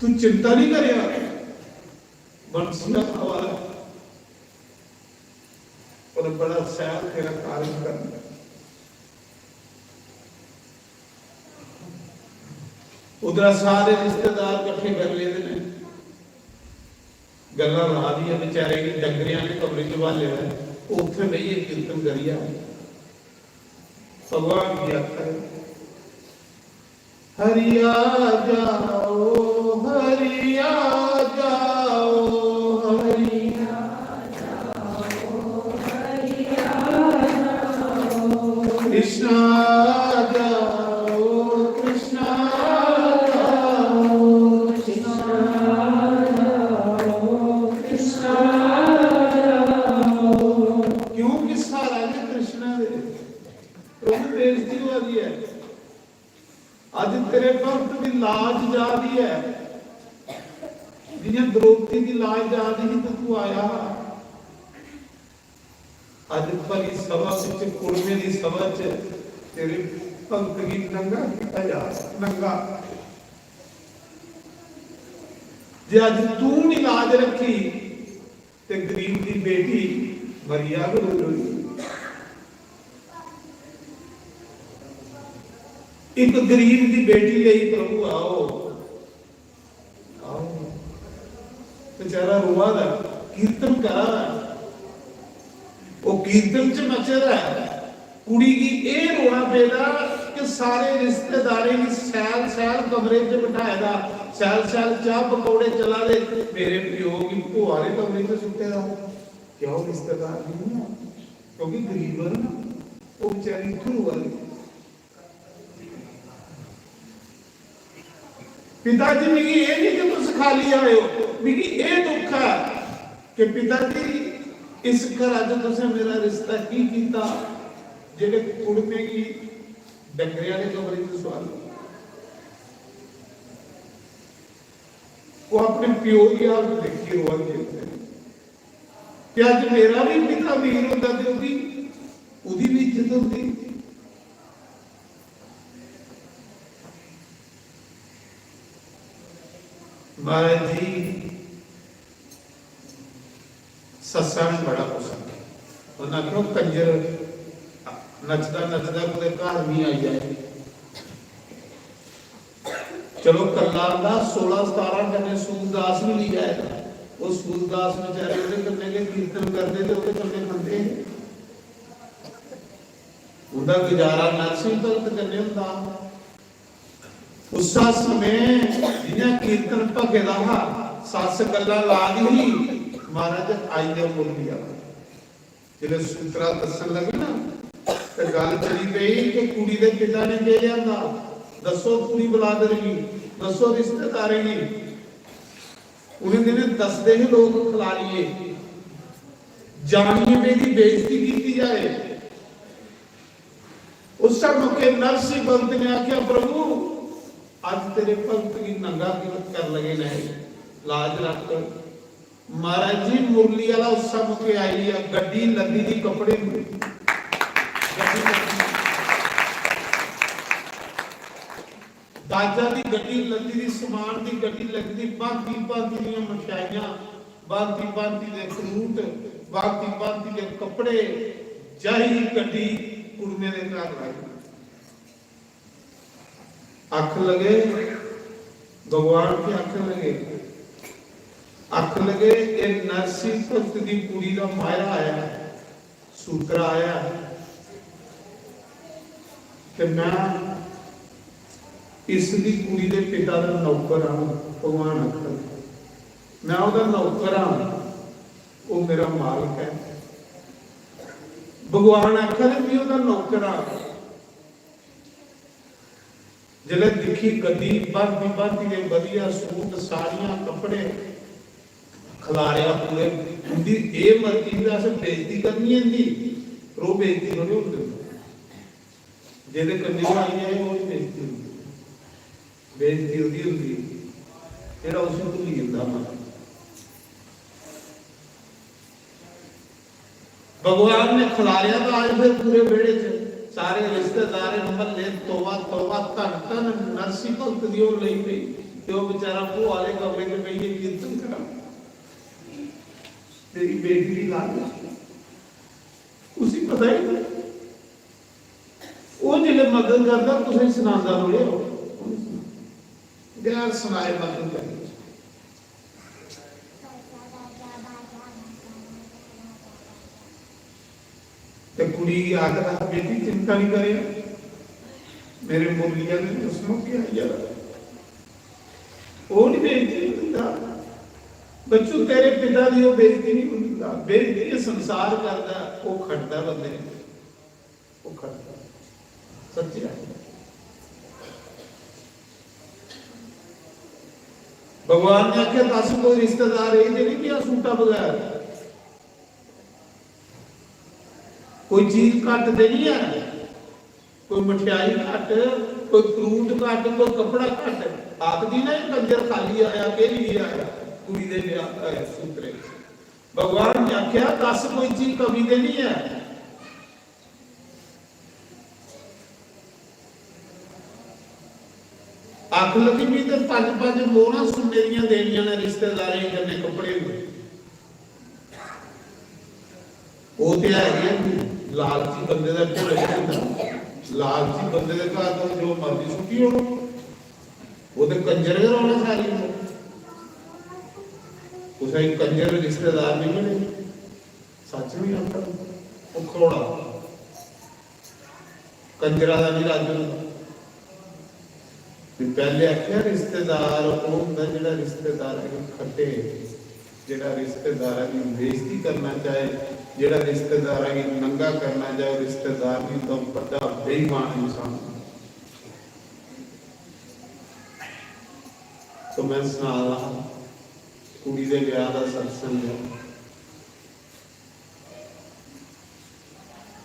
तू चिंता नहीं करे यार, बंसी का हवाला और बड़ा सयाल तेरा कार्य करना। उधर सारे रिश्तेदार इकट्ठे कर लेते हैं, गल्ला ला दी बेचारे की डंगरियां ने कमरे च वाले उत्थे नहीं कीर्तन करिया। भगवान की आखर हरिया जाओ हरिया जाओ हरिया जाओ हरिया जाओ कृष्णा जाओ कृष्णा आज तेरे भक्त की लाज जा रही है, जिन्हें द्रौपदी की लाज जा रही तो तू आया। आज भली सभा विच कुड़मे की सभा च तेरे भक्त की नंगा किया जा नंगा। जे अज तू नहीं लाज रखी ते गरीब की बेटी मरिया रोई। एक गरीब की बेटी ਲਈ प्रभु आओ आओ बेचारा रोआ दा कीर्तन करा वो कीर्तन च मचदा कुड़ी की ए रोना पेदा कि सारे रिश्तेदारे की सैल सैल कमरे च बिठाएगा सैल सैल चाह पकौड़े चला दे मेरे प्यो की भुआ ने कमरे च सुटे दा क्या वो रिश्तेदार नहीं है क्योंकि गरीब है ना वो बेचारी क्यों रोआ दी। पिताजी मिगी ये नहीं कि तुम खाली आए हो मिगी ये दुख है कि पिताजी इस घर अज तुसें मेरा रिश्ता की कीता जेडे कुड़मे की डंगरिया ने कमरे में सवाल वो अपने प्यो की आप देखी रोआ खेलते कि अज मेरा भी पिता वीर होता तो भी इज्जत होती। महाराज जी सत्संग बड़ा पसंद है उन्हें क्यों कंजर नचदा नचदा कोई घर नहीं आई जाए चलो कला का 16-17 जने सूरदास भी नहीं जाएगा वो सूरदास बेचारे उसके कन्ने के कीर्तन करते थे उसके कन्ने बनते उनका गुजारा नरसिंह भगत कन्ने होता उस समय जिन्हें कीर्तन भगे रहा सस गल्ला ला दी महाराज आई दे बोल दिया जिले सूत्रा दसन लगे ना तो गल चली पई कि कुड़ी दे पिता ने कह जांदा दसो कुड़ी बुला देगी दसो रिश्तेदार ही उन्हें दिन दसदे ही लोग खिला लिए जानिए मेरी बेइज्जती की जाए। उस मौके नरसिंह भगत ने आख्या प्रभु आज तेरे भक्त की नंगा कर लगे नहीं लाज रख महाराज जी मुरली वाला उस मौके आई है गड्डी लदी दी कपड़े दाजा दी गड्डी लदी दी समान दी गड्डी लगदी भांति भांति दी मठाइयां भांति भांति दे फ्रूट भांति भांति दे कपड़े जाही गड्डी कुड़मे दे घर लाई अख लगे भगवान की अख लगे ये नरसिंह भगत की कुड़ी का मायरा आया सूत्रा आया कि मैं इसकी कुड़ी के पिता का नौकर हाँ भगवान आखर मैं उसका नौकर हाँ वो मेरा मालिक है भगवान आखर मैं उसका नौकर हाँ जिले दिखी गड्डी भांति भांति के वधिया सूट साड़ियां कपड़े खिलारिया पूरे उनकी ये मर्जी अस बेइज्जती करनी है रो बेइज्जती थोड़ी होती जेदे कन्ने आई है वो बेइज्जती होती बेइज्जती होती जेड़ा उसे भुली जाता मन भगवान ने खिलारिया तो आज फिर पूरे बेड़े च सारे रिश्तेदार महल्ले तोबा तोबा धन धन नरसिंह भगत दी ओर लई पई ते ओ बेचारा भू वाले कमरे में पई कीर्तन करा तेरी बेटी की लाज उसी पता ही वो जिले मदद करता तुझे सुनांदा होए गैर सुनाए मदद कर ते कुड़ी आकर बेटी चिंता नहीं करे मेरे मुरलिया ने उसमें क्या यार वो नहीं बेइज्जती होता बच्चों तेरे पिता की वो बेइज्जती नहीं होता बेइज्जती संसार करता वो खड़ता बंदे वो खड़ता सच्ची है भगवान ने आख्या दस कोई रिश्तेदार ये नहीं कि सूटा बगैर कोई चीज घट देनी है कोई मठियाई घट कोई फ्रूट घट कोई कपड़ा घट आखदी ना कंजर खाली आया के लिए आया कुड़ी दे ब्याह सूत्रे भगवान ने आख्या दस कोई चीज कमी देनी है ਅੱਖ ਲੱਗੀ ਵੀ ਤੇ ਪੰਜ ਮੋਹਰਾਂ ਸੁਣਨੇ ਦੀਆਂ ਦੇਣੀਆਂ ਨੇ ਰਿਸ਼ਤੇਦਾਰਾਂ ਹੀ ਕਰਨੇ ਕੱਪੜੇ ਨੂੰ। ਉਹ ਤੇ ਹੈ ਲਾਲਚੀ ਬੰਦੇ ਦਾ ਢਿੱਡ ਹੁੰਦਾ। ਲਾਲਚੀ ਬੰਦੇ ਦੇ ਘਰ ਤੋਂ ਜੋ ਮਰਜ਼ੀ ਸੁੱਟੀ ਹੋਣ, ਉਹਦੇ ਕੰਜਰ ਕਰਾਉਣਾ ਸਾਰੀ ਨੂੰ। ਉਸੇ ਕੰਜਰ ਰਿਸ਼ਤੇਦਾਰ ਨਹੀਂ ਮਿਲੇ, ਸੱਚ ਵੀ ਆਖਦਾ ਉਹ ਖੋੜਾ ਕੰਜਰਾ ਦਾ ਨਹੀਂ ਰਾਜ ਹੁੰਦਾ। ਪਹਿਲੇ ਆਖਿਆ ਰਿਸ਼ਤੇਦਾਰ ਉਹ ਹੁੰਦਾ ਜਿਹੜਾ ਰਿਸ਼ਤੇਦਾਰਾਂ ਨੂੰ ਖੱਟੇ, ਜਿਹੜਾ ਰਿਸ਼ਤੇਦਾਰਾਂ ਦੀ ਬੇਇੱਜ਼ਤੀ ਕਰਨਾ ਚਾਹੇ, ਜਿਹੜਾ ਰਿਸ਼ਤੇਦਾਰਾਂ ਨੂੰ ਨੰਗਾ ਕਰਨਾ ਚਾਹੇ, ਰਿਸ਼ਤੇਦਾਰ ਨੂੰ ਤਾਂ ਵੱਡਾ ਬੇਈਮਾਨ ਇਨਸਾਨ। तो मैं सुना रहा कुड़ी दे विआह दा सत्संग है।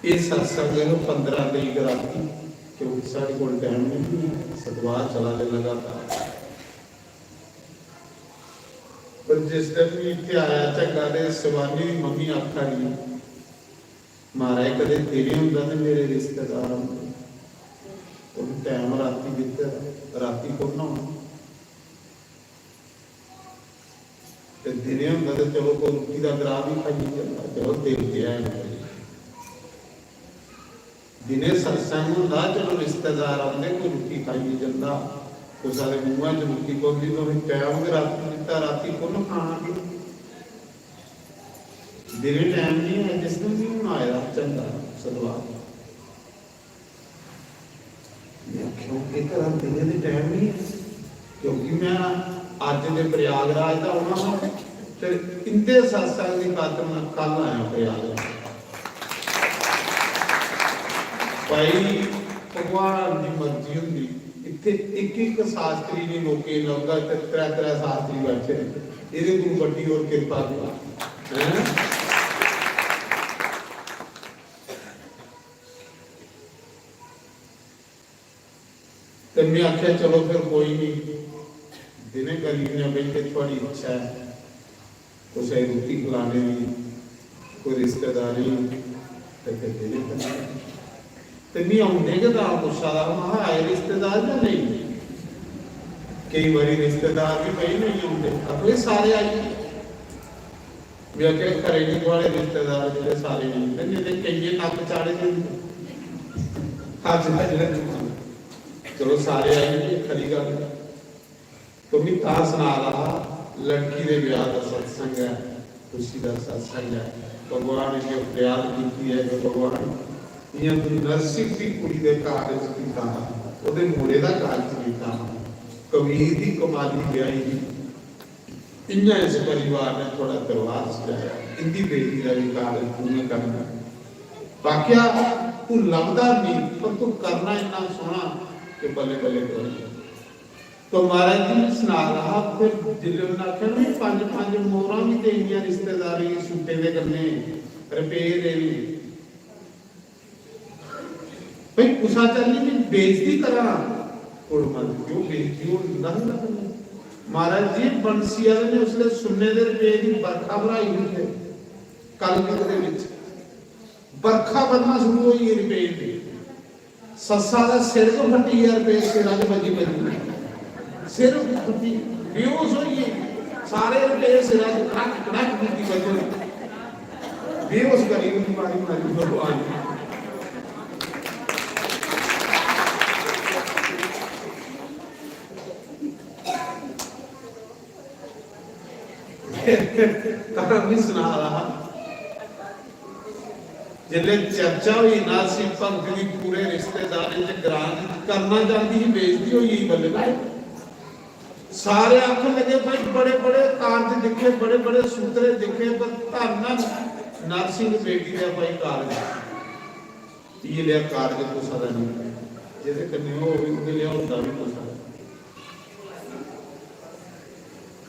ये सत्संग है 15 तरीक राती, क्योंकि साढ़े को टाइम नहीं, सतवार चला दे लगातार। पर जिस दिन भी इतने आया चंगा दे शिवानी की मम्मी आखा रही महाराज कदे तेरे होंदा ते मेरे रिश्तेदार होंदे, टाइम राती दिता, राती को ना दिने होंदा तो चलो कोई रोटी का ग्राह भी खाई जाता, चलो देवते आए। दिने सत्संग होंदा चलो रिश्तेदार आते कोई रोटी खाई जाता, कोई सारे मुँह च रोटी पौंदी तो टाइम राती दिता, राती को खाना भी दिने टाइम नहीं है। जिस दिन भी हूँ आया चंगा सलवार क्योंकि घर दिने के टाइम नहीं है, क्योंकि मैं अज के प्रयागराज का आना फिर इंदे सत्संग की खातर मैं कल आया प्रयागराज। भाई भगवान की मर्जी होंगी, इतने एक शास्त्री नहीं लोके लौका, त्रै शास्त्री बैठे, ये गुरु बड़ी और कृपा तो मैं आख्या चलो फिर कोई नहीं, दिने गरीब ने बैठे थोड़ी इच्छा है कुछ रोटी खिलाने की, कोई रिश्तेदारी तो नहीं आने के दाल गुस्सा हाँ आए रिश्तेदार या नहीं। कई बारी रिश्तेदार भी कई नहीं आते, अपने सारे आए घरे वाले रिश्तेदार जो सारे नहीं, कई नक चाड़े चलो सारे आए खरी गल। तो मैं कहा सुना रहा लड़की के विआह का सत्संग है, खुशी का सत्संग है। भगवान ने जो प्यार की है, जो भगवान नरसिंह की कुड़ी के कारज किया, ਉਹਦੇ ਮੋੜੇ ਦਾ ਕਾਰਜ ਕੀਤਾ, ਕਬੀਰ ਦੀ ਕਮਾਲੀ ਵਿਆਹੀ ਦੀ ਇੰਨਾ ਇਸ ਪਰਿਵਾਰ ਨੇ ਥੋੜਾ ਦਰਬਾਰ ਸਜਾਇਆ, ਇੰਦੀ ਬੇਟੀ ਦਾ ਵੀ ਕਾਰਜ ਪੂਰਾ ਕਰਨਾ। ਵਾਕਿਆ ਤੂੰ ਲੱਭਦਾ ਨਹੀਂ ਪਰ ਤੂੰ ਕਰਨਾ ਇੰਨਾ ਸੋਹਣਾ ਕਿ ਬੱਲੇ ਬੱਲੇ ਕਰੀ। तो महाराज जी ने सुना रहा फिर जिले में आख्या ना पांच मोहरा भी देनिया रिश्तेदारी सूटे दे करने रुपये देने भाई गुस्सा चलनी भी बेइज्जती करा और मन क्यों बेइज्जती हो नहीं करनी। महाराज जी बंसी वाले ने उसने सुनने दे रुपये की बरखा बनाई हुई है, कल दे विच बरखा बनना शुरू हुई रुपये की, सस्सा का सिर तो फटी है रुपये सिरा च बजी बजी सिर फटी बेहोश होई सारे रुपये सिरा च कड़क कड़क की बजे बेहोश करी उनकी मारी मारी भगवान कहानी सुना रहा जिले चर्चा हुई नासिक पंथ की पूरे रिश्तेदारी ग्रां करना चाहती ही बेइज्जती हुई बल्ले सारे आखन लगे भाई बड़े बड़े कारज दिखे, बड़े बड़े सूत्रे दिखे, पर धरना नरसिंह बेटी का भाई कारज ये लिया कारज को सारा नहीं जिसे करने हो भी लिया होता भी को सारा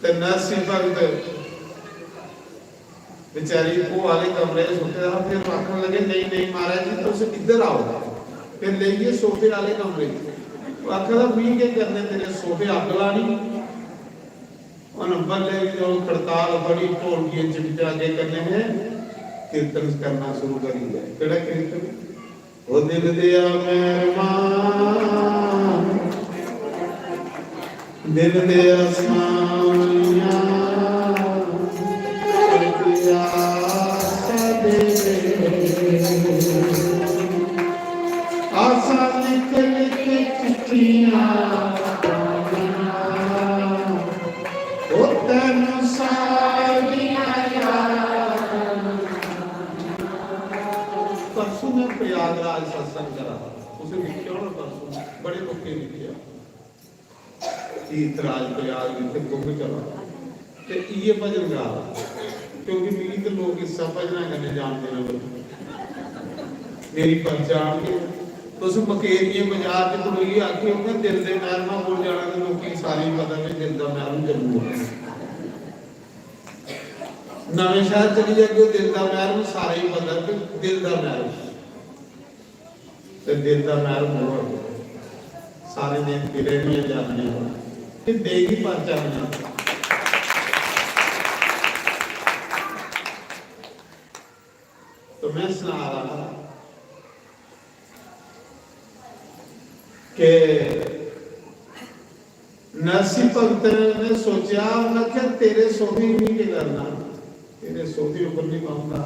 ते नरसिंह भगत बेचारी वो वाले कमरे में सोते रहा। फिर आखने लगे नहीं नहीं महाराज जी तुम इधर आओ, फिर ले गए सोफे वाले कमरे। आखा मी क्या करने तेरे सोफे अग लानी बल्ले जो खड़ताल बड़ी ढोलकी चिमटे आगे करने हैं, कीर्तन करना शुरू करी है। केड़ा कीर्तन ओ दिल दिया मेहमान ਦਿਲ ਦੇ ਅਸਮਾਨੀਆਂ ਕਰਤਿਆ ਸਦੇ ਆਸਾ ਲਿਖ ਲਿਖ ਚਿੱਠੀਆਂ ਉਹ ਤੈਨੂੰ ਸਾਰੀਆਂ परसों मैं प्रयागराज सत्संग करा उसे लिखे होना परसों बड़े लोग के लिखे तीर्थराज प्रयाग जिथे कुंभ चला ते ये भजन गा क्योंकि मेरी तो लोग इस भजना करने जानते हैं मेरी पहचान के तो उस मकेरिए बाजार च कोई आके उन्हें दिल दे महल में बोल जाना तो लोग सारी पता नहीं दिल दा महल जम्मू नवे शहर चली जाके दिल का महल सारा ही पता कि दिल का महल ते दिल का महल मोड़ सारे दिन फिरे नहीं जाने कि देगी परचा नहीं तो मैं सुना रहा कि नरसिंह भगत ने सोचा मैं क्या तेरे सोने नहीं के करना तेरे सोते ऊपर नहीं पाऊंगा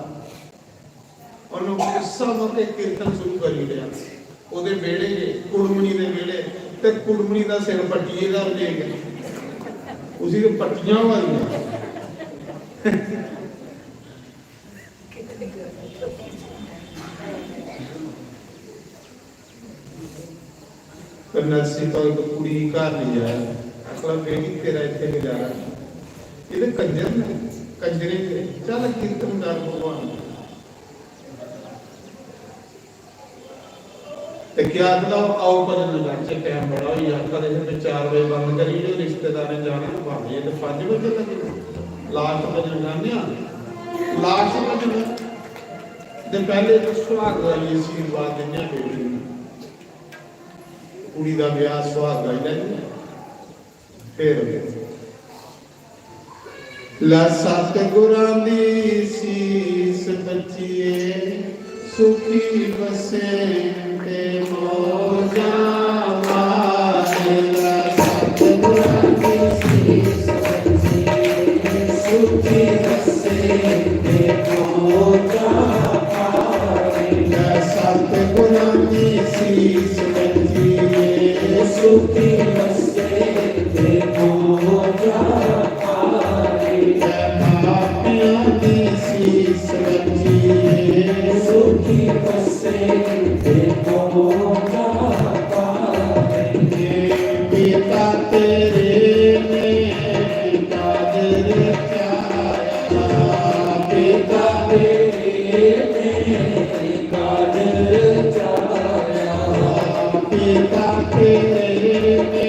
और गुस्सा होके कीर्तन शुरू कर लिया ओदे बेड़े के कुड़मनी दे बेड़े ते कुड़मनी दा सिर पट्टीएगा ले गया उसी के पट्टियां वाली पर नरसिंह भगत कुड़ी घर नहीं जाया अगला बेटी तेरा इत्थे गुजारा ये कंजर ने कंजरे चल कीर्तन कर भगवान ते क्या बताओ आओ भजन लगे टाइम बड़ा हो यार कदे से 4 बजे बंद करी जो रिश्तेदार जाने भावे तो 5 बजे तक लास्ट भजन गाने लास्ट भजन दे पहले तो सुहाग वाली आशीर्वाद देने बेटी कुड़ी दा ब्याह सुहाग गाई लेंगे फिर ला सतगुरां दी सीस बचिए सुखी बसे ते मौजा मारे ला सतगुरां दी सीस बचिए सुखी बसे ते मौजा मारे ला सतगुरां दी सीस बचिए सुखी बसे ते मौजा सुखी बसे देखो पिता तेरे ने कादर चाया पिता तेरे ने कादर चाया पिता तेरे ने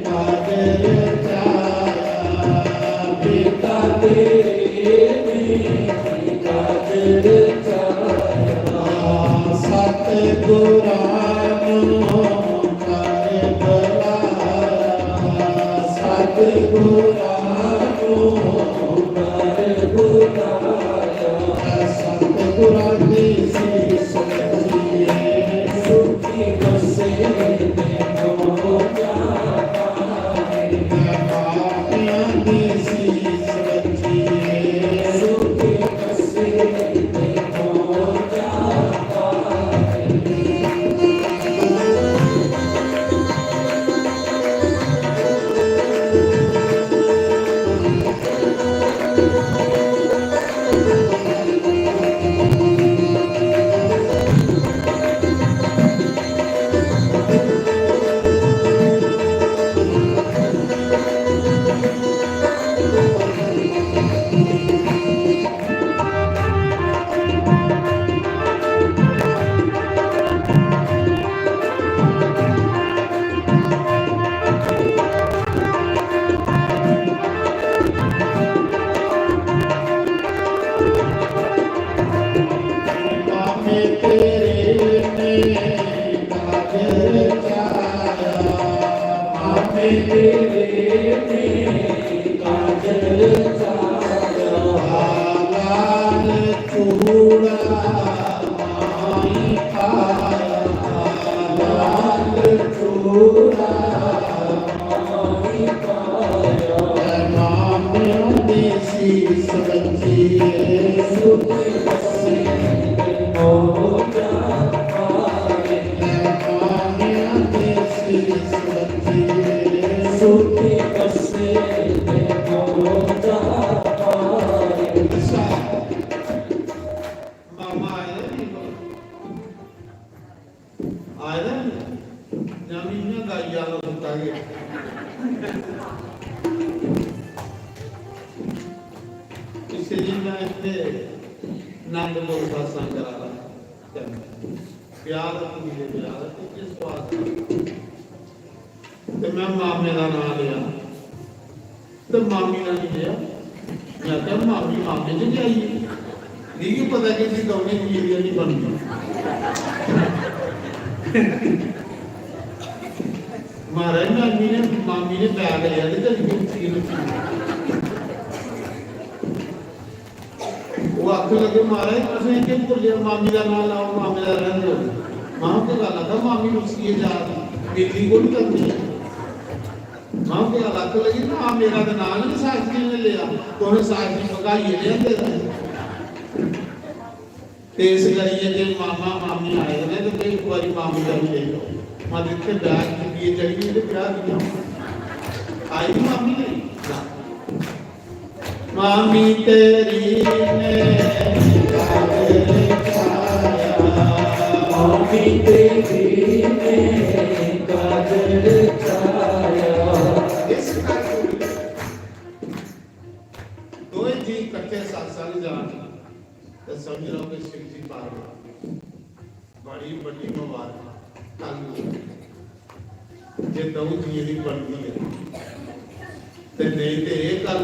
कादर चाया पिता तेरे कादर सतगुरां कर बुलाया सतगुरां कर बुलाया सतगुरां दी सीस बचिए सुखी बसे देखो पापियां दी सीस बचिए सुखी बसे देखो ਮਾਮਾ ਆਇਆ ਨਹੀਂ ਆਇਆ ਜਮੀਨਾਂ ਗਾਈਆਂ ਨੂੰ ਦਿੱਤਾ ਗਿਆ ਇਸੇ ਲਈ ਮੈਂ ਇੱਥੇ ਨੰਦਪੁਰ ਸਾਸੰਗ ਕਰਾ ਰਹਾ ਪਿਆਰ ਮੇਰੇ ਪਿਆਰ ਤੇ ਕਿਸ ਵਾਸਤੇ ਤੇ ਮੈਂ ਮਾਮੇ ਦਾ ਨਾਮ ਲਿਆ ਤੇ ਮਾਮੀ ਦਾ ਨਹੀਂ ਲਿਆ ਮੈਂ ਕਿਹਾ ਮਾਮੀ ਮਾਮੇ ਚ ਜਾਈਏ ਨਹੀਂ ਪਤਾ ਕਿ ਜੀ ਦੋਨੇ ਦੀ ਏਰੀਆ ਨਹੀਂ ਬਣਦੀ ਮਾਰੇ ਮਾਮੀ ਨੇ ਬੈਗ ਲਿਆ ਤੇ ਚੱਲ ਗਈ ਸੀ ਉਹ ਆਖ ਲਗੇ ਮਾਰੇ ਤੁਸੀਂ ਕਿ ਭੁੱਲਿਆ ਮਾਮੀ ਦਾ ਨਾਮ ਲਾਓ ਮਾਮੇ ਦਾ ਰਹਿਣ ਦਿਓ ਮਾਂ ਤੇ ਗੱਲ ਆਦਾ ਮਾਮੀ ਨੂੰ ਸੀ ਜਾ ਬੇਟੀ ਕੋਲ ਕਰਨੀ ਹੈ ਮਾਂ ਤੇ ਲੱਕ ਲਗੀ ਨਾ ਮੇਰਾ ਤਾਂ ਨਾਮ ਨਹੀਂ ਸਾਥੀ ਨੇ ਲਿਆ ਕੋਹ ਸਾਥੀ ਮਗਾਈ ਲੈਂਦੇ ਤੇ ਇਸ ਕਰੀਏ ਜੇ ਮਾਮਾ ਮਾਮੀ ਆਏ ਨੇ ਤੇ ਇੱਕ ਵਾਰੀ ਮਾਮੀ ਦਾ ਵੀ ਲੈ ਲਓ ਮੈਂ ਇੱਥੇ ਬੈਗ ਚੁੱਕੀ ਚੜੀ ਤੇ ਵਿਆਹ ਦੀਆਂ ਆਈ ਮਾਮੀ ਨੇ ਮਾਮੀ ਤੇਰੀ ਨੇ ਕਾਜਲ ਛਾਇਆ ਮਾਮੀ ਤੇਰੀ ਨੇ ਕਾਜਲ ਛਾਇਆ ਇਸ ਕਰਕੇ ਦੋਏ ਜੀ ਇਕੱਠੇ ਸਾਲ ਜਾਣ ਤੇ ਸਮਝ ਲਓ ਕਿ ਸ਼ਿਵ ਜੀ ਪਾਰ ਬੜੀ ਵੱਡੀ ਮੁਬਾਰਕ ਕੱਲ ਜੇ ਦਊ ਜੀ ਦੀ ਬਣਦੀ ਹੈ ਤੇ ਨਹੀਂ ਤੇ ਇਹ ਕੱਲ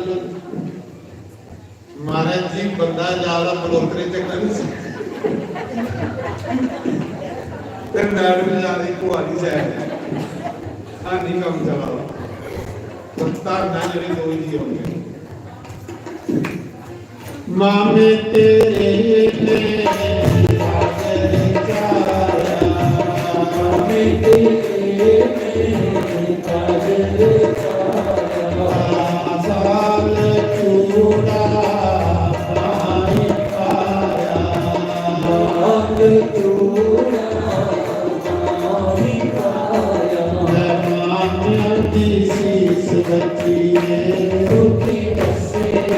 ਮਹਾਰਾਜ ਜੀ ਬੰਦਾ ਜਿਆਦਾ ਬਲੋਤਰੇ ਤੇ ਕਰ ਸੀ ਤੇ ਮੈਡਮ ਜਿਆਦਾ ਕੁਆਲੀ ਸਾਹਿਬ ਆ ਨਹੀਂ ਕੰਮ ਚਲਾਓ ਤਾਂ ਨਾ ਜਿਹੜੇ ਦੋ ਜੀ ਹੋਣਗੇ ਮਾਮੇ ਤੇਰੇ ਨੇ ਕਾਜਲ ਛਾਇਆ ਮਾਮੇ ਤੇਰੇ ਨੇ ਕਾਜਲ ਛਾਇਆ ਸਾਲ ਚੂੜਾ ਪਾਈ ਪਾਇਆ ਮਾਂਗ ਚੂੜਾ ਪਾਈ ਪਾਇਆ ਮਾਮੇ ਦੀ ਸੀਸ ਬੱਚੀ ਨੇ ਰੁਕੀ ਬਸੇ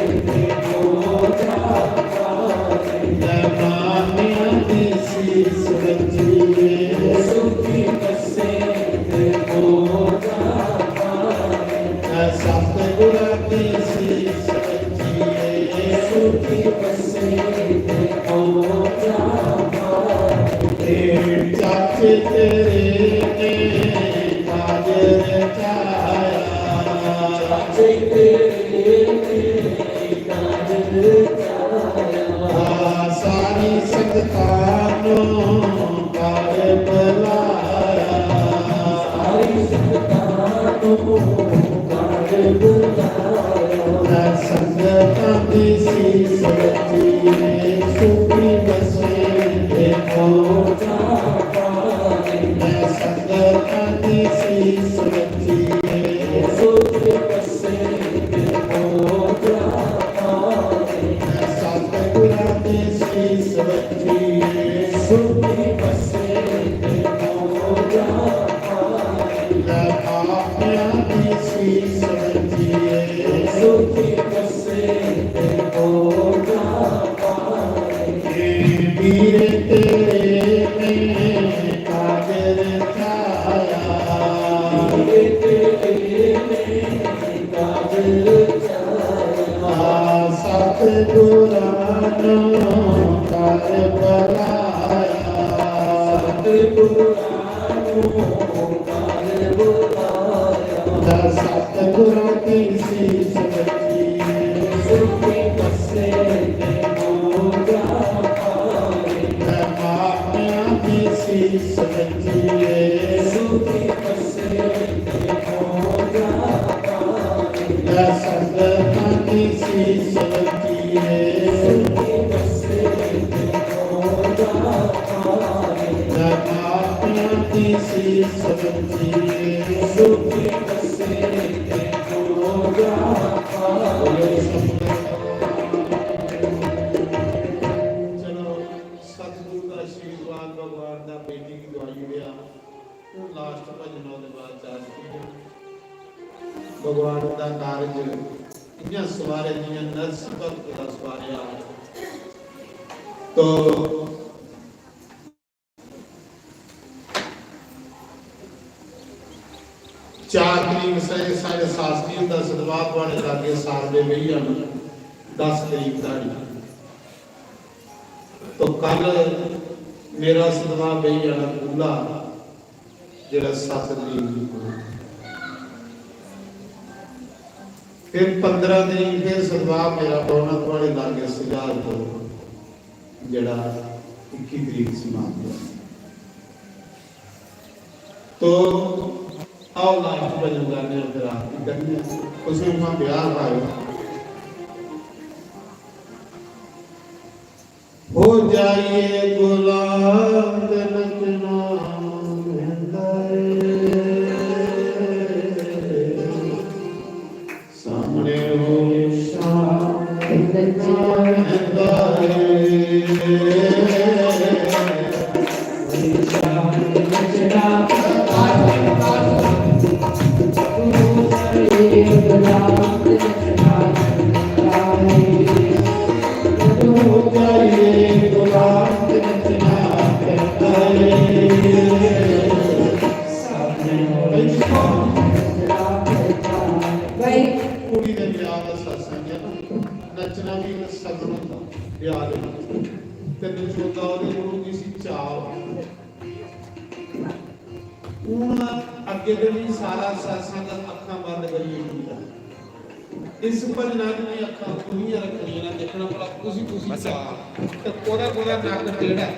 चाचे तेरे ने काजल छाया चाचे तेरे ने काजल छाया सारी संगतानों कार बुलाया सारी संगतानों कार बुलाया संगतां दी सीस रची ने सुखी बसे देखो सतगुरु की सीस बची सुखी बसे मामिया की सीस बची सुखी बसे संगता की सीस बची सुखी बसे मामिया की सीस बची सुखी चलो सतगुरु का ਹੁਣ ਲਾਸਟ ਭਜਨ ਉਹਦੇ ਬਾਅਦ ਚਾਰ ਭਗਵਾਨ ਦਾ ਕਾਰਜ ਇੰਨਾ ਸਵਾਰੇ ਦੀਆਂ ਨਰਸ ਭਗਤ ਦਾ ਸਵਾਰਿਆ ਤੋ चार तरीक से साढ़े शास्त्री का सदवात वाले लागे साल में वही हम 10 तरीक दाड़ी तो कल मेरा सदवा वही आना कूला जेड़ा 7 तरीक फिर 15 तरीक फिर सदवा मेरा पौनत वाले लागे सजार तो जेड़ा 21 तरीक समाप्त हुआ तो आओ लास्ट भजन गाने और फिर आरती करने उसे वहां प्यार आए हो जाइए गुलाम नचना सामने हो कुड़ी दे ब्याह दा सत्संग है ना नचना भी सगन होंदा ब्याह दे ते नचोदा ओदे गुरु जी सी चाव ਹੁਣ ਅੱਗੇ ਦੇ ਵੀ ਸਾਰਾ ਸਤਸੰਗ ਅੱਖਾਂ ਬੰਦ ਕਰੀਏ ਹੁੰਦਾ ਇਸ ਭਜਨਾਂ ਦੀਆਂ ਅੱਖਾਂ ਖੁੱਲੀਆਂ ਰੱਖਣੀਆਂ ਨਾ ਦੇਖਣਾ ਭਲਾ ਤੁਸੀਂ ਤੇ ਕੋਦਾ ਨੱਕ ਟੇੜਾ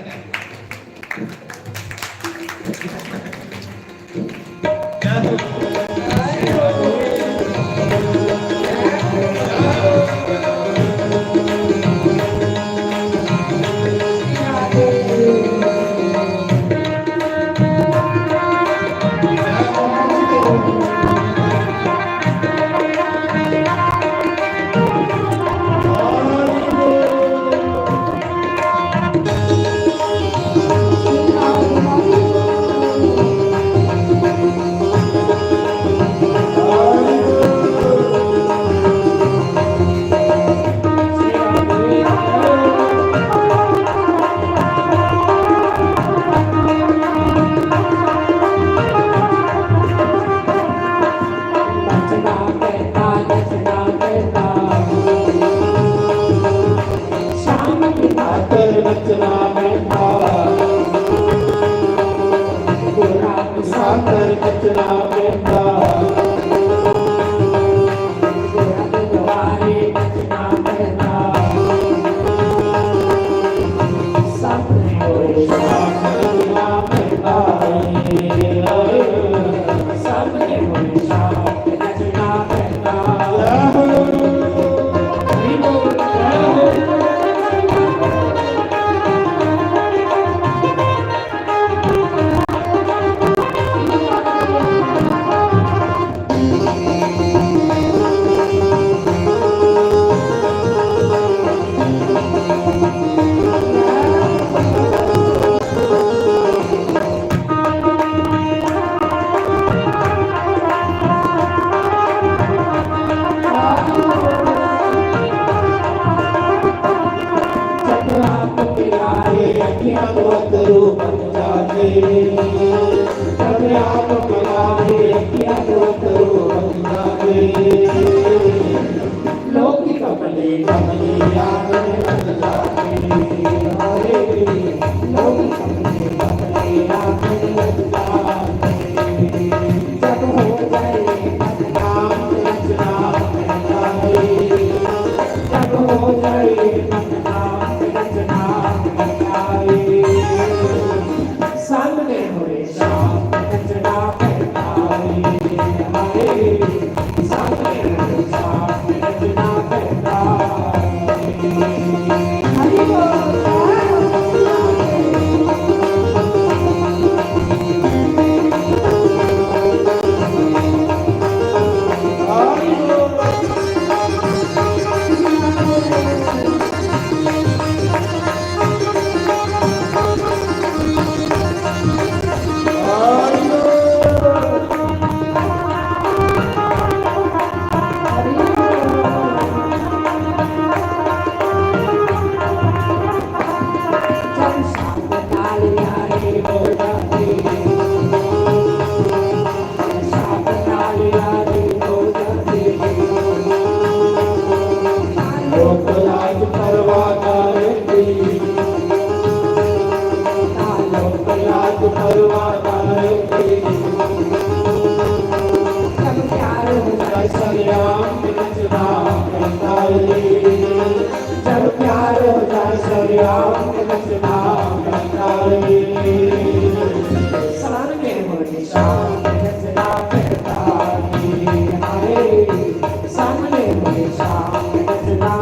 सामने होए शाम रचना करतारी हाय सामने होए शाम रचना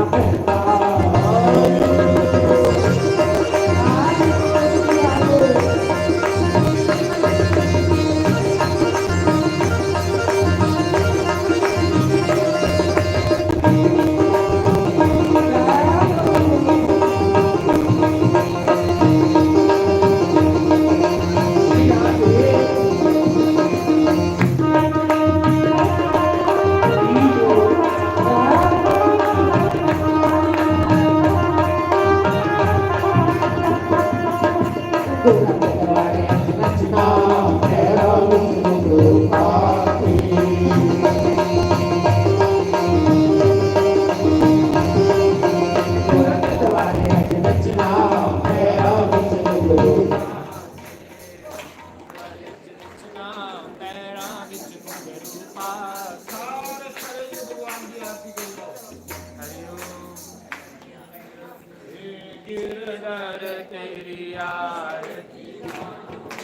गिरधर तेरी आरती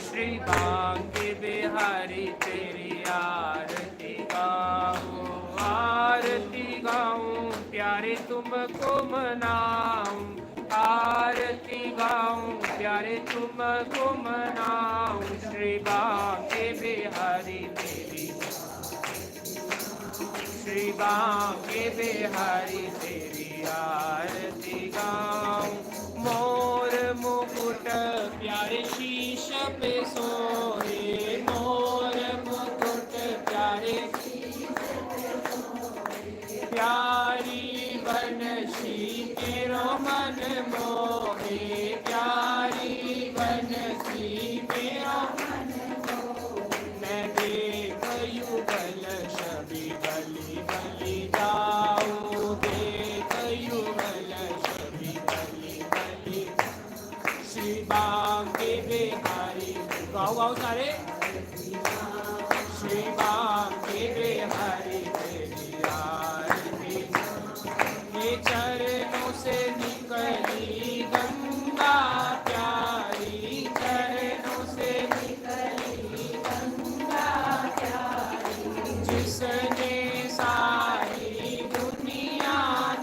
श्री बांके बिहारी तेरी आरती गाऊं प्यारे तुमको मनाऊं आरती गाऊं प्यारे तुमको मनाऊं श्री बांके बिहारी तेरी श्री बांके बिहारी तेरी आरती गाऊं मोर मुकुट प्यारे शीश पे सोहे मोर मुकुट प्यारे प्यारी बनशी तेरो मन मोहे प्यारी बनशी तेरो मैं देख युगल छवि बलि बलि जाऊं देख युगल छवि बलि बलि श्री बांके बिहारी गाओ गाओ सारे श्री बांके बिहारी तेरी आरती ये चरणों से निकली गंगा प्यारी चरणों से जिसने सारी दुनिया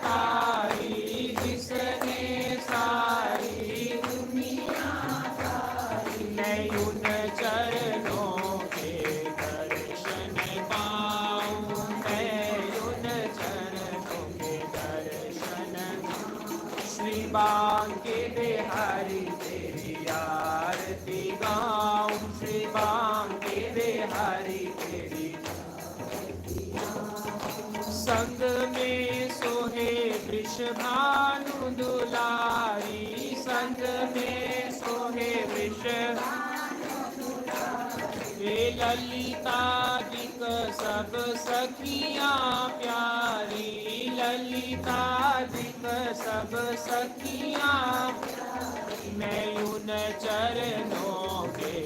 तारी जिसने सारी दुनिया तारी मैं उन चरणों के दर्शन पाऊं मैं उन चरणों के दर्शन श्री बांके बिहारी तेरी आरती गाऊं श्री बांके बिहारी तेरी संग में सोहे वृषभानु दुलारी संग में सोहे वृष हे ललितादिक सब सखियां प्यारी ललितादिक सब सखियां मैं उन चरणों के